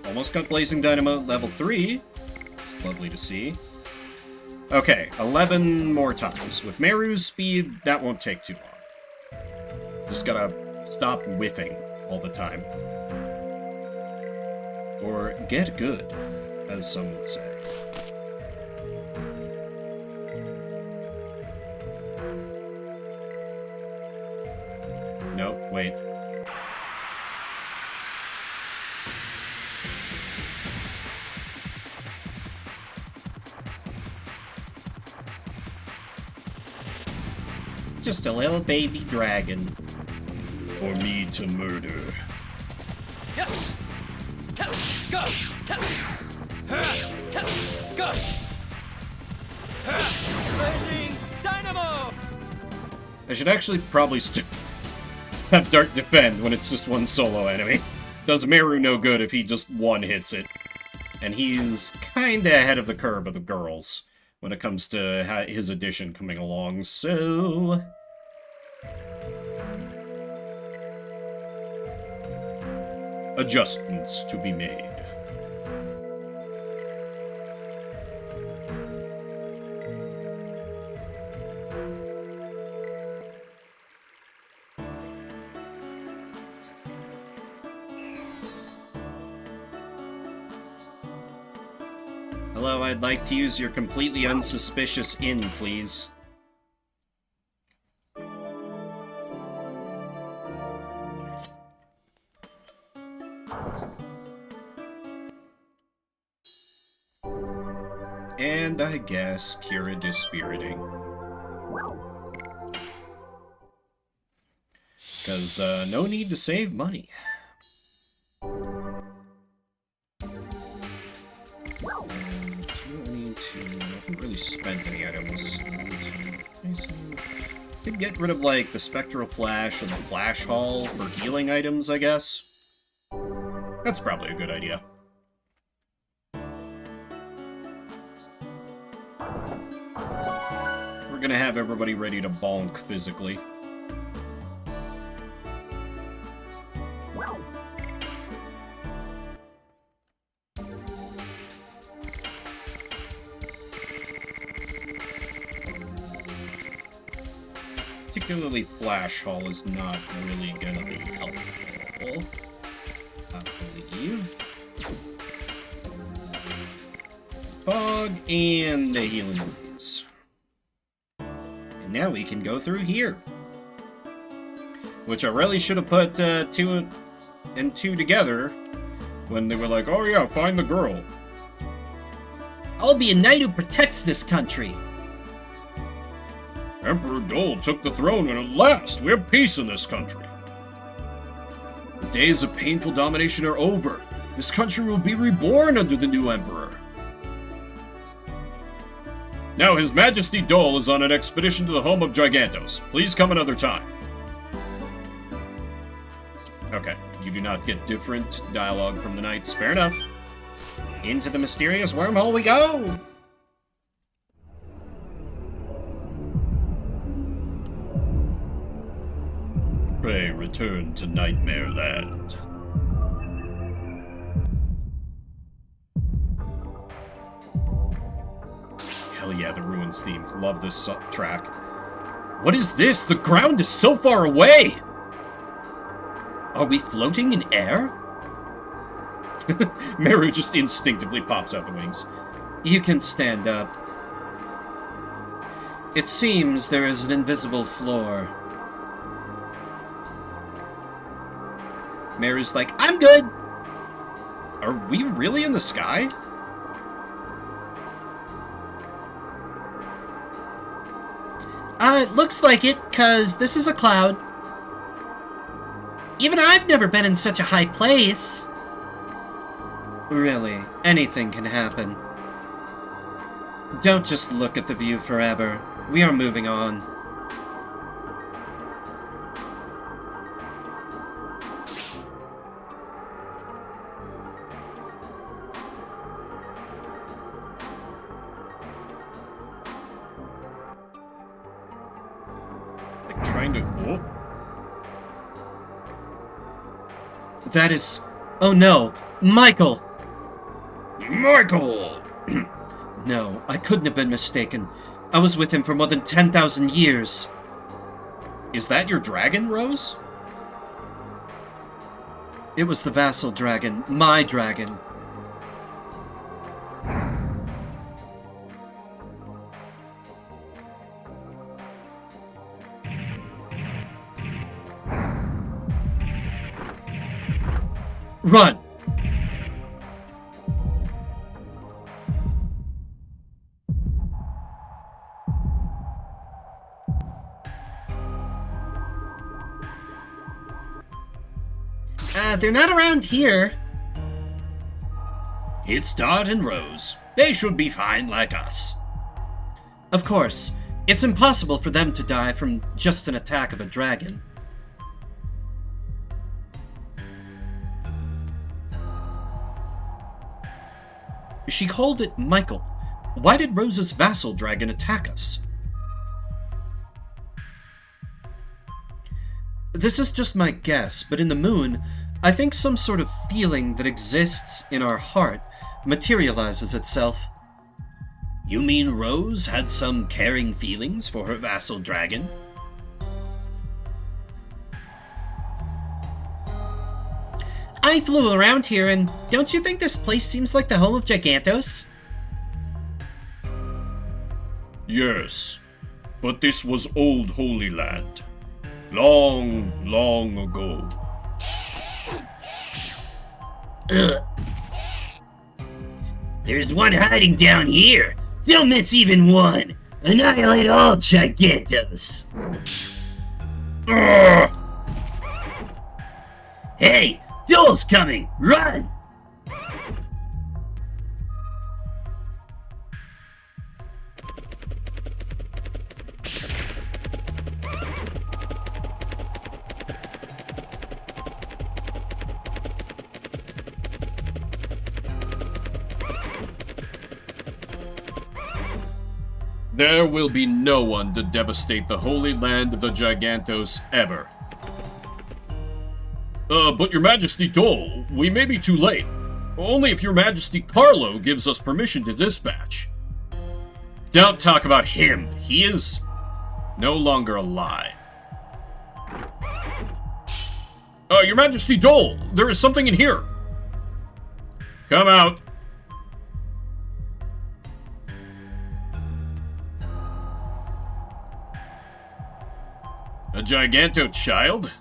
Almost got Blazing Dynamo level 3. It's lovely to see. Okay, 11 more times. With Meru's speed, that won't take too long. Just gotta stop whiffing all the time. Or get good, as some would say. No, wait. Just a little baby dragon. For me to murder. Yes! Go! Go! Blazing Dynamo! I should actually probably have Dart defend when it's just one solo enemy. Does Meru no good if he just one-hits it. And he's kinda ahead of the curve of the girls when it comes to his edition coming along, so... adjustments to be made. Hello, I'd like to use your completely unsuspicious inn, please. And I guess Kira dispiriting. Because, no need to save money. I haven't really spent any items. Could get rid of, like, the Spectral Flash and the Flash Hall for healing items, I guess. That's probably a good idea. We're gonna have everybody ready to bonk physically. particularly Flash Hall is not really gonna be helpful. I believe. Fog and the healing roots. And now we can go through here. Which I really should have put 2 and 2 together when they were like, oh yeah, find the girl. I'll be a knight who protects this country. Emperor Dole took the throne, and at last we have peace in this country. The days of painful domination are over. This country will be reborn under the new emperor. Now His Majesty Dole is on an expedition to the home of Gigantos. Please come another time. Okay, you do not get different dialogue from the knights. Fair enough. Into the mysterious wormhole we go! Pray return to Nightmare Land. Hell yeah, the Ruins theme. Love this track. What is this? The ground is so far away! Are we floating in air? Meru just instinctively pops out the wings. You can stand up. It seems there is an invisible floor. Meru's like, I'm good! Are we really in the sky? It looks like it, 'cause this is a cloud. Even I've never been in such a high place. Really, anything can happen. Don't just look at the view forever. We are moving on. Like trying to... Oh. That is... Oh no, Michael! Michael! No, I couldn't have been mistaken. I was with him for more than 10,000 years. Is that your dragon, Rose? It was the vassal dragon, my dragon. Run! They're not around here. It's Dot and Rose. They should be fine like us. Of course, it's impossible for them to die from just an attack of a dragon. She called it Michael. Why did Rose's vassal dragon attack us? This is just my guess, but in the moon, I think some sort of feeling that exists in our heart materializes itself. You mean Rose had some caring feelings for her vassal dragon? I flew around here, and don't you think this place seems like the home of Gigantos? Yes, but this was old Holy Land. Long, long ago. Ugh. There's one hiding down here. Don't miss even one. Annihilate all Gigantos. Ugh. Hey, Dole's coming. Run! There will be no one to devastate the Holy Land of the Gigantos ever. But Your Majesty Dole, we may be too late. Only if Your Majesty Carlo gives us permission to dispatch. Don't talk about him. He is no longer alive. Your Majesty Dole, there is something in here. Come out. A Giganto child?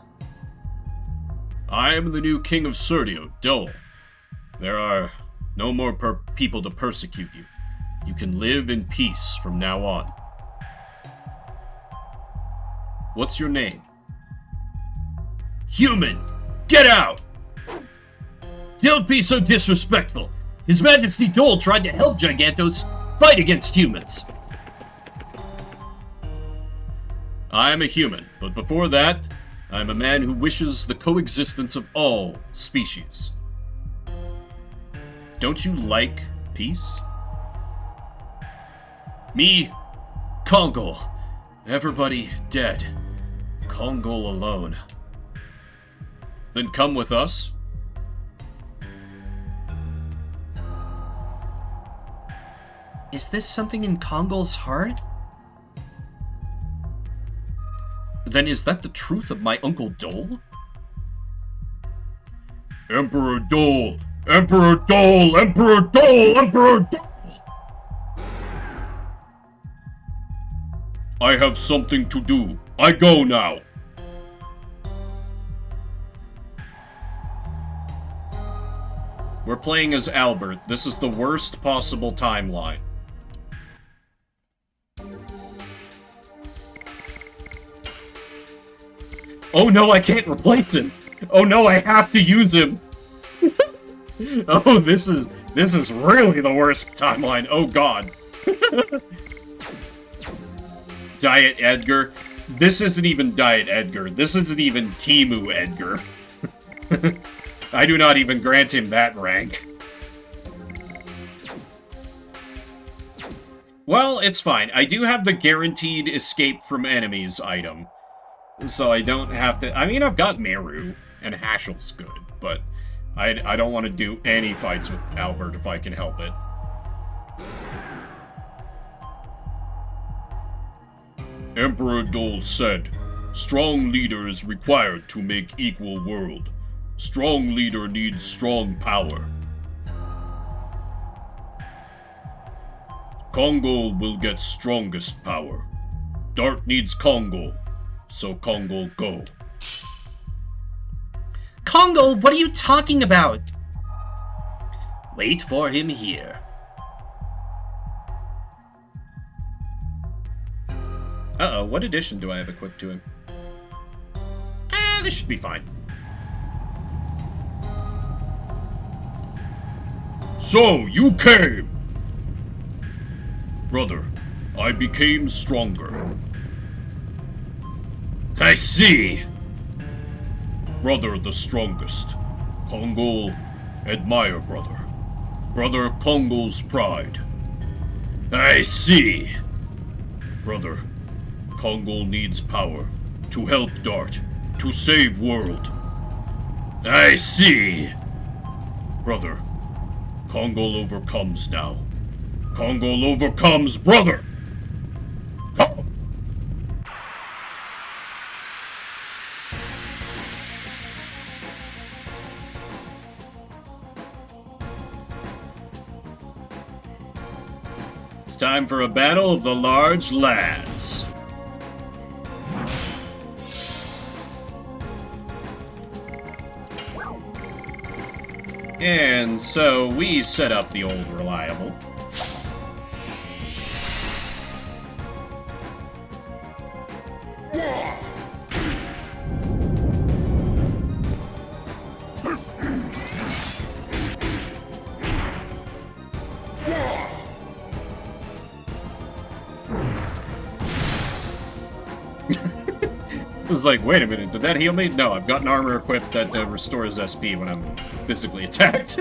I am the new King of Serdio, Dole. There are no more people to persecute you. You can live in peace from now on. What's your name? Human! Get out! Don't be so disrespectful. His Majesty Dole tried to help Gigantos fight against humans. I am a human, but before that, I am a man who wishes the coexistence of all species. Don't you like peace? Me, Congo. Everybody dead. Congo alone. Then come with us. Is this something in Kongo's heart? Then is that the truth of my Uncle Dole? Emperor Dole! Emperor Dole! Emperor Dole! Emperor Dole! I have something to do. I go now. We're playing as Albert. This is the worst possible timeline. Oh no, I can't replace him! Oh no, I have to use him! Oh, this is really the worst timeline. Oh god. Diet Edgar. This isn't even Diet Edgar. This isn't even Timu Edgar. I do not even grant him that rank. Well, it's fine. I do have the guaranteed escape from enemies item. So I don't have to... I mean, I've got Meru, and Hashel's good, but I don't want to do any fights with Albert if I can help it. Emperor Dole said, strong leader is required to make equal world. Strong leader needs strong power. Congo will get strongest power. Dart needs Congo, so Congo go. Congo, what are you talking about? Wait for him here. Uh-oh, what edition do I have equipped to him? This should be fine. So, you came! Brother, I became stronger. I see! Brother the strongest. Congo, admire brother. Brother Congo's pride. I see! Brother, Congo needs power to help Dart, to save world. I see! Brother, Congo overcomes now. Congo overcomes, brother! Come! It's time for a battle of the large lads. And so we set up the old reliable. I was like, wait a minute, did that heal me? No, I've got an armor equipped that restores SP when I'm physically attacked.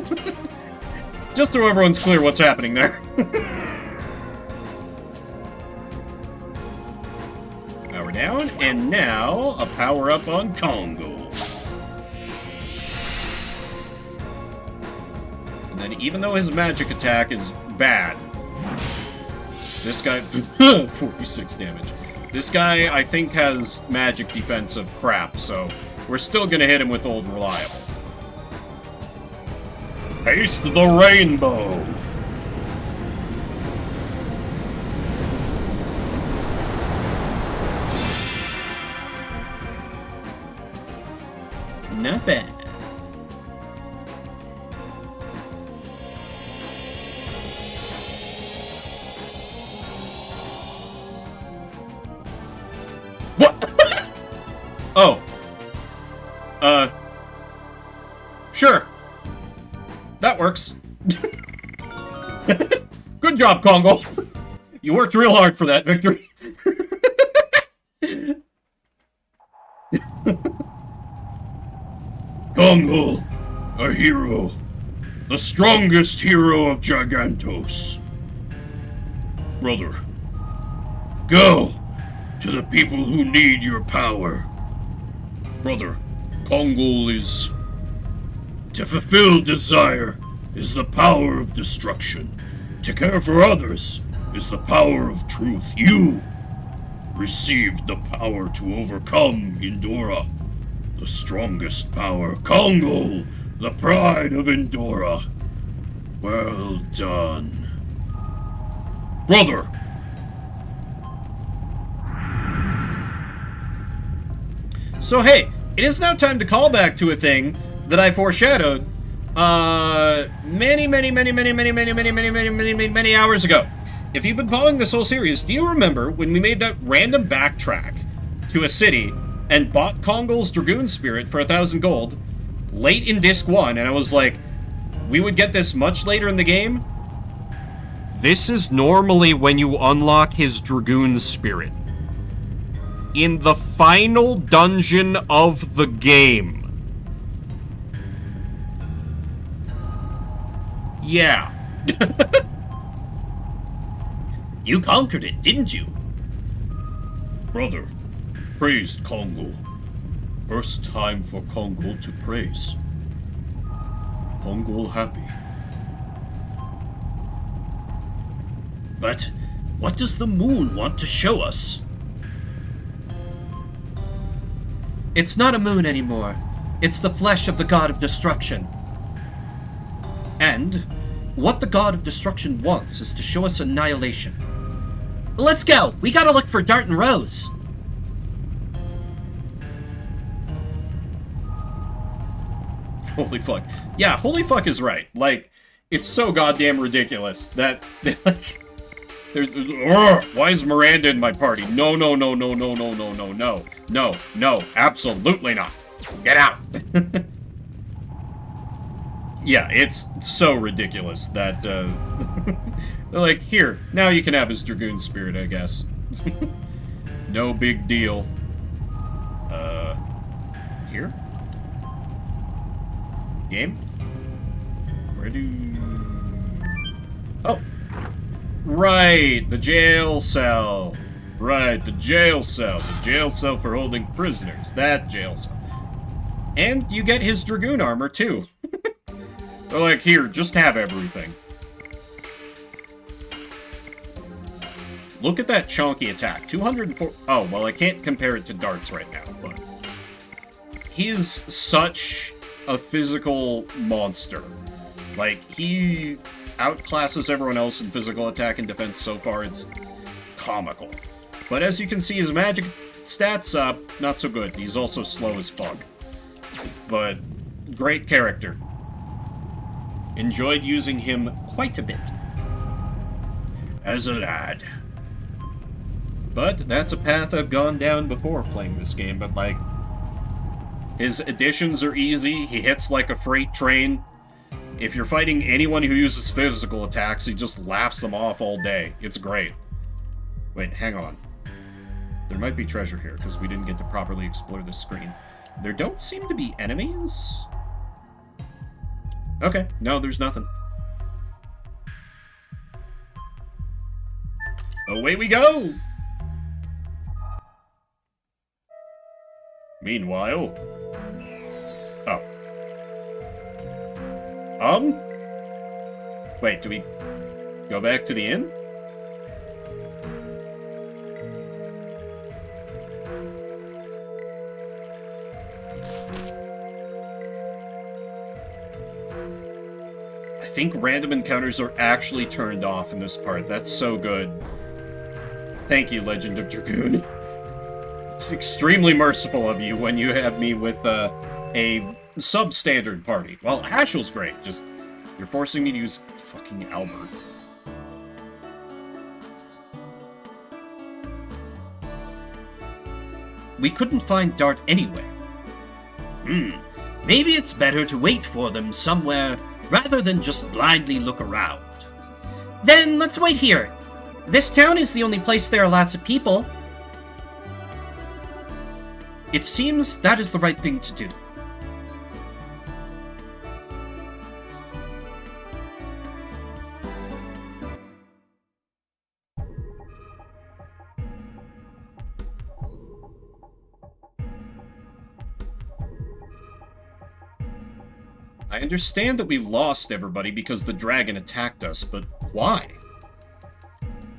Just so everyone's clear what's happening there. Power down, and now a power up on Congo. And then even though his magic attack is bad, this guy, 46 damage. This guy, I think, has magic defense of crap, so we're still gonna hit him with Old Reliable. Taste the rainbow. Not bad. What? Oh. Sure. That works. Good job, Congo. You worked real hard for that victory. Congo, a hero. The strongest hero of Gigantos. Brother, go to the people who need your power. Brother, Congo is... To fulfill desire is the power of destruction. To care for others is the power of truth. You received the power to overcome Indora, the strongest power. Congo, the pride of Indora. Well done. Brother! So hey, it is now time to call back to a thing that I foreshadowed many hours ago. If you've been following this whole series, do you remember when we made that random backtrack to a city and bought Kongo's Dragoon Spirit for 1,000 gold late in Disc 1, and I was like, we would get this much later in the game? This is normally when you unlock his Dragoon Spirit. In the final dungeon of the game. Yeah. You conquered it, didn't you? Brother, praised Congo. First time for Congo to praise. Congo happy. But what does the moon want to show us? It's not a moon anymore. It's the flesh of the god of destruction. And what the god of destruction wants is to show us annihilation. Let's go! We gotta look for Dart and Rose! Holy fuck. Yeah, holy fuck is right. Like, it's so goddamn ridiculous that, like, why is Miranda in my party? No, no, no, no, no, no, no, no, no, no, no, absolutely not. Get out. Yeah, it's so ridiculous that, they're like, here, now you can have his Dragoon Spirit, I guess. No big deal. Here? Game? Where do... Oh! Right, the jail cell. Right, the jail cell. The jail cell for holding prisoners. That jail cell. And you get his Dragoon armor, too. They're like, here, just have everything. Look at that chunky attack. 204... Oh, well, I can't compare it to darts right now, but... He is such a physical monster. Like, he outclasses everyone else in physical attack and defense so far, it's comical. But as you can see, his magic stats, not so good. He's also slow as fuck. But, great character. Enjoyed using him quite a bit. As a lad. But that's a path I've gone down before playing this game, but like... His additions are easy, he hits like a freight train. If you're fighting anyone who uses physical attacks, he just laughs them off all day. It's great. Wait, hang on. There might be treasure here, because we didn't get to properly explore this screen. There don't seem to be enemies? Okay, no, there's nothing. Away we go! Meanwhile... Oh. Wait, do we go back to the inn? think random encounters are actually turned off in this part. That's so good. Thank you, Legend of Dragoon. It's extremely merciful of you when you have me with a substandard party. Well, Hashel's great, just you're forcing me to use fucking Albert. We couldn't find Dart anywhere. Maybe it's better to wait for them somewhere rather than just blindly look around. Then let's wait here. This town is the only place there are lots of people. It seems that is the right thing to do. I understand that we lost everybody because the dragon attacked us, but why?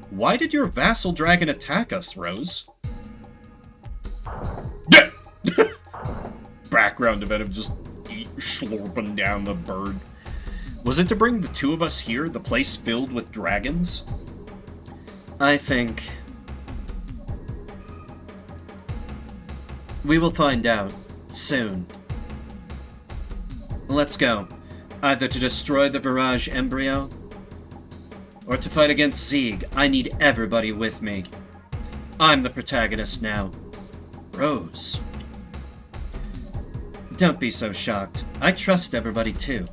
Why did your vassal dragon attack us, Rose? Yeah! Background event of just slurping down the bird. Was it to bring the two of us here, the place filled with dragons? I think we will find out soon. Let's go. Either to destroy the Virage embryo, or to fight against Zeeg. I need everybody with me. I'm the protagonist now. Rose. Don't be so shocked. I trust everybody too.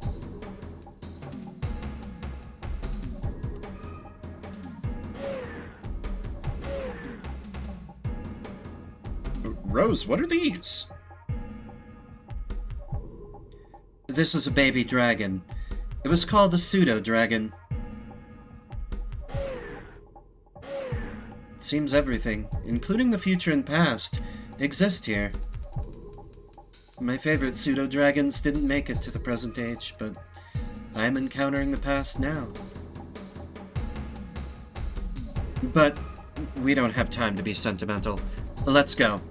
Rose, what are these? This is a baby dragon. It was called a pseudo-dragon. It seems everything, including the future and past, exist here. My favorite pseudo-dragons didn't make it to the present age, but I'm encountering the past now. But we don't have time to be sentimental. Let's go.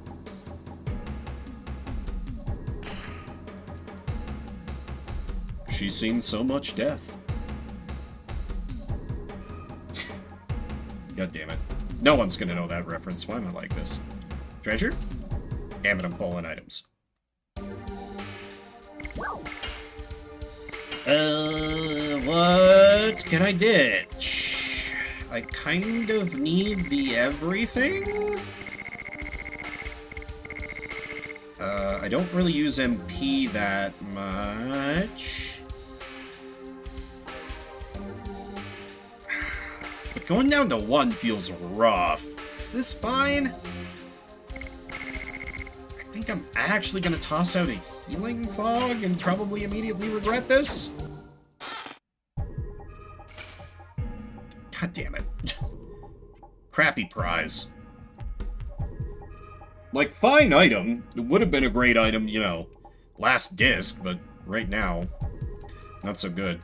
She's seen so much death. God damn it. No one's gonna know that reference. Why am I like this? Treasure? Damn it, I'm pulling items. What can I ditch? I kind of need the everything? I don't really use MP that much. But going down to 1 feels rough. Is this fine? I think I'm actually gonna toss out a healing fog and probably immediately regret this. God damn it. Crappy prize. Like, fine item. It would have been a great item, you know, last disc, but right now, not so good.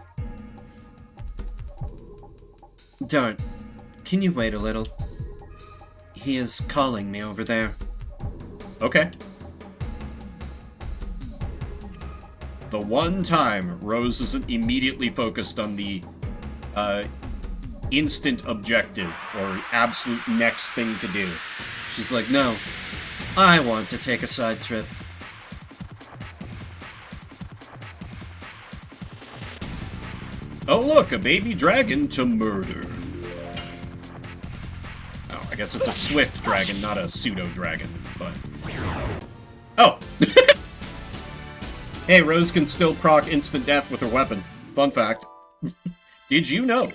Dart, can you wait a little? He is calling me over there. Okay. The one time Rose isn't immediately focused on the instant objective or absolute next thing to do. She's like, no, I want to take a side trip. Oh look, a baby dragon to murder. Oh, I guess it's a swift dragon, not a pseudo-dragon, but... Oh! Hey, Rose can still proc instant death with her weapon. Fun fact. Did you know?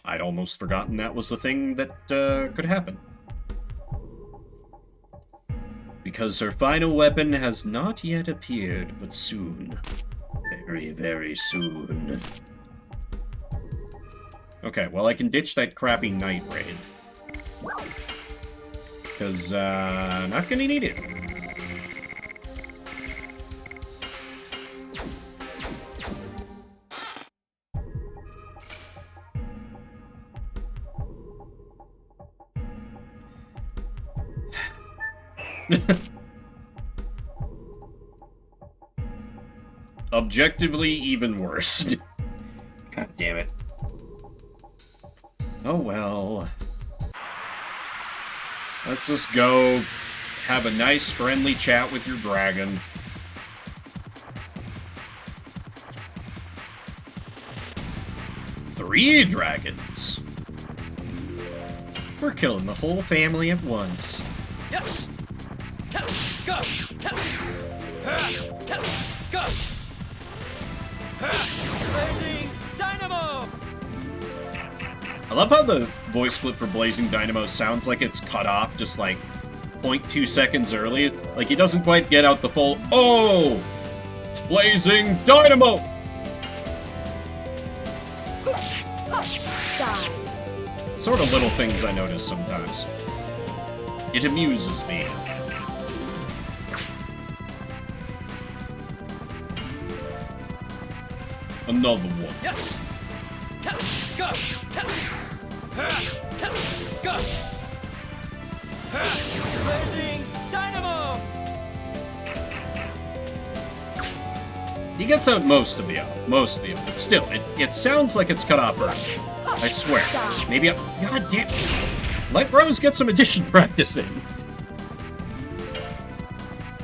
I'd almost forgotten that was the thing that could happen. Because her final weapon has not yet appeared, but soon. Very, very soon. Okay, well I can ditch that crappy night raid. Because, not gonna need it. objectively even worse. God damn it. Oh well. Let's just go have a nice friendly chat with your dragon. Three dragons. We're killing the whole family at once. Yes. Go. Go. Blazing Dynamo. I love how the voice clip for Blazing Dynamo sounds like it's cut off just like 0.2 seconds early. Like he doesn't quite get out the full, oh, it's Blazing Dynamo! Die. Sort of little things I notice sometimes. It amuses me. Another one. Yes. Go. Go. Blazing Dynamo. He gets out most of it, but still, it sounds like it's cut off early. I swear. Maybe God damn it. Let Rose get some addition practice in.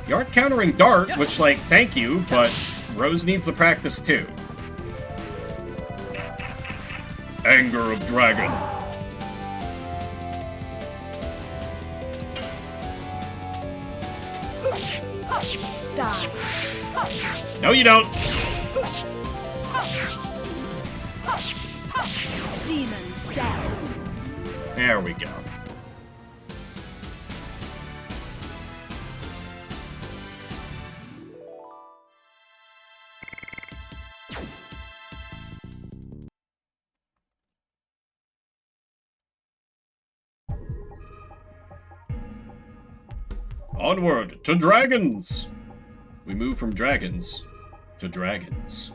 You aren't countering Dart, which, like, thank you, but Rose needs the practice too. Anger of Dragon. Die. No, you don't. Demon's dance. There we go. Onward to dragons! We move from dragons to dragons.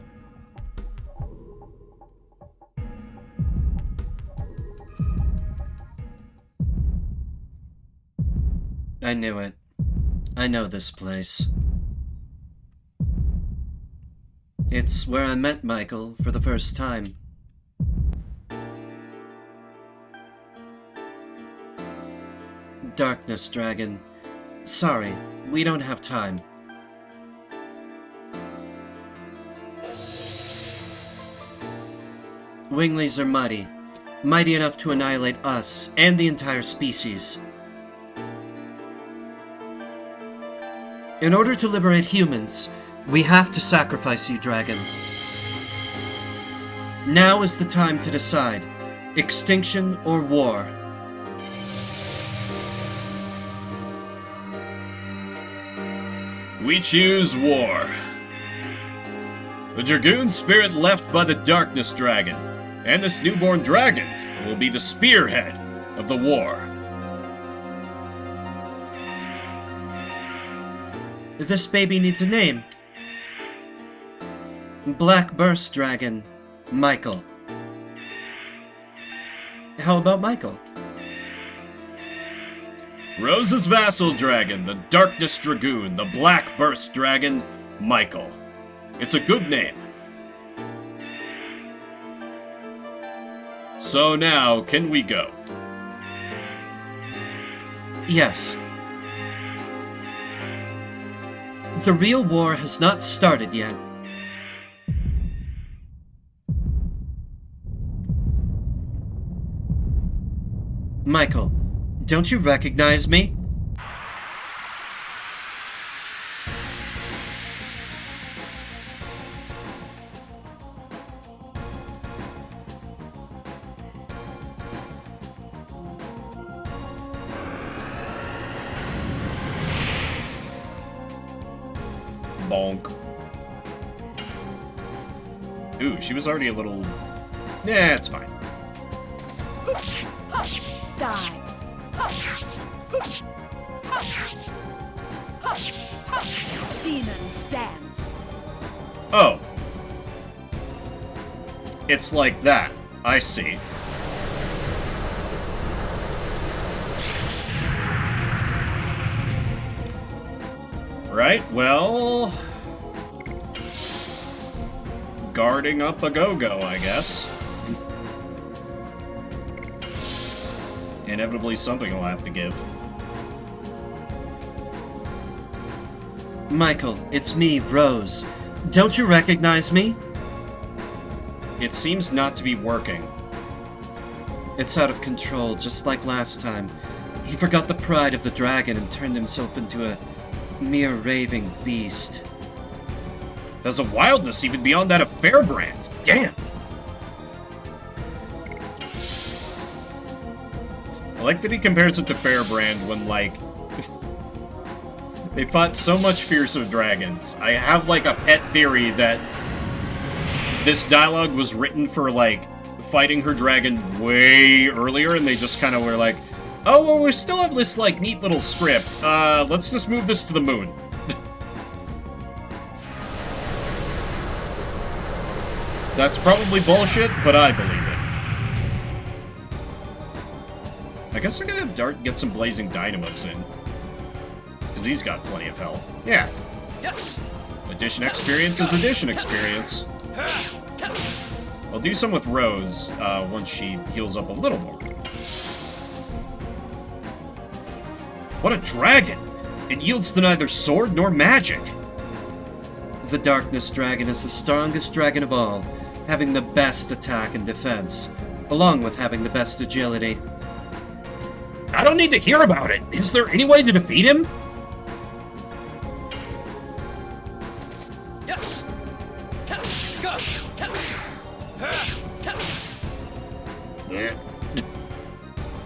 I knew it. I know this place. It's where I met Michael for the first time. Darkness Dragon. Sorry, we don't have time. Winglies are mighty enough to annihilate us and the entire species. In order to liberate humans, we have to sacrifice you, Dragon. Now is the time to decide, extinction or war. We choose war. The Dragoon spirit left by the Darkness Dragon, and this newborn dragon will be the spearhead of the war. This baby needs a name. Black Burst Dragon, Michael. How about Michael? Rose's vassal dragon, the Darkness Dragoon, the Black Burst Dragon, Michael. It's a good name. So now, can we go? Yes. The real war has not started yet. Michael, don't you recognize me? Bonk. Ooh, she was already a little... Nah, it's fine. Die. Demon's dance. Oh. It's like that. I see. Right, well... guarding up a go-go, I guess. Inevitably, something will have to give. Michael, it's me, Rose. Don't you recognize me? It seems not to be working. It's out of control, just like last time. He forgot the pride of the dragon and turned himself into a mere raving beast. There's a wildness even beyond that of Fairbrand. Damn! I like that he compares it to Fairbrand when, like, they fought so much fiercer dragons. I have, like, a pet theory that this dialogue was written for, like, fighting her dragon way earlier, and they just kind of were like, oh, well, we still have this, like, neat little script. Let's just move this to the moon. That's probably bullshit, but I believe it. I guess I gotta have Dart get some Blazing Dynamos in. Because he's got plenty of health. Yeah. Addition experience is addition experience. I'll do some with Rose once she heals up a little more. What a dragon! It yields to neither sword nor magic. The Darkness Dragon is the strongest dragon of all, having the best attack and defense, along with having the best agility. I don't need to hear about it. Is there any way to defeat him?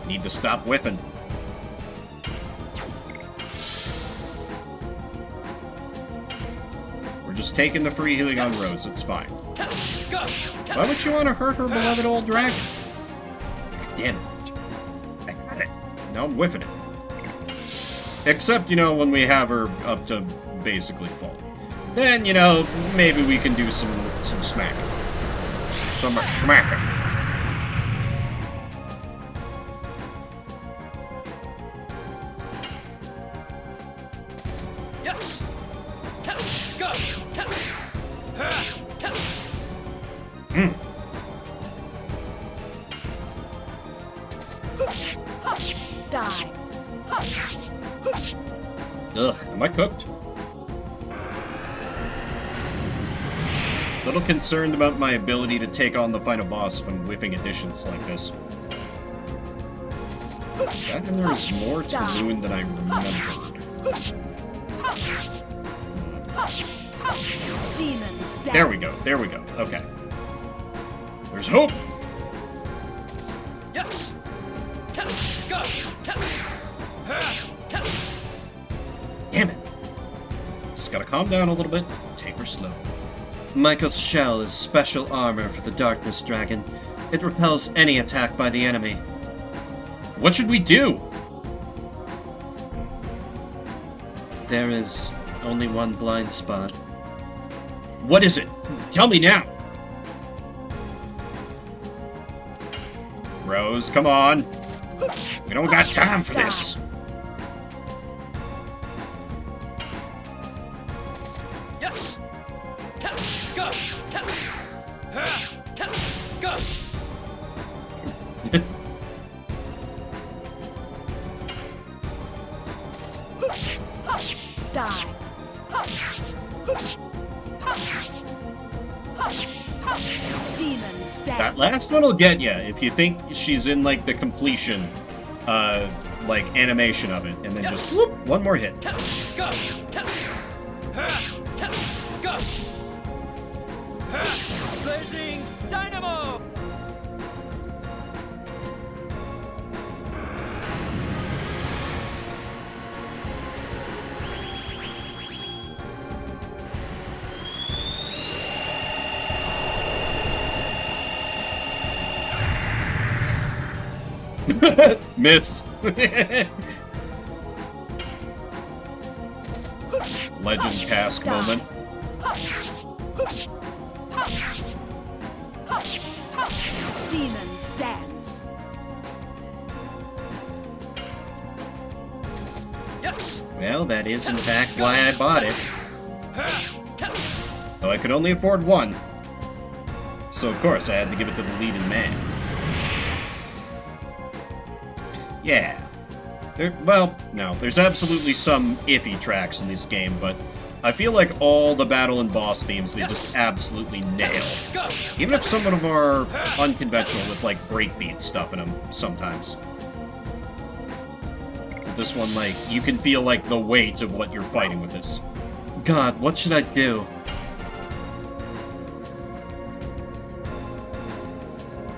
Need to stop whiffing. We're just taking the free healing on Rose, it's fine. Why would you want to hurt her beloved old dragon? Damn it. I got it. Now I'm whiffing it. Except, you know, when we have her up to basically full. Then, you know, maybe we can do some smacking. Some smacking. Die. Ugh, am I cooked? Little concerned about my ability to take on the final boss from whipping additions like this. That and there's more to the moon than I remembered. Demons dance. There we go, there we go. Okay. There's hope! Damn it. Just gotta calm down a little bit, take her slow. Michael's shell is special armor for the Darkness Dragon. It repels any attack by the enemy. What should we do? There is only one blind spot. What is it? Tell me now! Rose, come on. We don't got time for this. Die. Demons dance. That last one will get you if you think she's in, like, the completion, like, animation of it. And then just, whoop, one more hit. Blazing Dynamo! Miss. Legend cask moment. Demons dance. Well, that is in fact why I bought it. Though I could only afford one. So of course I had to give it to the leading man. Yeah. Well, no, there's absolutely some iffy tracks in this game, but I feel like all the battle and boss themes they just absolutely nail. Even if some of them are unconventional with like breakbeat stuff in them sometimes. But this one, like, you can feel like the weight of what you're fighting with this. God, what should I do?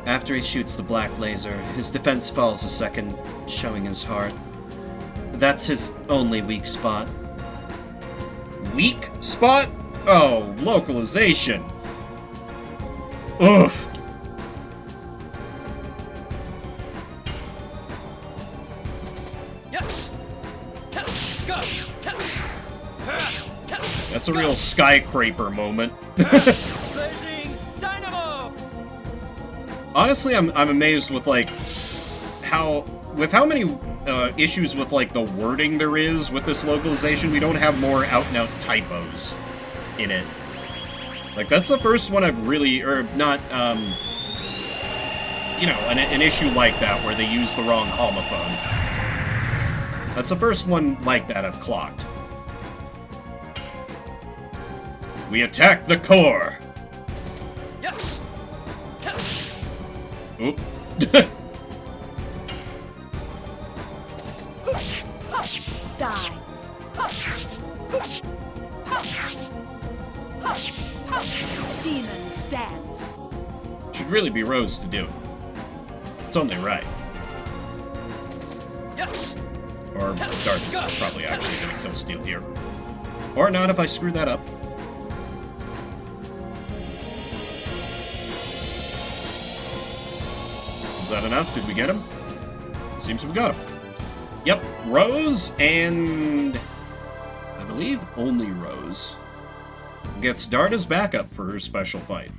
After he shoots the black laser, his defense falls a second, showing his heart. That's his only weak spot. Weak spot? Oh, localization. Ugh. That's a real skyscraper moment. Blazing Dynamo! Honestly, I'm amazed with like how many issues with like the wording there is with this localization. We don't have more out and out typos in it. Like that's the first one I've really, or not, you know, an issue like that where they use the wrong homophone. That's the first one like that I've clocked. We attack the core. Yes. Oop. Die. Demons dance. Should really be Rose to do it. It's only right. Yes. Or Dart is probably actually gonna kill Steel here. Or not if I screw that up. Is that enough? Did we get him? Seems we got him. Yep, Rose and I believe only Rose gets Dart as backup for her special fight.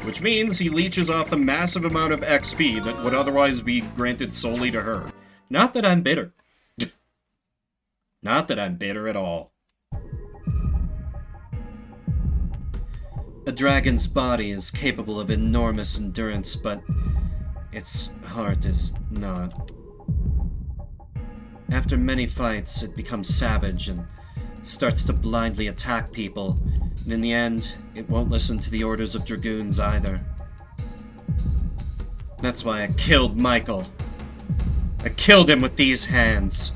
Which means he leeches off the massive amount of XP that would otherwise be granted solely to her. Not that I'm bitter. Not that I'm bitter at all. A dragon's body is capable of enormous endurance, but its heart is not. After many fights, it becomes savage and starts to blindly attack people, and in the end, it won't listen to the orders of Dragoons either. That's why I killed Michael. I killed him with these hands.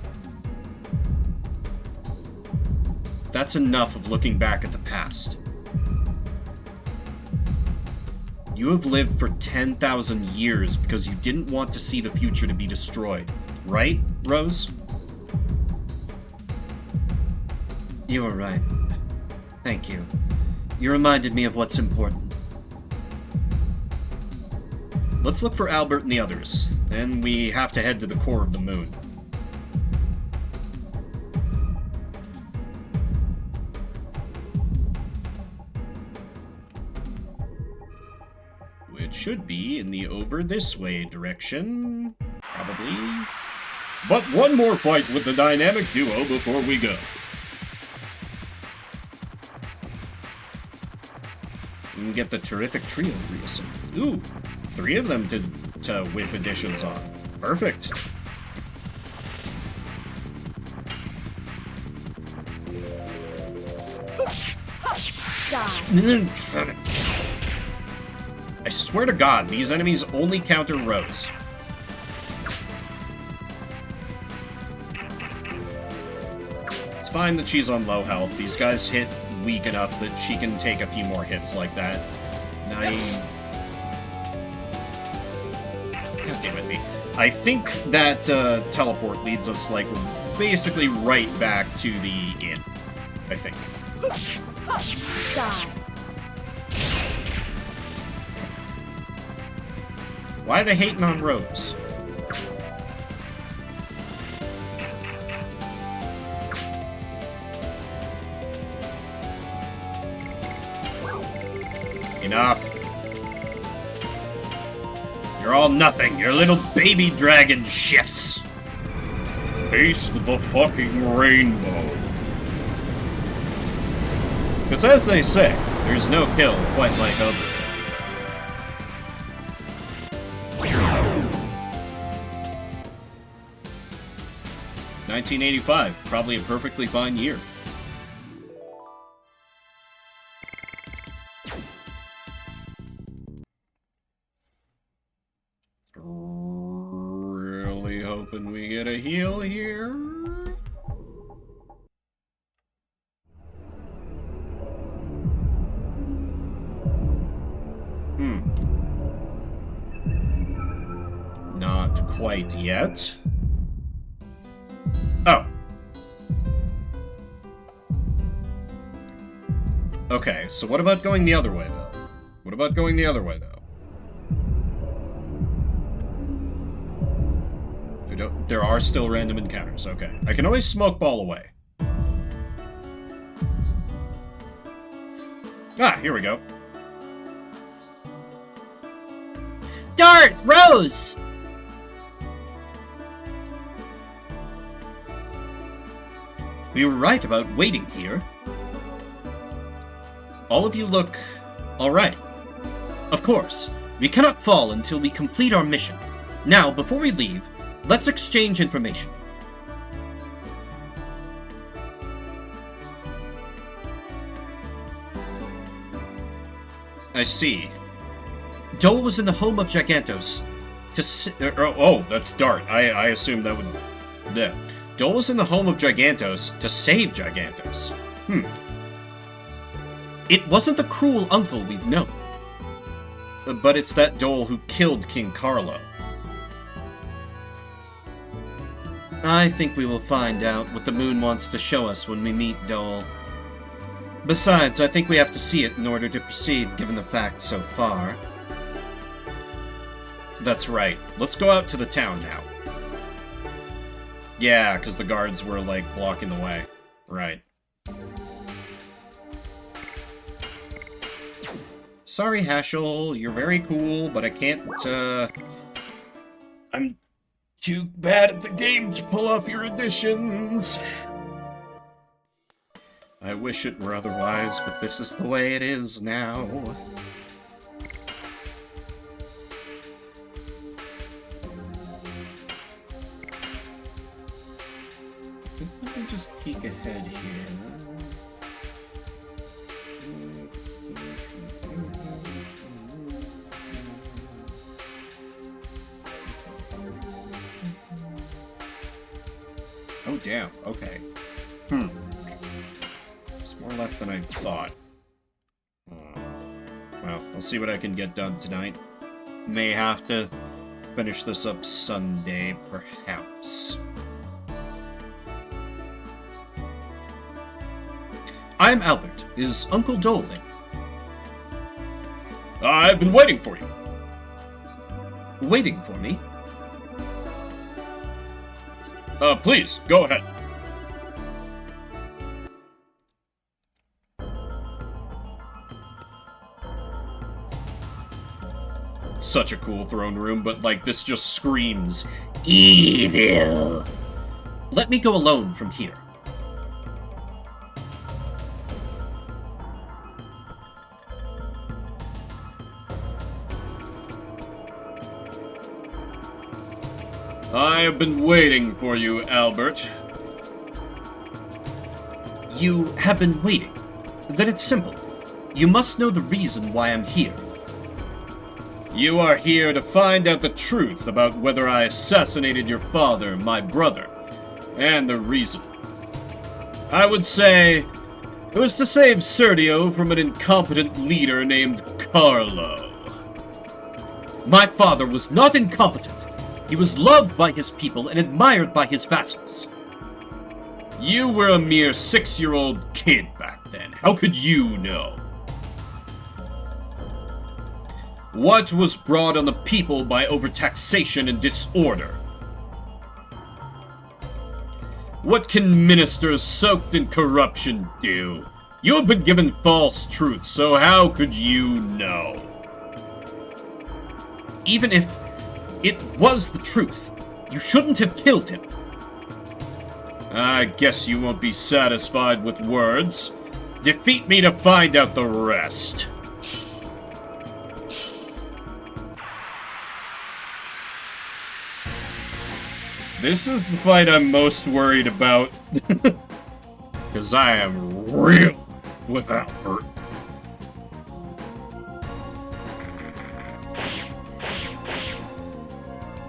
That's enough of looking back at the past. You have lived for 10,000 years because you didn't want to see the future to be destroyed. Right, Rose? You were right. Thank you. You reminded me of what's important. Let's look for Albert and the others. Then we have to head to the core of the moon. Which should be in the over this way direction. Probably. But one more fight with the dynamic duo before we go. We can get the terrific trio reassembled. Ooh, 3 of them to whiff additions on. Perfect. Die. I swear to God, these enemies only counter Rose. It's fine that she's on low health. These guys hit weak enough that she can take a few more hits like that. God damn it, me. I think that teleport leads us, like, basically right back to the inn. I think. Die. Why are they hating on Rose? Enough. You're all nothing. You're little baby dragon shits. Taste the fucking rainbow. Because as they say, there's no kill quite like other. 1985, probably a perfectly fine year. Really hoping we get a heal here. Not quite yet. Oh. Okay, so what about going the other way, though? What about going the other way, though? There are still random encounters, okay. I can always smoke ball away. Ah, here we go. Dart! Rose! We were right about waiting here. All of you look alright. Of course. We cannot fall until we complete our mission. Now, before we leave, let's exchange information. I see. Dole was in the home of Gigantos Oh, that's Dart. I assumed that would... Yeah. Dole was in the home of Gigantos to save Gigantos. It wasn't the cruel uncle we've known. But it's that Dole who killed King Carlo. I think we will find out what the moon wants to show us when we meet Dole. Besides, I think we have to see it in order to proceed, given the facts so far. That's right. Let's go out to the town now. Yeah, because the guards were, like, blocking the way. Right. Sorry, Hashel. You're very cool, but I can't, I'm too bad at the game to pull off your additions. I wish it were otherwise, but this is the way it is now. Let me just peek ahead here. Oh, damn. Okay. It's more left than I thought. Well, I'll see what I can get done tonight. May have to finish this up Sunday, perhaps. I'm Albert. Is Uncle Dole in? I've been waiting for you. Waiting for me? Please, go ahead. Such a cool throne room, but, like, this just screams evil. Let me go alone from here. I have been waiting for you, Albert. You have been waiting. Then it's simple. You must know the reason why I'm here. You are here to find out the truth about whether I assassinated your father, my brother, and the reason. I would say it was to save Sergio from an incompetent leader named Carlo. My father was not incompetent. He was loved by his people and admired by his vassals. You were a mere 6-year-old kid back then. How could you know? What was brought on the people by overtaxation and disorder? What can ministers soaked in corruption do? You have been given false truths, so how could you know? Even if it was the truth, you shouldn't have killed him. I guess you won't be satisfied with words. Defeat me to find out the rest. This is the fight I'm most worried about. Because I am real with Albert.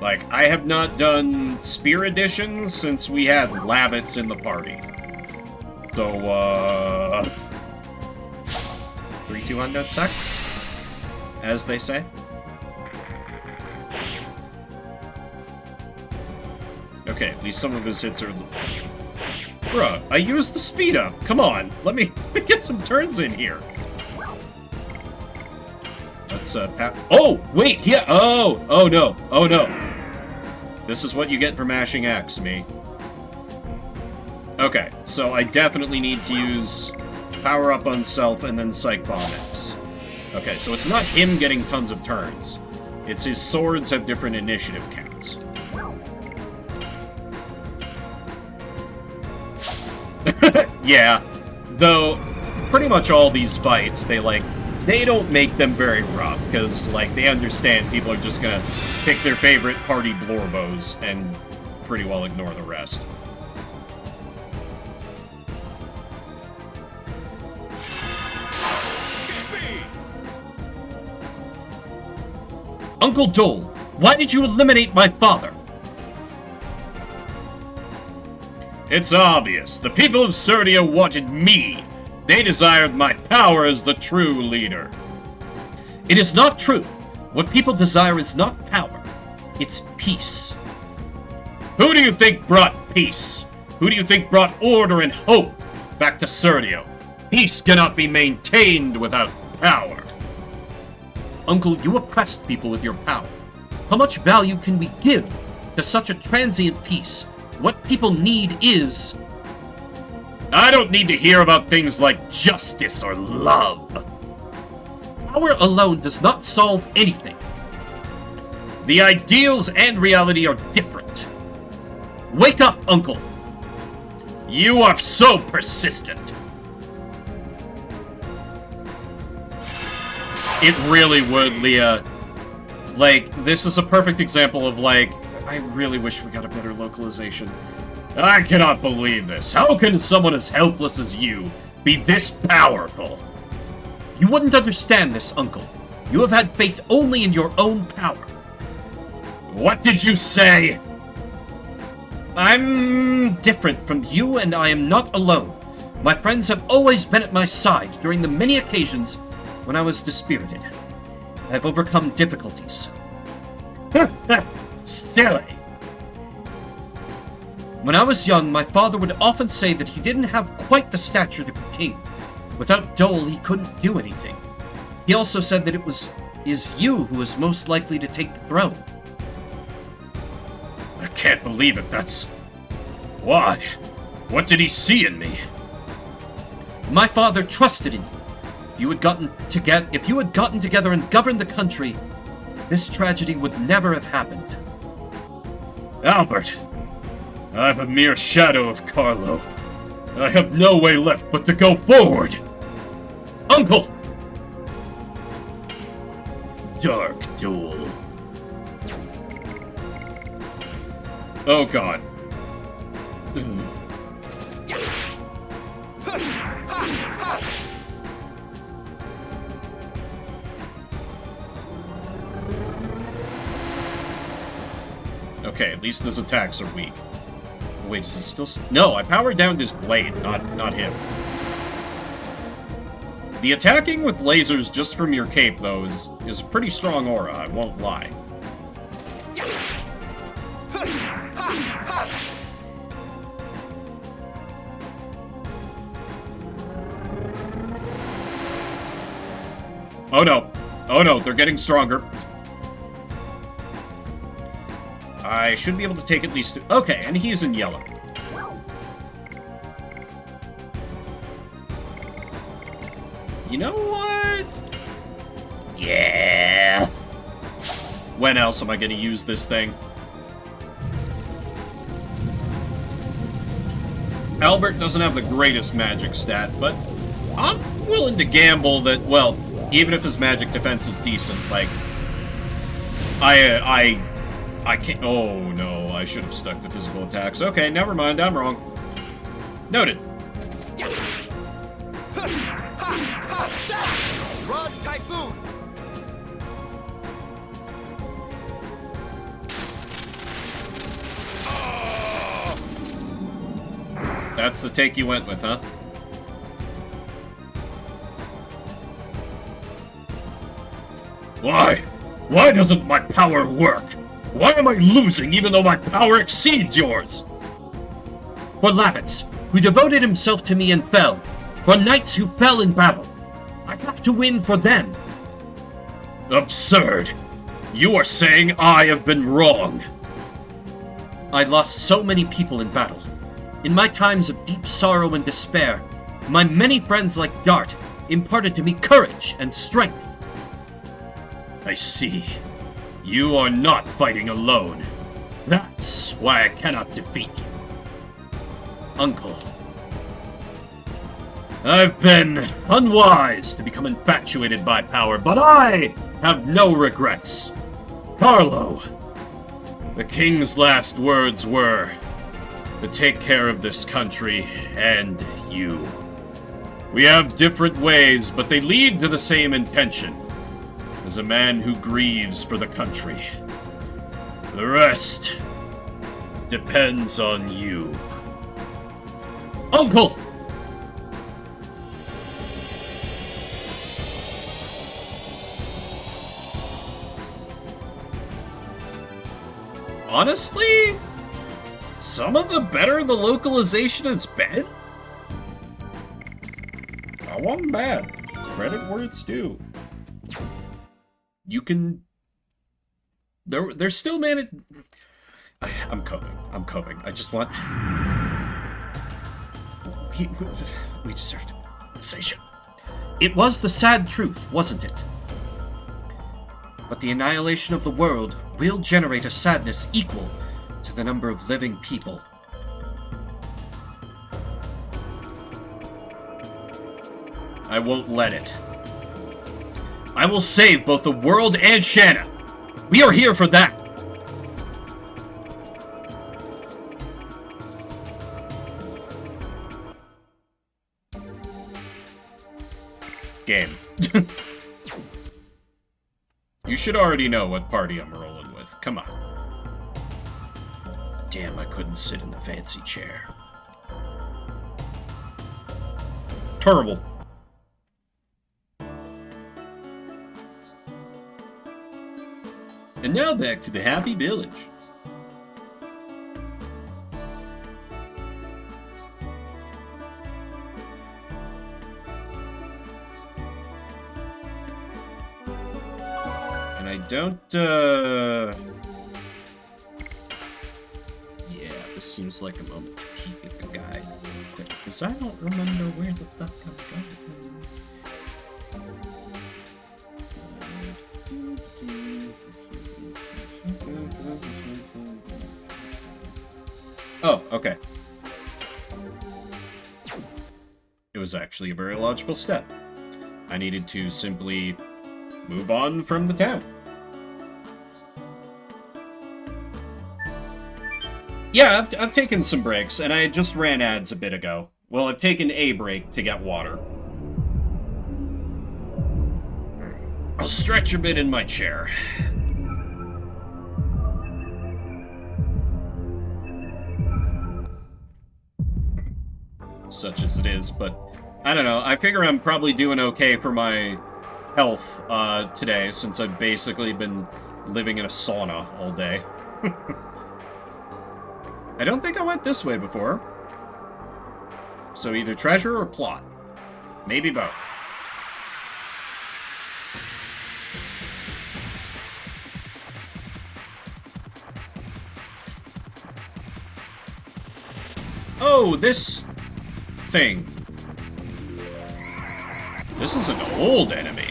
Like, I have not done Spear Edition since we had Lavitz in the party. So, 3-2 on that sec, as they say. Okay, at least some of his hits are... Bruh, I used the speed up. Come on, let me get some turns in here. Let's, oh, wait, yeah, oh no, oh no. This is what you get for mashing X, me. Okay, so I definitely need to use Power Up on Self and then Psych Bomb X. Okay, so it's not him getting tons of turns. It's his swords have different initiative counts. Yeah, though pretty much all these fights, they don't make them very rough, because, like, they understand people are just gonna pick their favorite party Blorbos and pretty well ignore the rest. Uncle Dole, why did you eliminate my father? It's obvious. The people of Serdia wanted me. They desired my power as the true leader. It is not true. What people desire is not power. It's peace. Who do you think brought peace? Who do you think brought order and hope back to Serdio? Peace cannot be maintained without power. Uncle, you oppressed people with your power. How much value can we give to such a transient peace? What people need is... I don't need to hear about things like justice or love. Power alone does not solve anything. The ideals and reality are different. Wake up, Uncle! You are so persistent. It really would, Leah. Like, this is a perfect example of, like, I really wish we got a better localization. I cannot believe this. How can someone as helpless as you be this powerful? You wouldn't understand this, Uncle. You have had faith only in your own power. What did you say? I'm different from you, and I am not alone. My friends have always been at my side during the many occasions when I was dispirited. I have overcome difficulties. Silly. When I was young, my father would often say that he didn't have quite the stature to be king. Without Dole, he couldn't do anything. He also said that it is you who is most likely to take the throne. I can't believe it, that's... Why? What did he see in me? My father trusted in you. If you had gotten together and governed the country, this tragedy would never have happened. Albert, I'm a mere shadow of Carlo. I have no way left but to go forward. Uncle! Dark Duel. Oh god. Okay, at least his attacks are weak. Wait, is he still... No, I powered down his blade, not him. The attacking with lasers just from your cape, though, is a pretty strong aura, I won't lie. Oh no. Oh no, they're getting stronger. I should be able to take at least... Okay, and he's in yellow. You know what? Yeah. When else am I going to use this thing? Albert doesn't have the greatest magic stat, but I'm willing to gamble that, well, even if his magic defense is decent, like, I I can't... Oh, no, I should have stuck to physical attacks. Okay, never mind, I'm wrong. Noted. Run, Typhoon! That's the take you went with, huh? Why? Why doesn't my power work? Why am I losing even though my power exceeds yours? For Lavitz, who devoted himself to me and fell. For knights who fell in battle. I have to win for them. Absurd. You are saying I have been wrong. I lost so many people in battle. In my times of deep sorrow and despair, my many friends like Dart imparted to me courage and strength. I see. You are not fighting alone. That's why I cannot defeat you. Uncle, I've been unwise to become infatuated by power, but I have no regrets. Carlo, the king's last words were to take care of this country and you. We have different ways, but they lead to the same intention. As a man who grieves for the country. The rest depends on you. Uncle! Honestly, some of the better the localization has been. I wasn't bad. Credit where it's due. You can... There's still I'm coping. I just want... We deserved compensation. It was the sad truth, wasn't it? But the annihilation of the world will generate a sadness equal to the number of living people. I won't let it. I will save both the world and Shanna. We are here for that. Game. You should already know what party I'm rolling with. Come on. Damn, I couldn't sit in the fancy chair. Terrible. And now back to the Happy Village. And I don't, yeah, this seems like a moment to peek at the guide real quick, because I don't remember where the fuck I'm going. Oh, okay. It was actually a very logical step. I needed to simply move on from the town. Yeah, I've taken some breaks, and I just ran ads a bit ago. Well, I've taken a break to get water. I'll stretch a bit in my chair. Such as it is, but I don't know. I figure I'm probably doing okay for my health today, since I've basically been living in a sauna all day. I don't think I went this way before. So either treasure or plot. Maybe both. Oh, this thing. This is an old enemy.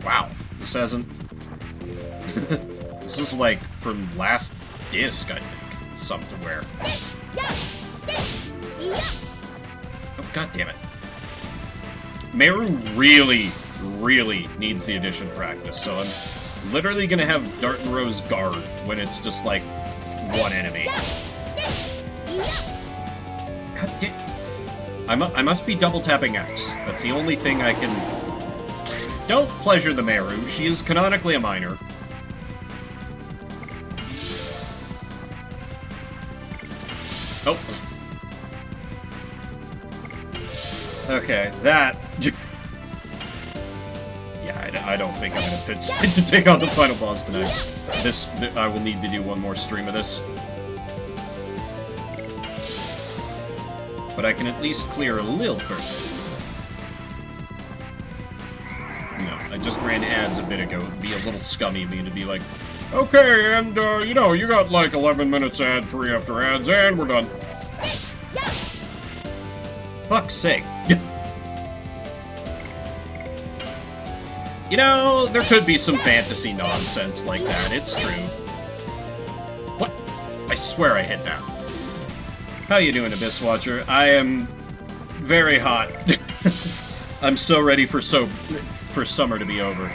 Wow, this hasn't... This is like from last disc, I think. Somewhere. Oh, god damn it. Meru really, really needs the addition practice, so I'm literally gonna have Dart and Rose guard when it's just like one enemy. I must be double tapping X. That's the only thing I can... Don't pleasure the Meru. She is canonically a minor. Oh. Okay, that... Yeah, I don't think I'm gonna fit to take on the final boss tonight. I will need to do one more stream of this. But I can at least clear a little further. No, I just ran ads a bit ago. It'd be a little scummy of me to be like, okay, and, you know, you got like 11 minutes ad-free after ads, and we're done. Fuck's sake. You know, there could be some fantasy nonsense like that, it's true. What? I swear I hit that. How you doing, Abyss Watcher? I am very hot. I'm so ready for summer to be over.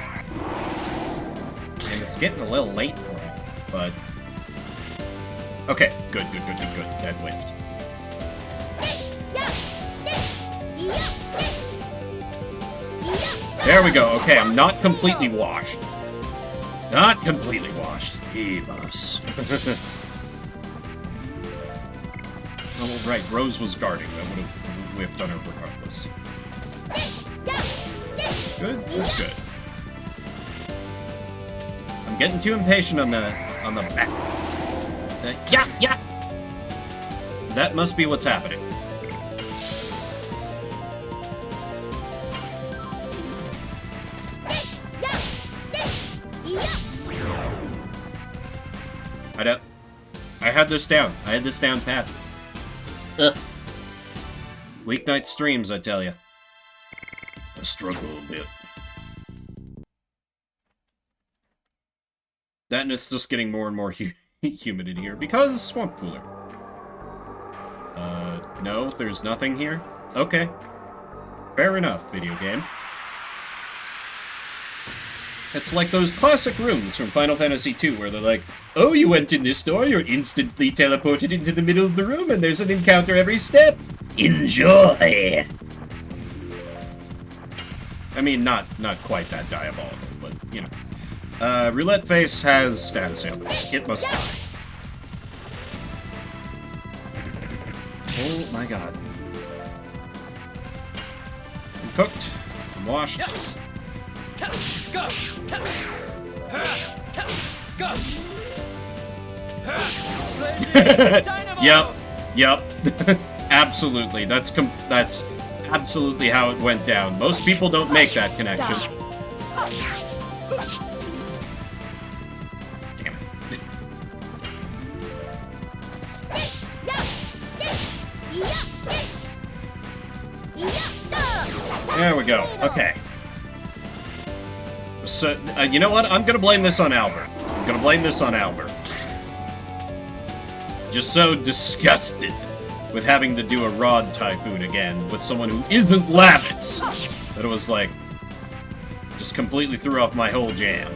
And it's getting a little late for me, but... Okay, good. That whiffed. There we go. Okay, I'm not completely washed. Not completely washed. Evas. Oh, right, Rose was guarding. That would have whiffed on her regardless. Good, that's good. I'm getting too impatient on the back. Yeah! That must be what's happening. I had this down. I had this down pat. Ugh. Weeknight streams, I tell ya. I struggle a bit. That and it's just getting more and more humid in here because swamp cooler. No, there's nothing here? Okay. Fair enough, video game. It's like those classic rooms from Final Fantasy II where they're like, oh, you went in this door, you're instantly teleported into the middle of the room, and there's an encounter every step. Enjoy! I mean, not quite that diabolical, but, you know. Roulette Face has status ailments. It must die. Oh my god. I'm cooked. I'm washed. Go! Go! Yep. Absolutely. That's absolutely how it went down. Most people don't make that connection. Damn it. There we go. Okay. So, you know what? I'm gonna blame this on Albert. Just so disgusted with having to do a Rod Typhoon again with someone who isn't Lavitz that it was like, just completely threw off my whole jam.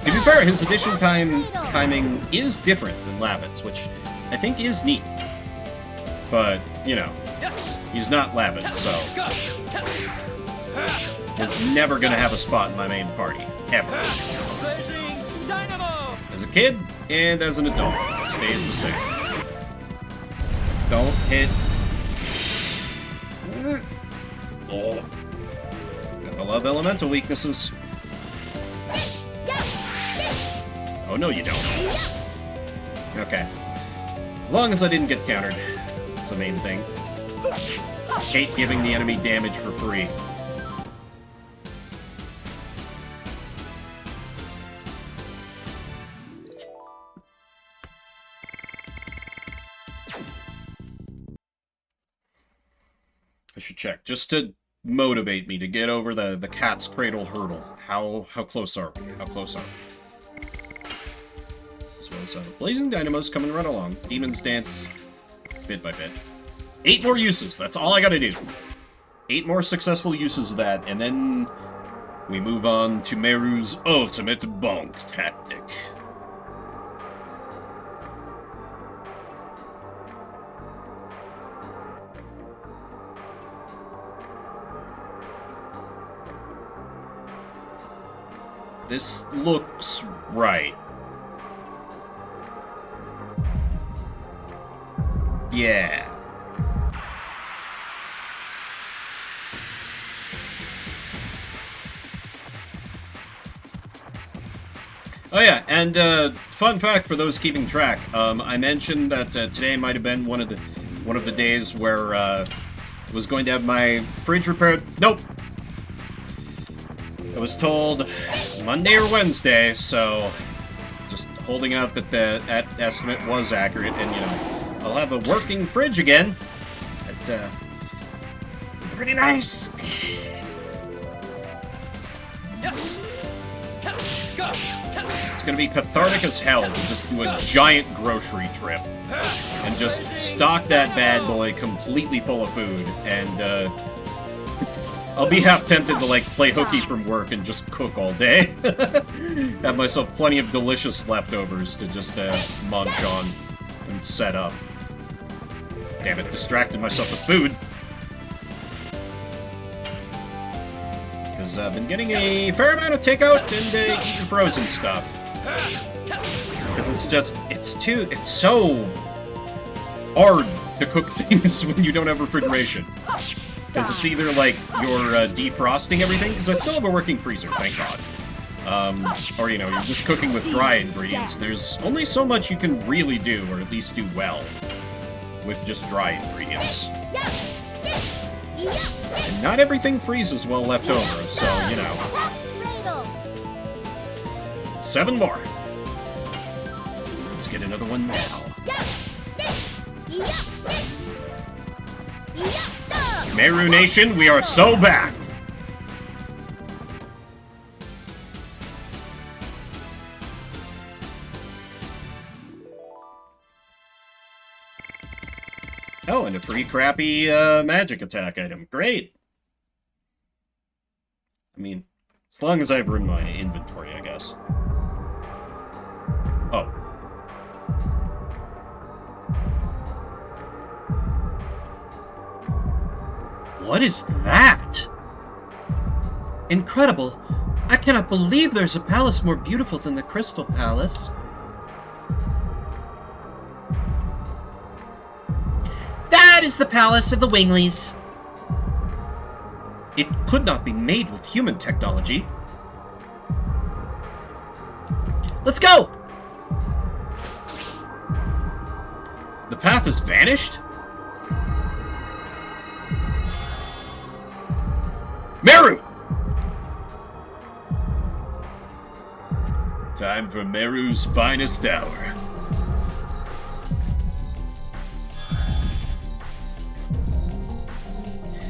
To be fair, his addition timing is different than Lavitz, which I think is neat. But, you know, he's not Lavitz, so he's never gonna have a spot in my main party, ever. BLAZING DYNAMO! As a kid and as an adult, it stays the same. Don't hit. Oh. Gotta love elemental weaknesses. Oh, no, you don't. Okay. As long as I didn't get countered. That's the main thing. Hate giving the enemy damage for free. I should check, just to motivate me to get over the cat's cradle hurdle. How close are we? How close are we? As well as Blazing Dynamo's coming right along. Demon's Dance, bit by bit. 8 more uses, that's all I gotta do. 8 more successful uses of that, and then we move on to Meru's ultimate bonk tactic. This looks right. Yeah. Oh yeah, and fun fact for those keeping track, I mentioned that today might have been one of the days where I was going to have my fridge repaired. Nope. I was told Monday or Wednesday, so just holding out that that estimate was accurate, and you know, I'll have a working fridge again. But, pretty nice. It's gonna be cathartic as hell to just do a giant grocery trip and just stock that bad boy completely full of food, and I'll be half tempted to like play hooky from work and just cook all day. Have myself plenty of delicious leftovers to just munch on and set up. Damn it, distracted myself with food. Because I've been getting a fair amount of takeout and eating frozen stuff. Because it's so hard to cook things when you don't have refrigeration. Because it's either like you're defrosting everything, because I still have a working freezer, thank God. Or, you know, you're just cooking with dry ingredients. There's only so much you can really do, or at least do well, with just dry ingredients. And not everything freezes well left over, so, you know. 7 more. Let's get another one now. Meru Nation, we are so back! Oh, and a free crappy magic attack item. Great! I mean, as long as I have room in my inventory, I guess. Oh. What is that? Incredible. I cannot believe there's a palace more beautiful than the Crystal Palace. That is the palace of the Wingleys. It could not be made with human technology. Let's go! The path has vanished? Meru! Time for Meru's finest hour.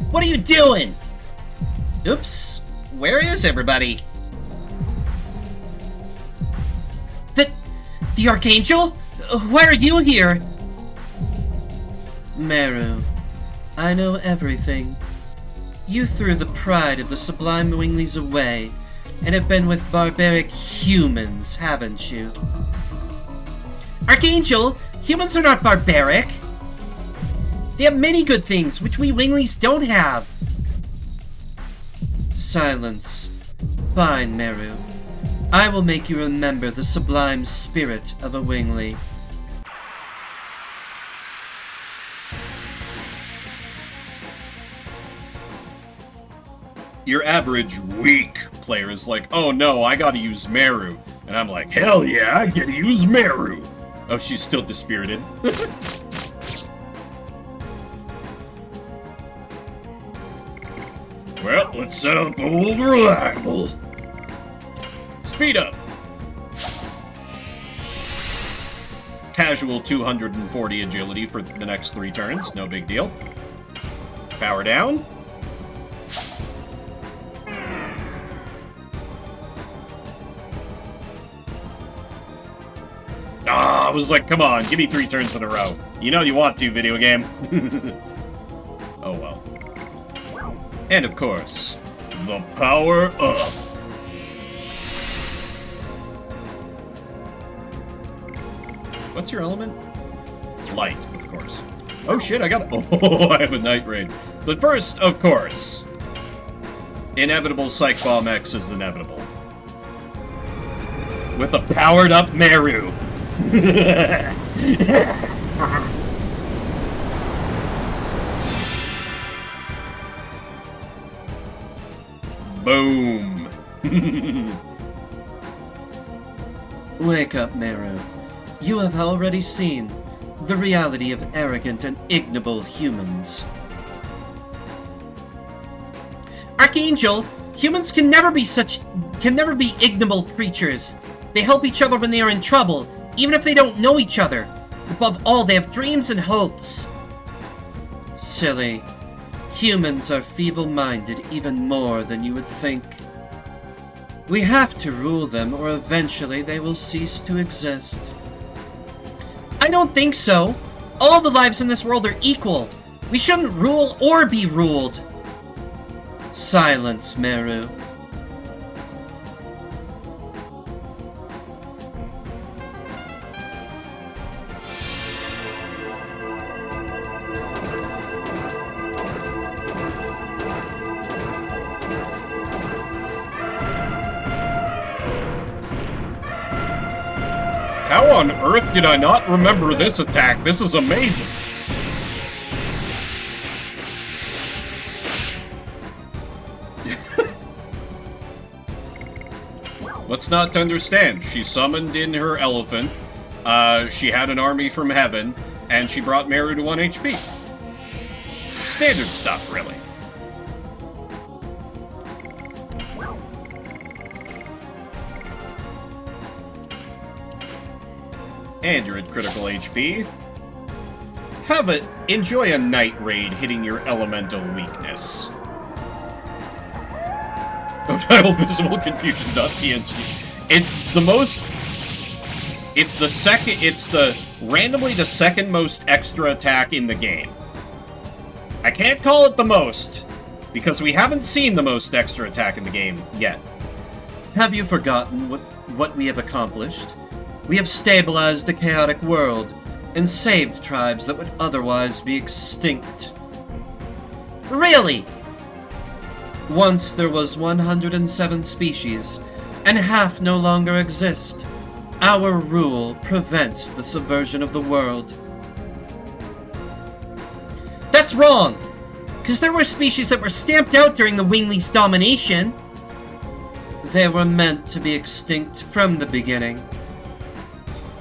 What are you doing? Oops. Where is everybody? The Archangel? Why are you here? Meru, I know everything. You threw the pride of the Sublime Wingleys away, and have been with barbaric humans, haven't you? Archangel, humans are not barbaric. They have many good things, which we Wingleys don't have. Silence. Fine, Meru. I will make you remember the sublime spirit of a Wingly. Your average weak player is like, oh no, I gotta use Meru. And I'm like, hell yeah, I get to use Meru. Oh, she's still dispirited. Well, let's set up old reliable. Speed up. Casual 240 agility for the next 3 turns, no big deal. Power down. Ah, I was like, come on, give me 3 turns in a row. You know you want to, video game. Oh well. And of course, the power up. What's your element? Light, of course. Oh shit, I got oh, I have a Night Raid. But first, of course, inevitable Psych Bomb X is inevitable. With a powered up Meru. Boom. Wake up, Meru. You have already seen the reality of arrogant and ignoble humans. Archangel, humans can never be ignoble creatures. They help each other when they are in trouble, even if they don't know each other. Above all, they have dreams and hopes. Silly. Humans are feeble-minded even more than you would think. We have to rule them, or eventually they will cease to exist. I don't think so. All the lives in this world are equal. We shouldn't rule or be ruled. Silence, Meru. How on earth did I not remember this attack? This is amazing. What's not to understand? She summoned in her elephant, she had an army from heaven, and she brought Meru to 1 HP. Standard stuff, really. And you're at critical HP. Enjoy a Night Raid hitting your elemental weakness. Oh, title visible confusion.png. It's randomly the second most extra attack in the game. I can't call it the most, because we haven't seen the most extra attack in the game yet. Have you forgotten what we have accomplished? We have stabilized the chaotic world and saved tribes that would otherwise be extinct. Really? Once there was 107 species, and half no longer exist. Our rule prevents the subversion of the world. That's wrong! Because there were species that were stamped out during the Winglies' domination. They were meant to be extinct from the beginning.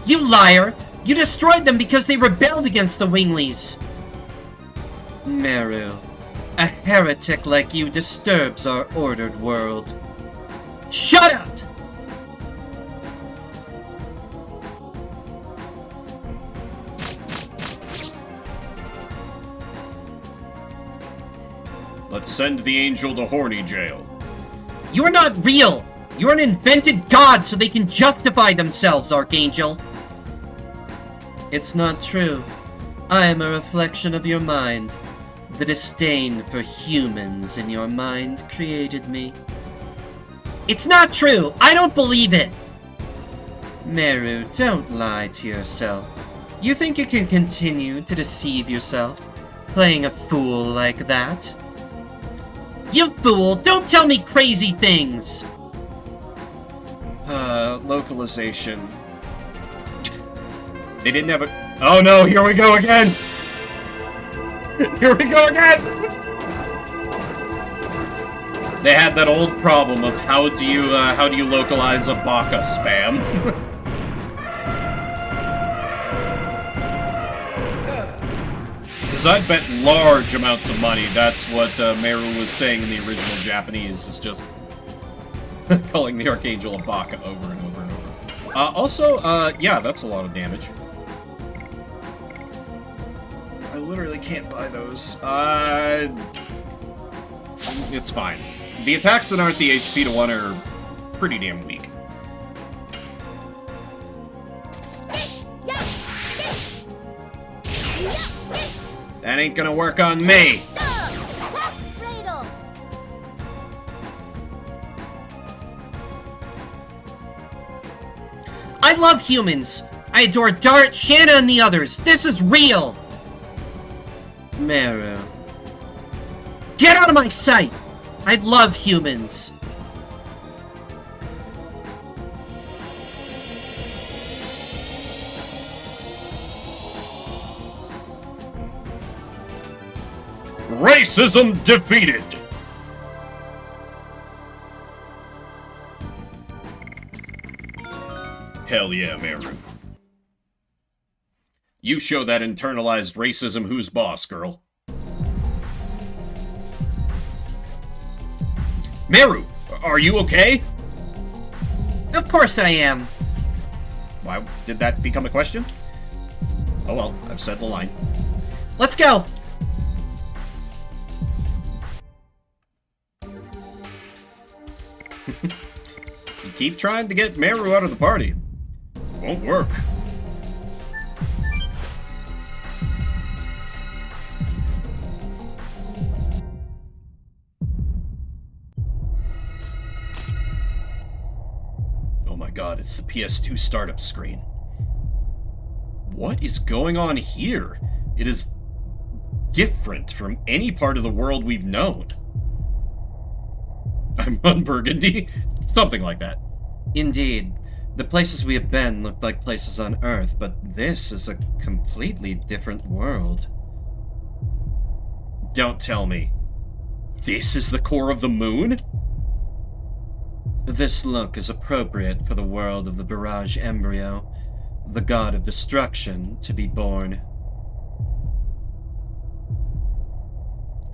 You liar! You destroyed them because they rebelled against the Winglies! Meru, a heretic like you disturbs our ordered world. Shut up! Let's send the angel to horny jail. You are not real! You're an invented god so they can justify themselves, Archangel! It's not true. I am a reflection of your mind. The disdain for humans in your mind created me. It's not true! I don't believe it! Meru, don't lie to yourself. You think you can continue to deceive yourself, playing a fool like that? You fool! Don't tell me crazy things! Localization. They didn't have a... Oh no, here we go again! Here we go again! They had that old problem of how do you localize a baka spam? Because I bet large amounts of money that's what Meru was saying in the original Japanese, is just calling the Archangel a baka over and over and over. Also, yeah, that's a lot of damage. I literally can't buy those. It's fine. The attacks that aren't the HP to 1 are pretty damn weak. That ain't gonna work on me! I love humans. I adore Dart, Shanna, and the others. This is real. Meru. Get out of my sight! I love humans. Racism defeated! Hell yeah, Meru. You show that internalized racism who's boss, girl. Meru, are you okay? Of course I am. Why did that become a question? Oh well, I've said the line. Let's go. You keep trying to get Meru out of the party. Won't work. Oh my god, it's the PS2 startup screen. What is going on here? It is different from any part of the world we've known. I'm on Burgundy? Something like that. Indeed. The places we have been look like places on Earth, but this is a completely different world. Don't tell me. This is the core of the moon? This look is appropriate for the world of the Barrage Embryo, the god of destruction to be born.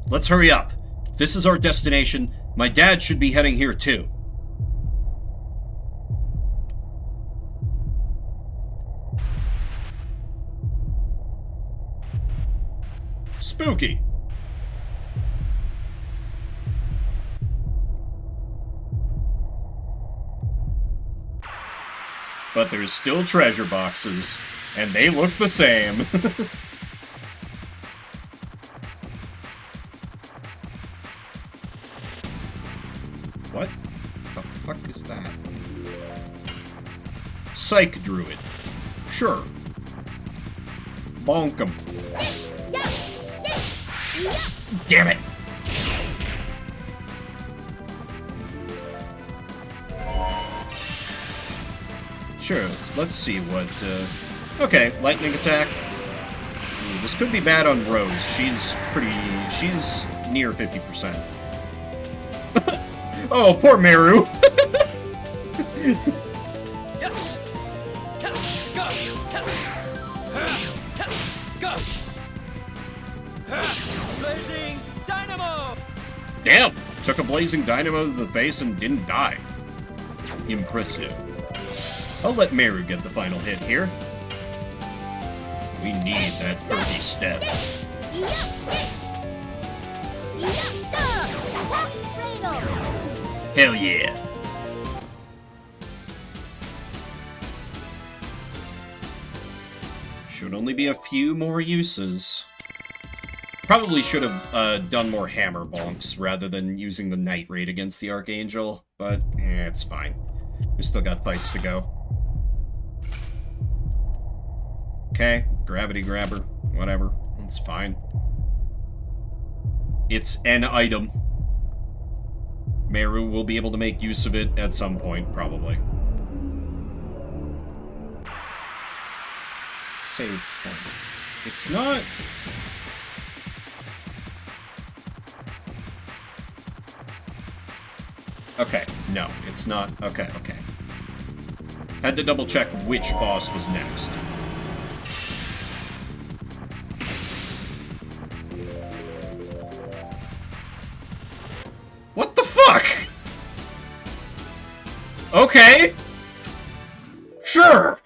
Let's hurry up. If this is our destination, my dad should be heading here too. Spooky. But there's still treasure boxes, and they look the same. What the fuck is that? Psych Druid. Sure. Bonk 'em. Damn it! Sure, let's see what, okay, lightning attack. Ooh, this could be bad on Rose. She's near 50%. Oh, poor Meru! Blazing Dynamo! Damn! Took a blazing dynamo to the face and didn't die. Impressive. I'll let Meru get the final hit here. We need that earthy step. Hell yeah! Should only be a few more uses. Probably should have done more hammer bonks rather than using the night raid against the Archangel, but it's fine. We still got fights to go. Okay, gravity grabber, whatever, it's fine. It's an item. Meru will be able to make use of it at some point, probably. Save point. It's not... Okay, no, it's not. Okay. Had to double check which boss was next. What the fuck? Okay. Sure.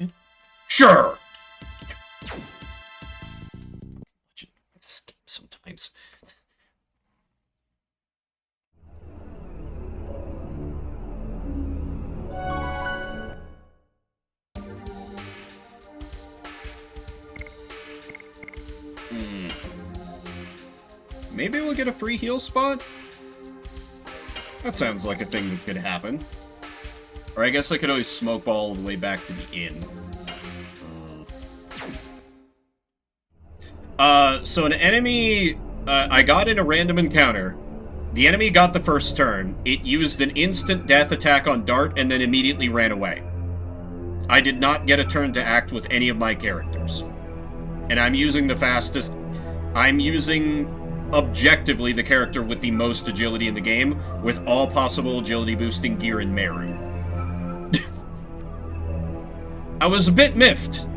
This game sometimes. Maybe we'll get a free heal spot? That sounds like a thing that could happen. Or I guess I could always smoke ball all the way back to the inn. So an enemy... I got in a random encounter. The enemy got the first turn. It used an instant death attack on Dart and then immediately ran away. I did not get a turn to act with any of my characters. And I'm using the fastest... I'm using, objectively, the character with the most agility in the game, with all possible agility-boosting gear in Meru. I was a bit miffed.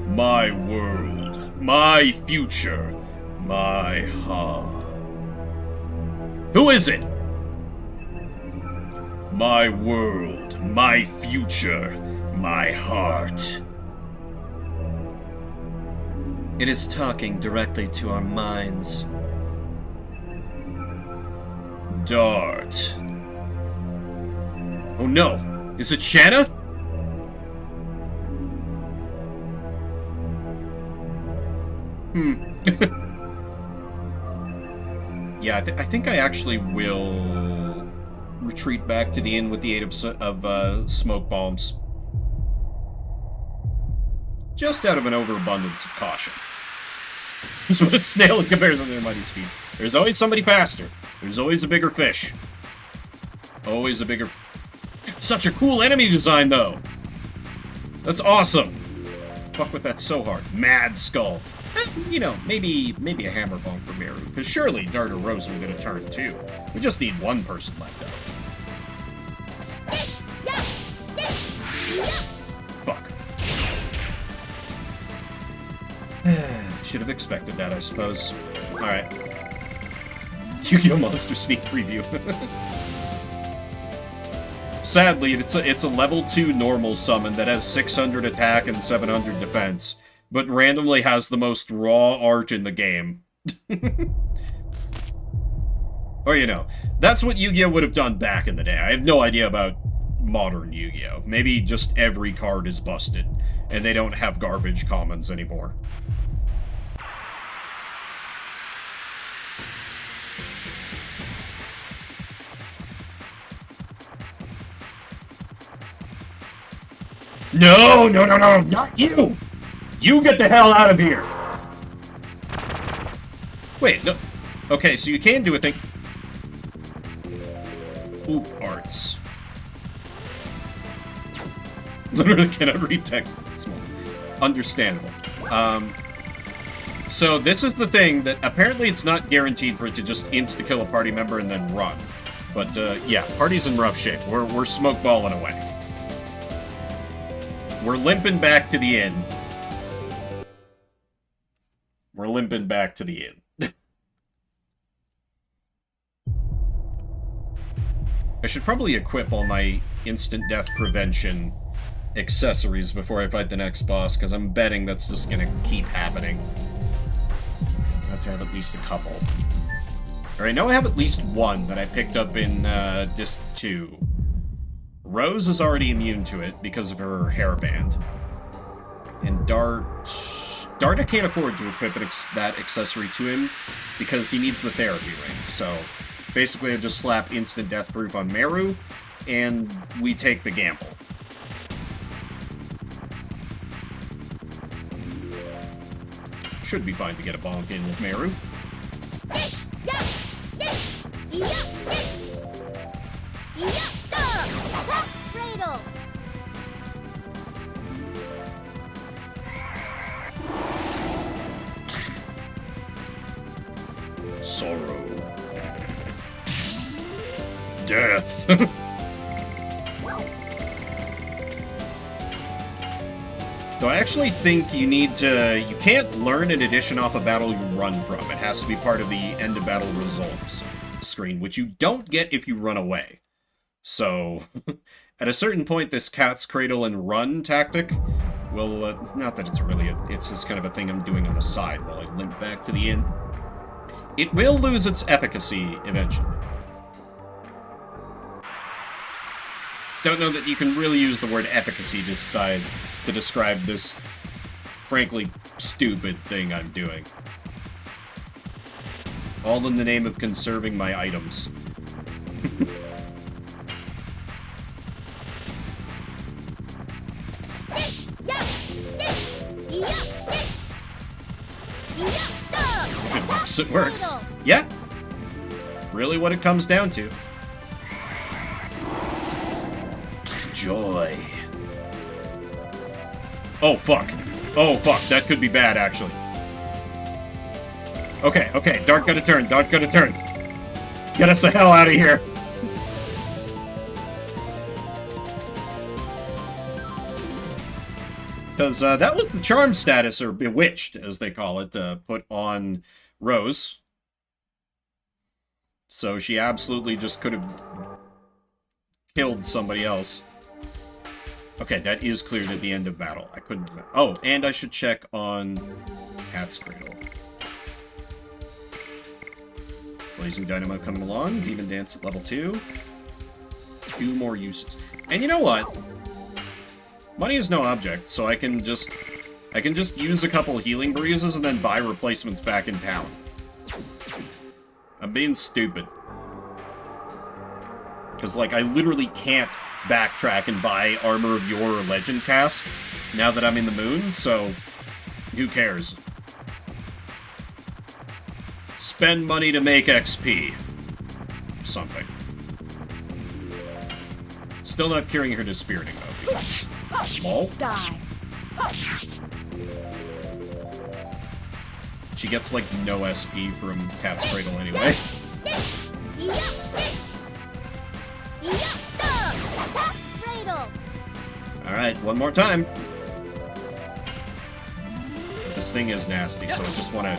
My world, my future, my heart. Who is it? My world, my future, my heart. It is talking directly to our minds. Dart. Oh no, is it Shanna? Yeah, I think I actually will retreat back to the inn with the aid of smoke bombs. Just out of an overabundance of caution. So a snail in comparison to their mighty speed. There's always somebody faster. There's always a bigger fish. Always a bigger... Such a cool enemy design, though! That's awesome! Fuck with that so hard. Mad Skull. You know, maybe a hammer bomb for Meru, because surely Dart or Rose will get a turn, too. We just need one person left out. Fuck. Should have expected that, I suppose. Alright. Yu-Gi-Oh! Monster Sneak Preview. Sadly, it's a level 2 normal summon that has 600 attack and 700 defense, but randomly has the most raw art in the game. Or, you know, that's what Yu-Gi-Oh! Would have done back in the day. I have no idea about modern Yu-Gi-Oh! Maybe just every card is busted, and they don't have garbage commons anymore. No, not you! You get the hell out of here! Wait, no. Okay, so you can do a thing. Oop, arts. Literally cannot read text at this moment. Understandable. So this is the thing that apparently it's not guaranteed for it to just insta-kill a party member and then run. But, yeah, party's in rough shape. We're smoke balling away. We're limping back to the inn. We're limping back to the inn. I should probably equip all my instant death prevention accessories before I fight the next boss, because I'm betting that's just gonna keep happening. I have to have at least a couple. Or I know I have at least one that I picked up in Disc 2. Rose is already immune to it because of her hairband. And Dart I can't afford to equip that accessory to him because he needs the therapy ring. So basically I just slap instant death proof on Meru and we take the gamble. Should be fine to get a bonk in with Meru. Cradle. Sorrow. Death. So I actually think you can't learn an addition off a battle you run from. It has to be part of the end of battle results screen, which you don't get if you run away. So, at a certain point, this cat's cradle and run tactic will, not that it's just kind of a thing I'm doing on the side while I limp back to the inn. It will lose its efficacy eventually. Don't know that you can really use the word efficacy to describe this, frankly, stupid thing I'm doing. All in the name of conserving my items. It works, it works. Yeah. Really what it comes down to. Joy. Oh, fuck. Oh, fuck. That could be bad, actually. Okay, okay. Dart got a turn. Dart got a turn. Get us the hell out of here. Because that was the charm status, or bewitched, as they call it, put on Rose. So she absolutely just could have killed somebody else. Okay, that is cleared at the end of battle. I couldn't remember. Oh, and I should check on Cat's Cradle. Blazing Dynamo coming along. Demon Dance at level 2. 2 more uses. And you know what? Money is no object, so I can just use a couple healing breezes and then buy replacements back in town. I'm being stupid. Because, like, I literally can't backtrack and buy Armor of Yore or Legend Cask now that I'm in the moon, so who cares? Spend money to make XP. Something. Still not curing her dispiriting, though, because... Lol. Die. She gets, like, no SP from Cat's Cradle anyway. Alright, one more time. This thing is nasty, so I just want to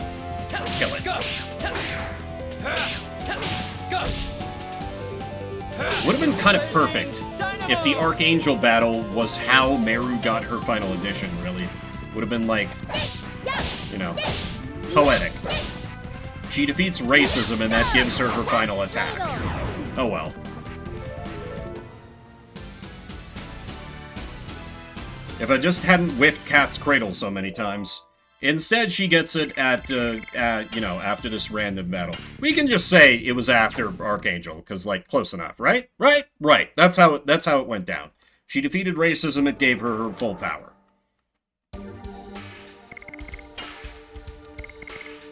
kill it. Would have been kind of perfect if the Archangel battle was how Meru got her final edition, really. Would have been, like, you know, poetic. She defeats racism and that gives her her final attack. Oh well. If I just hadn't whiffed Cat's Cradle so many times. Instead, she gets it at you know, after this random battle. We can just say it was after Archangel, because, like, close enough, right? Right? Right. That's how it went down. She defeated racism, it gave her her full power.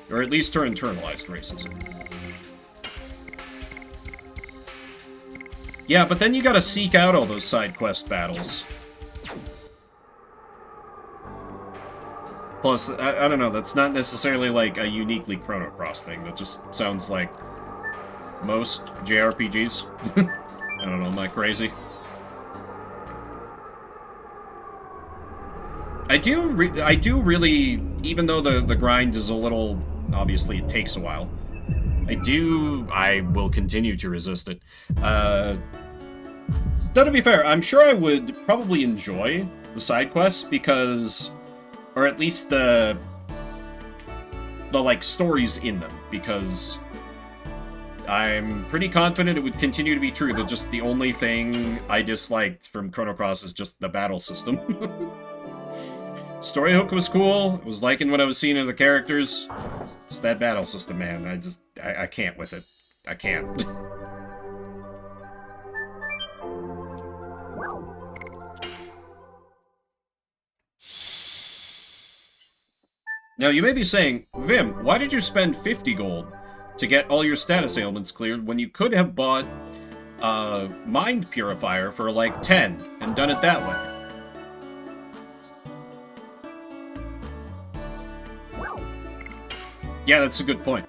Or at least her internalized racism. Yeah, but then you gotta seek out all those side quest battles. Plus, I don't know, that's not necessarily, like, a uniquely Chrono Cross thing. That just sounds like most JRPGs. I don't know, am I crazy? I do really, even though the grind is a little, obviously it takes a while, I will continue to resist it. Though, to be fair, I'm sure I would probably enjoy the side quests because... Or at least the like, stories in them, because I'm pretty confident it would continue to be true that just the only thing I disliked from Chrono Cross is just the battle system. Story hook was cool, I was liking what I was seeing of the characters. Just that battle system, man, I can't with it. I can't. Now, you may be saying, Vim, why did you spend 50 gold to get all your status ailments cleared when you could have bought a Mind Purifier for, like, 10 and done it that way? Yeah, that's a good point.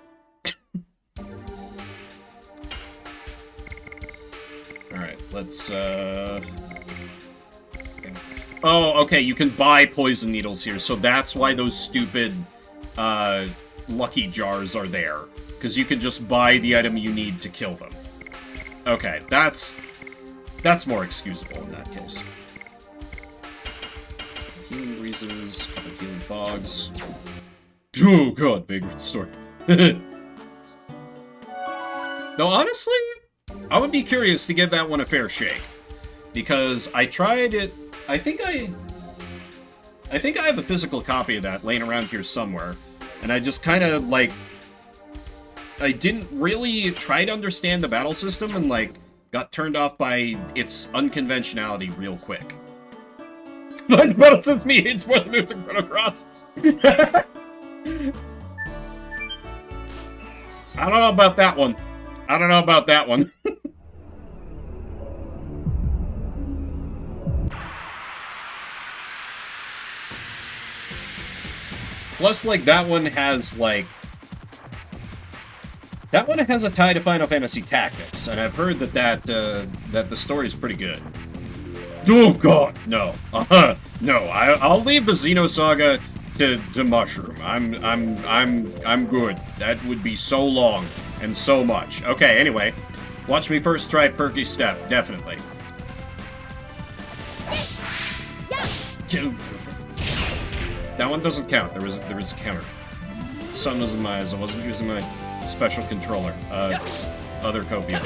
Alright, let's, Oh, okay, you can buy poison needles here, so that's why those stupid, lucky jars are there. Because you can just buy the item you need to kill them. Okay, that's more excusable in that case. Healing breezes, couple healing fogs. Oh god, Vagrant Storm. Though honestly, I would be curious to give that one a fair shake. Because I tried it... I think I have a physical copy of that laying around here somewhere, and I just kind of, like, I didn't really try to understand the battle system and, like, got turned off by its unconventionality real quick. But the battle system hates more than moves in Chrono Cross. I don't know about that one. I don't know about that one. Plus, like, that one has, like... That one has a tie to Final Fantasy Tactics, and I've heard that that the story's pretty good. Oh god, no. No, I'll leave the Xenosaga to Mushroom. I'm good. That would be so long and so much. Okay, anyway. Watch me first try Perky Step, definitely. That one doesn't count. There was a counter. Sun was in my eyes. I wasn't using my special controller. Other copia.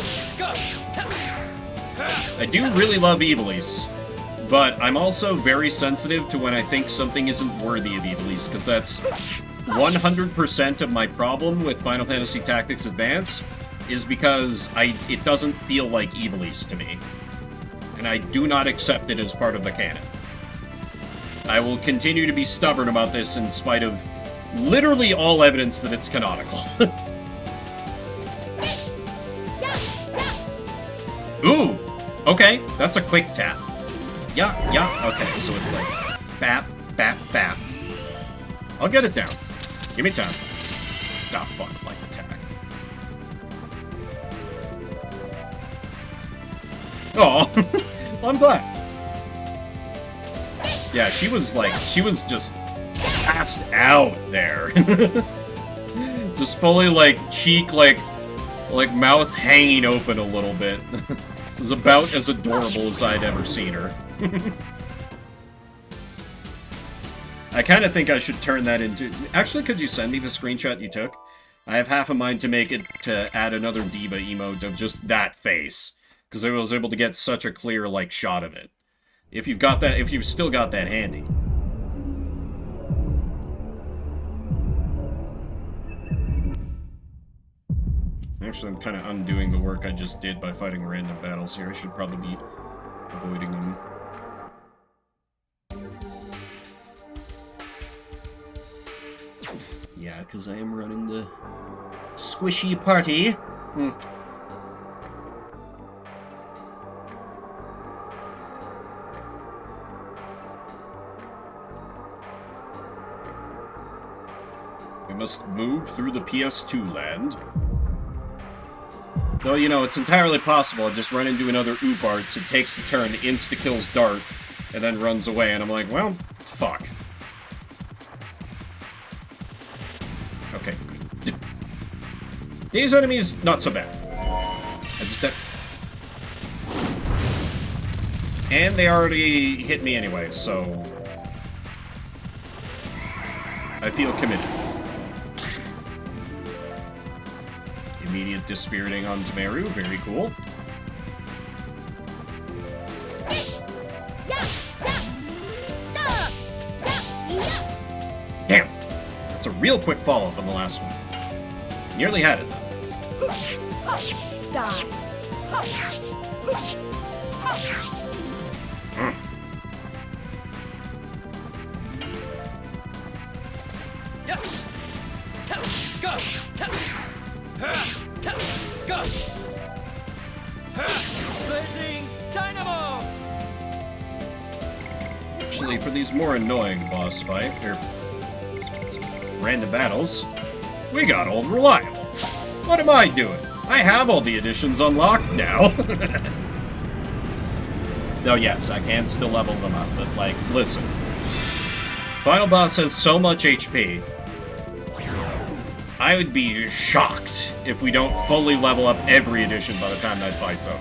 I do really love Ivalice, but I'm also very sensitive to when I think something isn't worthy of Ivalice, because that's 100% of my problem with Final Fantasy Tactics Advance, is because it doesn't feel like Ivalice to me. And I do not accept it as part of the canon. I will continue to be stubborn about this in spite of literally all evidence that it's canonical. Ooh! Okay, that's a quick tap. Yeah, okay, so it's like bap, bap, bap. I'll get it down. Give me time. Ah, fuck, like attack. Oh, well, I'm glad. Yeah, she was just passed out there. Just fully, like, cheek, like mouth hanging open a little bit. It was about as adorable as I'd ever seen her. I kind of think I should turn that into... Actually, could you send me the screenshot you took? I have half a mind to make it to add another diva emote of just that face. Because I was able to get such a clear, like, shot of it. If you've got that, if you've still got that handy. Actually, I'm kind of undoing the work I just did by fighting random battles here. I should probably be avoiding them. Yeah, because I am running the squishy party. We must move through the PS2 land. Though, you know, it's entirely possible I just run into another Ooparts, it takes a turn, insta-kills Dart, and then runs away, and I'm like, well, fuck. Okay, good. These enemies, not so bad. I just have... And they already hit me anyway, so... I feel committed. Immediate dispiriting on Temeru, very cool. Damn! That's a real quick follow-up on the last one. Nearly had it, though. Go! Go! Blazing Dynamo! Actually, for these more annoying boss fight, or random battles, we got Old Reliable. What am I doing? I have all the additions unlocked now. Though yes, I can still level them up, but like, listen. Final boss has so much HP, I would be shocked if we don't fully level up every edition by the time that fight's over.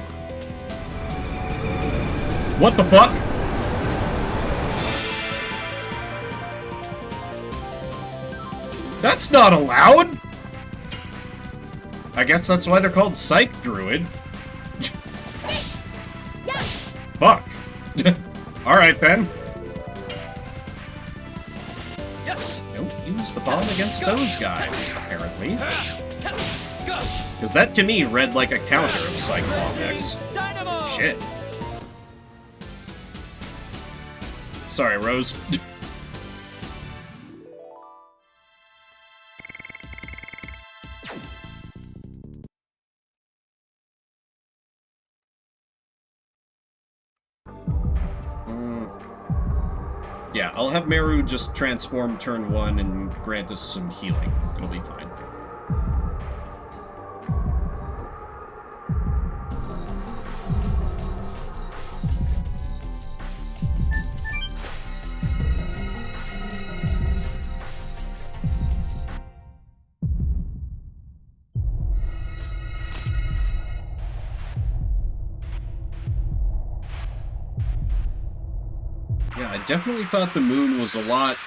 What the fuck? That's not allowed! I guess that's why they're called Psych Druid. Fuck. Alright then. Don't use the bomb against those guys, apparently. Because that to me read like a counter of Cyclone X. Dynamo! Shit. Sorry, Rose. Yeah, I'll have Meru just transform turn 1 and grant us some healing. It'll be fine. Yeah, I definitely thought the moon was a lot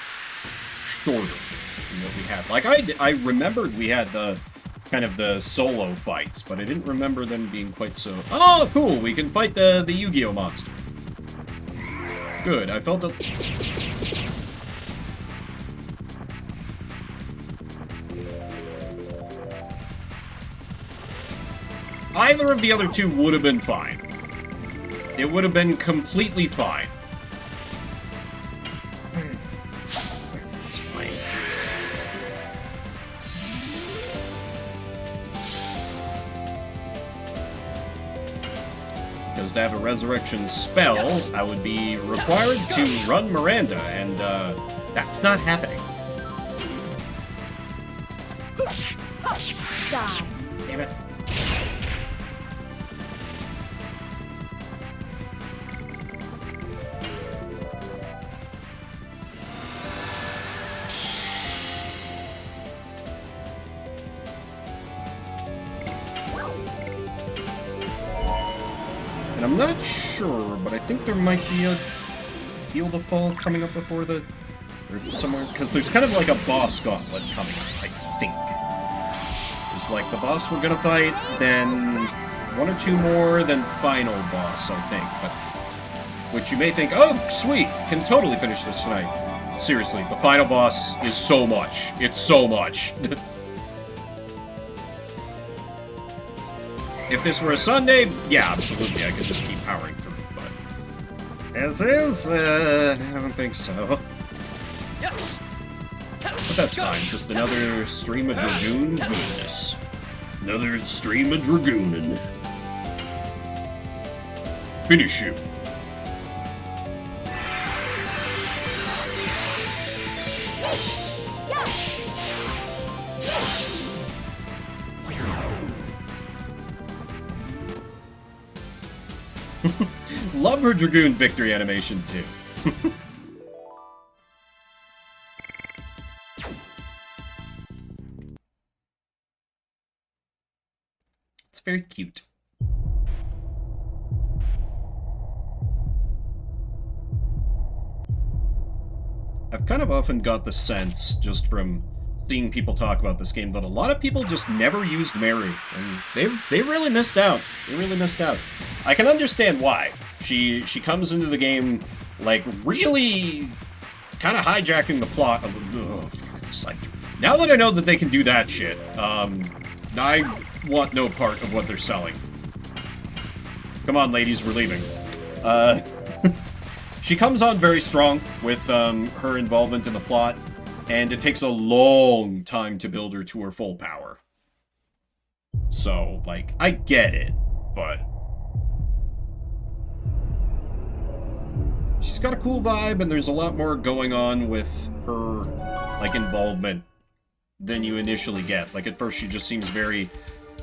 shorter than what we had. Like, I remembered we had the kind of the solo fights, but I didn't remember them being quite so... Oh, cool! We can fight the Yu-Gi-Oh monster. Good, I felt a... Either of the other two would have been fine. It would have been completely fine. It's fine. Because to have a resurrection spell, I would be required to run Miranda, and that's not happening. Die. Damn it. And I'm not sure, but I think there might be a Heal the Fall coming up before the... or somewhere, because there's kind of like a boss gauntlet coming up, I think. It's like the boss we're gonna fight, then one or two more, then final boss, I think. But which you may think, oh, sweet, can totally finish this tonight. Seriously, the final boss is so much. It's so much. If this were a Sunday, yeah, absolutely, I could just keep powering through, but... As is, I don't think so. But that's fine, just another stream of Dragoon goodness. Another stream of Dragoonin'. Finish you. Love her Dragoon victory animation, too. It's very cute. I've kind of often got the sense, just from seeing people talk about this game, that a lot of people just never used Meru, and they really missed out. They really missed out. I can understand why. She comes into the game, like, really kind of hijacking the plot of... Oh, fuck this site. Now that I know that they can do that shit, I want no part of what they're selling. Come on, ladies, we're leaving. She comes on very strong with her involvement in the plot, and it takes a long time to build her to her full power. So, like, I get it, but... She's got a cool vibe, and there's a lot more going on with her, like, involvement than you initially get. Like, at first she just seems very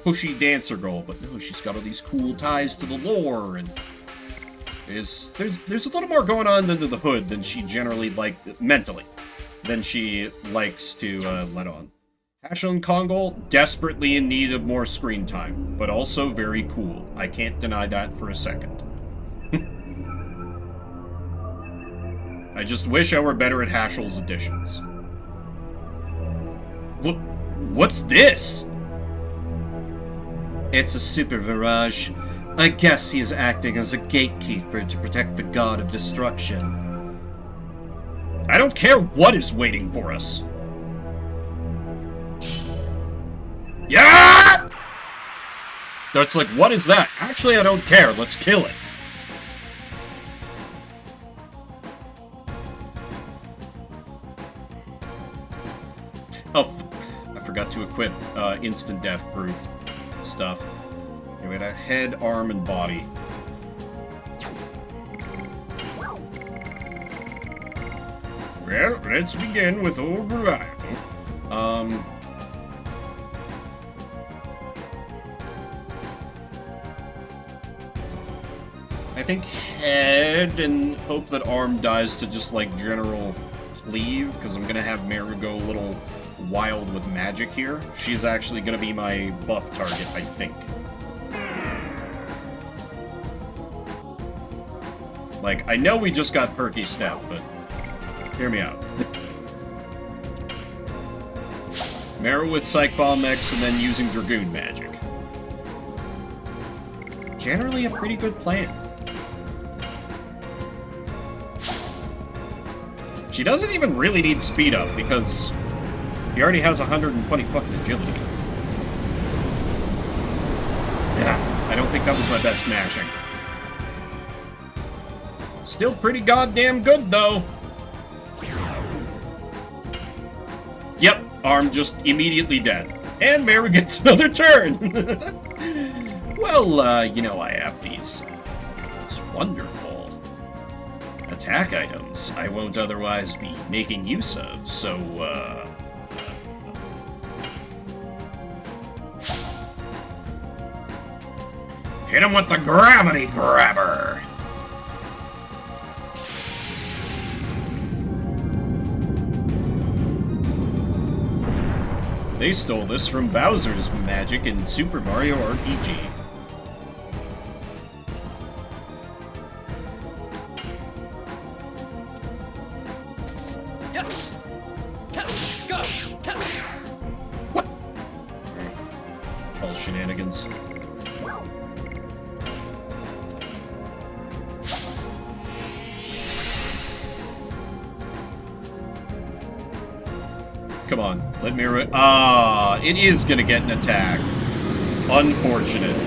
pushy dancer girl, but no, she's got all these cool ties to the lore, and there's a little more going on under the hood than she generally, like, mentally, than she likes to let on. Hashel and Kongol, desperately in need of more screen time, but also very cool. I can't deny that for a second. I just wish I were better at Hashel's additions. What's this? It's a super Virage. I guess he is acting as a gatekeeper to protect the god of destruction. I don't care what is waiting for us. Yeah! Dart's like, what is that? Actually, I don't care. Let's kill it. Oh, I forgot to equip instant death proof stuff. Anyway, that head, arm, and body. Well, let's begin with old reliable. I think head and hope that arm dies to just like general cleave, because I'm gonna have Meru go a little wild with magic here. She's actually gonna be my buff target, I think. Like, I know we just got Perky Step, but hear me out. Meru with Psych Bomb X and then using Dragoon magic. Generally a pretty good plan. She doesn't even really need speed up because he already has 120 fucking agility. Yeah, I don't think that was my best mashing. Still pretty goddamn good though. Yep, arm just immediately dead. And Meru gets another turn. Well, you know, I have these wonderful attack items I won't otherwise be making use of, so, Hit him with the gravity grabber! They stole this from Bowser's magic in Super Mario RPG. Yes. Go. What? All shenanigans. Come on, let me it is gonna get an attack. Unfortunate.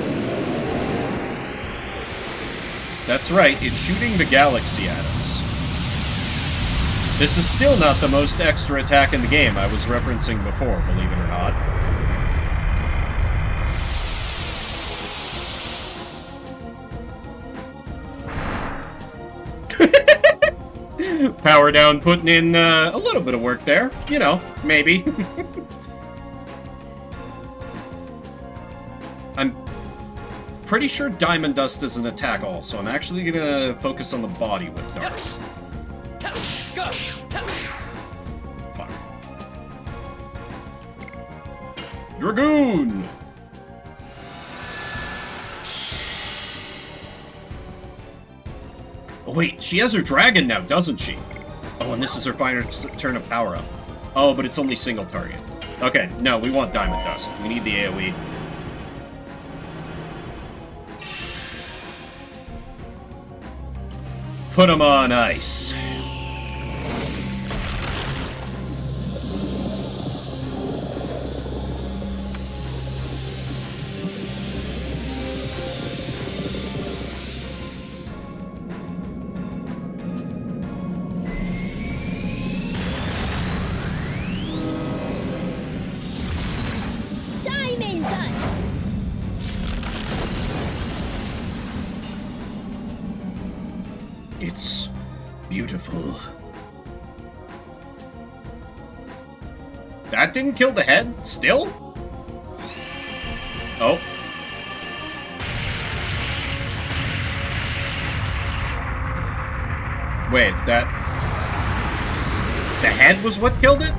That's right, it's shooting the galaxy at us. This is still not the most extra attack in the game I was referencing before, believe it or not. Power down, putting in a little bit of work there. You know, maybe. I'm pretty sure Diamond Dust is an attack also. I'm actually gonna focus on the body with Dark. Go. Fuck. Dragoon! Oh wait, she has her dragon now, doesn't she? Oh, and this is her final turn of power up. Oh, but it's only single target. Okay, no, we want Diamond Dust. We need the AoE. Put him on ice. Diamond Dust. It's beautiful. That didn't kill the head? Still? Oh. Wait, that... The head was what killed it?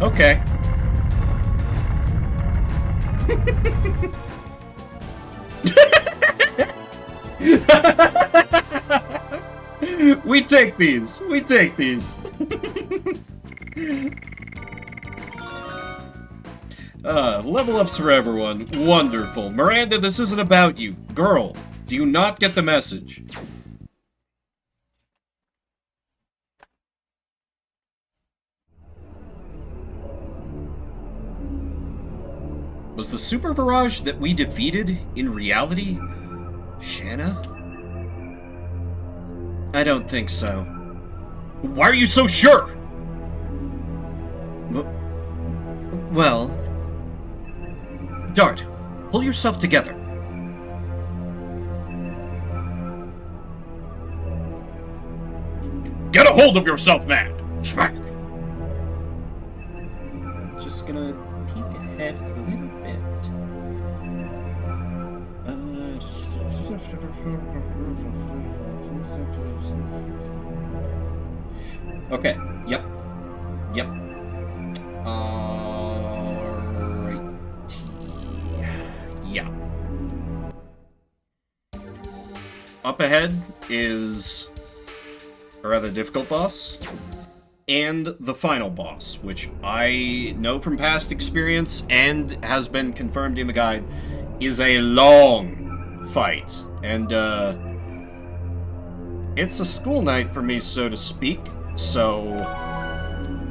Okay. We take these. We take these. Level ups for everyone. Wonderful. Miranda, this isn't about you. Girl, do you not get the message? Was the Super Virage that we defeated in reality Shanna? I don't think so. Why are you so sure? Well... Dart, pull yourself together. Get a hold of yourself, man! Smack! Just gonna peek ahead a little bit. Okay, yep. Yep. Alrighty. Yeah. Up ahead is a rather difficult boss, and the final boss, which I know from past experience and has been confirmed in the guide, is a long fight. And, it's a school night for me, so to speak, so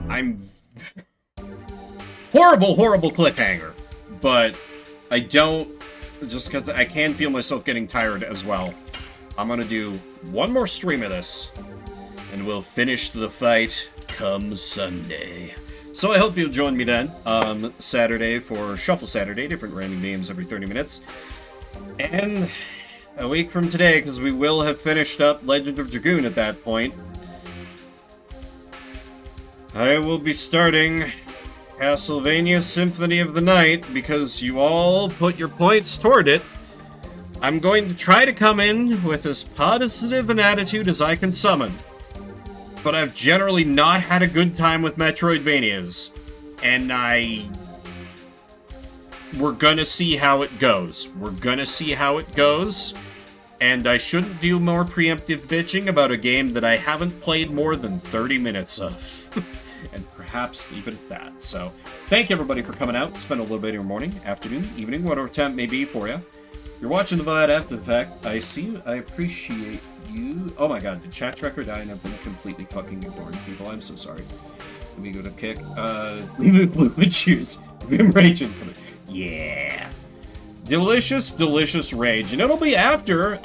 I'm... horrible cliffhanger, but I don't, just because I can feel myself getting tired as well. I'm gonna do one more stream of this, and we'll finish the fight come Sunday. So I hope you'll join me then, Saturday for Shuffle Saturday, different random games every 30 minutes. And a week from today, because we will have finished up Legend of Dragoon at that point, I will be starting Castlevania Symphony of the Night, because you all put your points toward it. I'm going to try to come in with as positive an attitude as I can summon. But I've generally not had a good time with Metroidvanias. And we're gonna see how it goes. We're gonna see how it goes. And I shouldn't do more preemptive bitching about a game that I haven't played more than 30 minutes of. And perhaps leave it at that. So, thank you everybody for coming out. Spend a little bit of your morning, afternoon, evening, whatever time it may be for you. You're watching the VOD after the fact. I see you. I appreciate you. Oh my god, the chat tracker died and I've been completely fucking ignoring people. I'm so sorry. Let me go to kick. Leave it blue. Cheers. Vim raging. Yeah. Delicious, delicious rage. And it'll be after,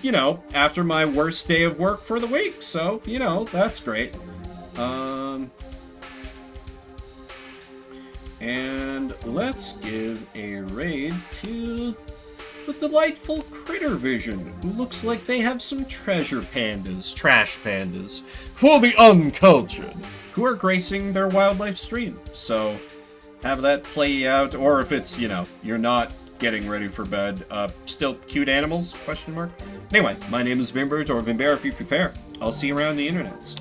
you know, after my worst day of work for the week. So, you know, that's great. And let's give a raid to the delightful Critter Vision, who looks like they have some treasure pandas, trash pandas, for the uncultured, who are gracing their wildlife stream. So, have that play out, or if it's, you know, you're not getting ready for bed, still cute animals, question mark. Anyway, my name is Vimbert, or Vimbear if you prefer. I'll see you around the internets.